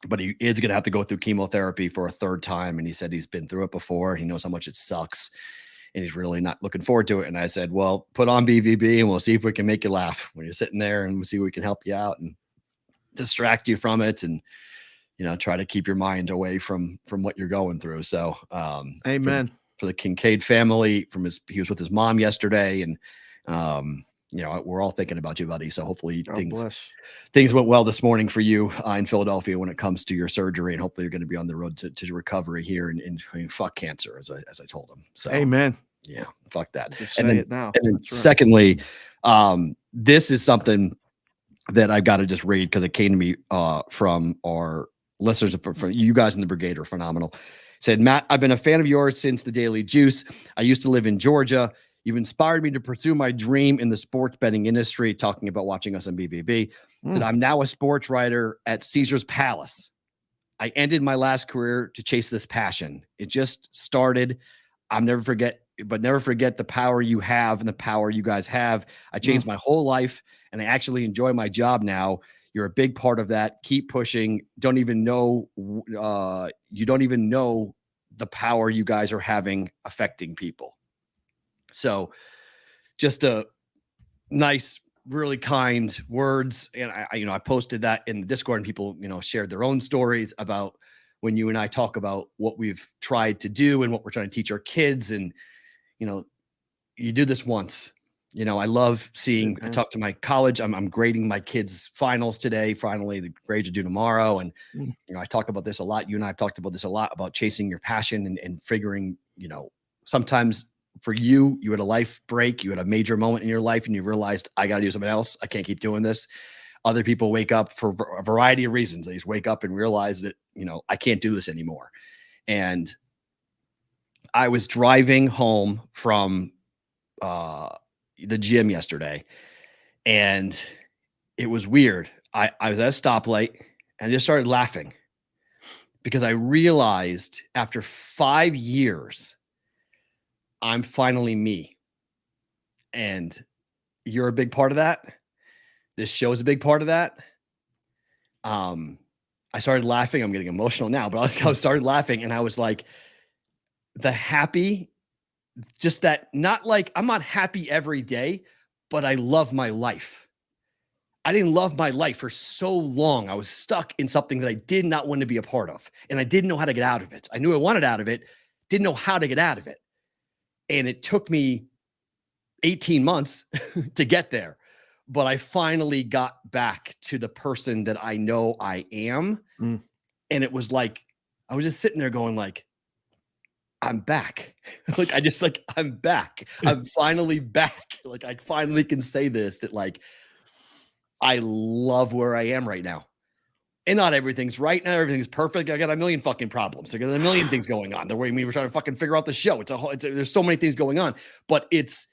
but he is going to have to go through chemotherapy for a third time. And he said he's been through it before. He knows how much it sucks. And he's really not looking forward to it. And I said, well, put on BVB and we'll see if we can make you laugh when you're sitting there, and we'll see if we can help you out and distract you from it. And, try to keep your mind away from what you're going through. So, amen. For the Kincaid family, he was with his mom yesterday, and we're all thinking about you, buddy. So hopefully things went well this morning for you in Philadelphia when it comes to your surgery, and hopefully you're going to be on the road to recovery here and fuck cancer, as I told him. So amen. Yeah, fuck that. Just and say then, it now. And then That's right. secondly, this is something that I've got to just read because it came to me from our listeners. For you guys in the brigade are phenomenal. Said, Matt, I've been a fan of yours since the Daily Juice. I used to live in Georgia. You've inspired me to pursue my dream in the sports betting industry, talking about watching us on BVB. Said, I'm now a sports writer at Caesar's Palace. I ended my last career to chase this passion. It just started. Never forget the power you have and the power you guys have. I changed my whole life, and I actually enjoy my job now. You're a big part of that. Keep pushing. You don't even know the power you guys are having affecting people. So just a nice, really kind words. And I posted that in the Discord, and people, shared their own stories about when you and I talk about what we've tried to do and what we're trying to teach our kids. And, you do this once. I love seeing, I talk to my college. I'm grading my kids' finals today. Finally, the grades are due tomorrow. And, I talk about this a lot. You and I have talked about this a lot, about chasing your passion and figuring, sometimes for you had a life break. You had a major moment in your life and you realized, I got to do something else. I can't keep doing this. Other people wake up for a variety of reasons. They just wake up and realize that, I can't do this anymore. And I was driving home from, the gym yesterday, and it was weird. I was at a stoplight and I just started laughing because I realized after 5 years, I'm finally me. And you're a big part of that. This show is a big part of that. I started laughing. I'm getting emotional now, but I started laughing, and I was like, the happy, just that, not like I'm not happy every day, but I love my life. I didn't love my life for so long. I was stuck in something that I did not want to be a part of, and I didn't know how to get out of it. I knew I wanted out of it, didn't know how to get out of it. And it took me 18 months to get there, but I finally got back to the person that I know I am. And it was like, I was just sitting there going like, I'm back. I'm back. I'm finally back. Like, I finally can say this, that like, I love where I am right now. And not everything's right. Not everything's perfect. I got a million fucking problems. I got a million things going on. The way we were trying to fucking figure out the show. There's so many things going on, but it's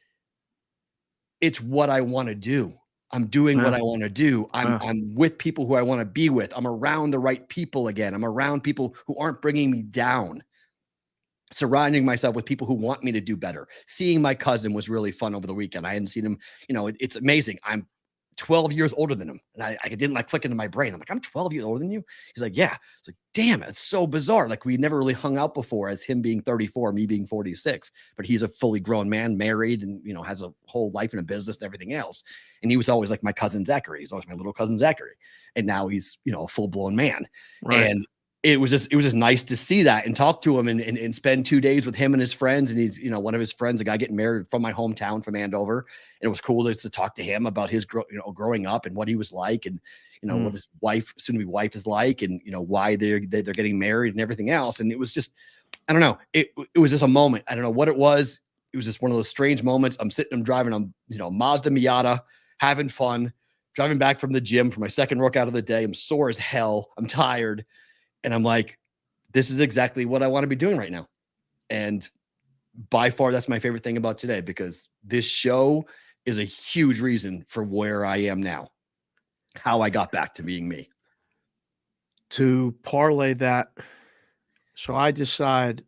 what I want to do. I'm doing what I want to do. I'm with people who I want to be with. I'm around the right people again. I'm around people who aren't bringing me down. Surrounding myself with people who want me to do better. Seeing my cousin was really fun over the weekend. I hadn't seen him. It's amazing. I'm 12 years older than him. And I didn't like click into my brain. I'm like, I'm 12 years older than you? He's like, yeah. It's like, damn, it's so bizarre. Like, we never really hung out before, as him being 34, me being 46, but he's a fully grown man, married, and, has a whole life and a business and everything else. And he was always like my cousin Zachary. He's always my little cousin Zachary. And now he's, a full blown man. Right. And it was just nice to see that and talk to him and spend 2 days with him and his friends. And he's, one of his friends, a guy getting married from my hometown, from Andover. And it was cool to talk to him about his, growing up and what he was like, and, what his wife, soon to be wife, is like, and, why they're getting married and everything else. And it was just, I don't know. It was just a moment. I don't know what it was. it was just one of those strange moments. I'm driving on, Mazda Miata, having fun, driving back from the gym for my second workout of the day. I'm sore as hell. I'm tired. And I'm like, this is exactly what I want to be doing right now. And by far, that's my favorite thing about today, because this show is a huge reason for where I am now, how I got back to being me. To parlay that, so I decide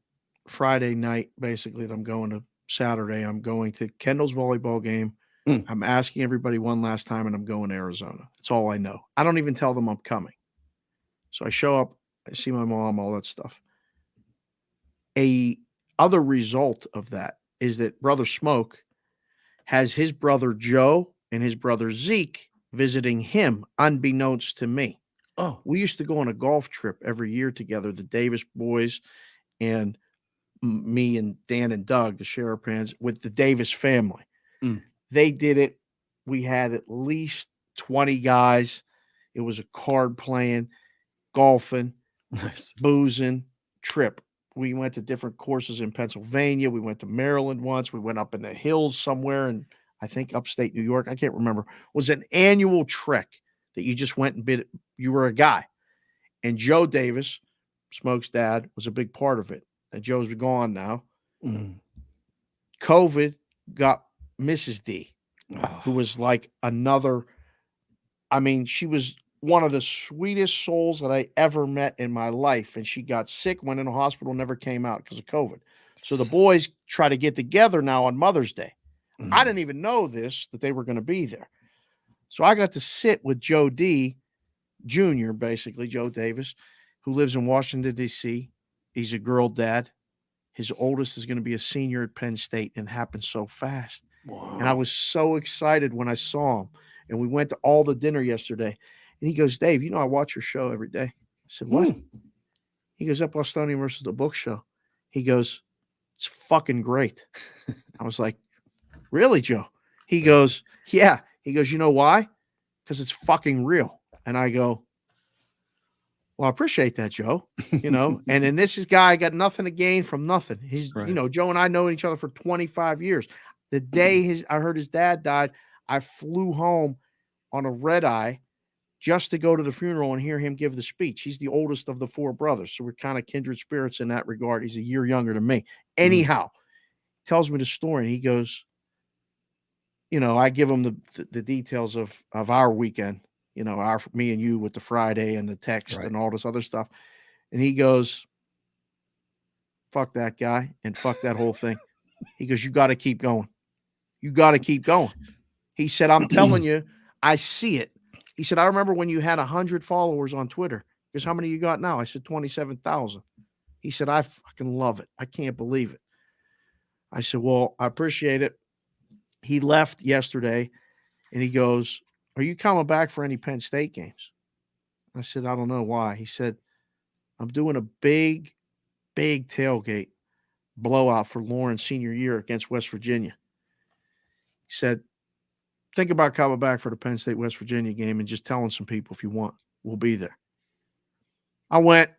Friday night, basically, that I'm going to Saturday. I'm going to Kendall's volleyball game. I'm asking everybody one last time, and I'm going to Arizona. That's all I know. I don't even tell them I'm coming. So I show up, I see my mom, all that stuff. A other result of that is that Brother Smoke has his brother Joe and his brother Zeke visiting him, unbeknownst to me. Oh, We used to go on a golf trip every year together, the Davis boys and me and Dan and Doug, the Sharapans, with the Davis family. They did it. We had at least 20 guys. It was a card playing, golfing, nice. boozing trip. We went to different courses in Pennsylvania. We went to Maryland once. We went up in the hills somewhere in, I think, upstate New York. I can't remember. It was an annual trek that you just went and bid. You were a guy. And Joe Davis, Smoke's dad, was a big part of it. And Joe's gone now. COVID got Mrs. D, who was like another. I mean, she was one of the sweetest souls that I ever met in my life. And she got sick, went in the hospital, never came out because of COVID. So the boys try to get together now on Mother's Day. I didn't even know this, that they were going to be there. So I got to sit with Joe D. Jr., basically, Joe Davis, who lives in Washington, D.C. He's a girl dad. His oldest is going to be a senior at Penn State, and it happened so fast. Wow. And I was so excited when I saw him. And we went to all the dinner yesterday. And he goes, Dave, I watch your show every day. I said, what? He goes, up Bostonian versus the Book show. He goes, it's fucking great. I was like, really, Joe? He goes, yeah. He goes, you know why? Because it's fucking real. And I go, well, I appreciate that, Joe. And then this is guy got nothing to gain from nothing. He's, right. Joe and I know each other for 25 years. The day I heard his dad died, I flew home on a red eye just to go to the funeral and hear him give the speech. He's the oldest of the four brothers. So we're kind of kindred spirits in that regard. He's a year younger than me. Anyhow, tells me the story. And he goes, I give him the details of our weekend, me and you with the Friday and the text and all this other stuff. And he goes, fuck that guy and fuck that whole thing. He goes, you got to keep going. You got to keep going. He said, I'm telling you, I see it. He said, I remember when you had 100 followers on Twitter. Because how many you got now? I said, 27,000. He said, I fucking love it. I can't believe it. I said, well, I appreciate it. He left yesterday and he goes, are you coming back for any Penn State games? I said, I don't know why. He said, I'm doing a big tailgate blowout for Lauren's senior year against West Virginia. He said, think about coming back for the Penn State West Virginia game and just telling some people if you want, we'll be there. I went,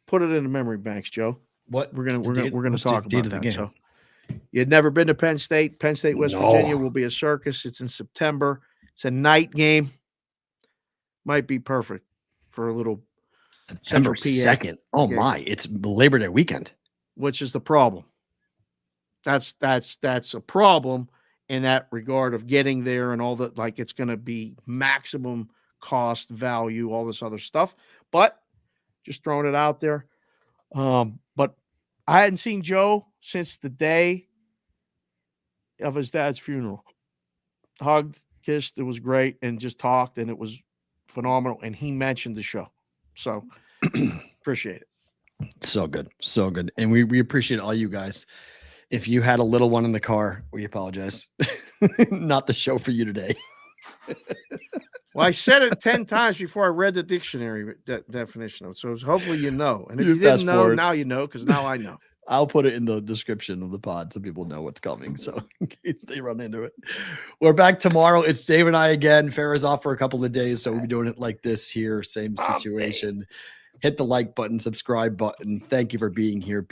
put it in the memory banks, Joe. What we're gonna talk about that. So you had never been to Penn State. Penn State West Virginia will be a circus. It's in September. It's a night game. Might be perfect for a little September 2nd. Oh game. My! It's Labor Day weekend. Which is the problem? That's a problem in that regard of getting there and all that. Like, it's going to be maximum cost, value, all this other stuff. But just throwing it out there. But I hadn't seen Joe since the day of his dad's funeral. Hugged, kissed, it was great, and just talked, and it was phenomenal. And he mentioned the show. So appreciate it. So good. So good. And we appreciate all you guys. If you had a little one in the car, we apologize. Not the show for you today. Well, I said it 10 times before I read the dictionary definition of it. So hopefully you know. And if you didn't know, now you know, because now I know. I'll put it in the description of the pod so people know what's coming. So in case they run into it. We're back tomorrow. It's Dave and I again. Farrah's off for a couple of days, so we'll be doing it like this here. Same situation. Hit the like button, subscribe button. Thank you for being here.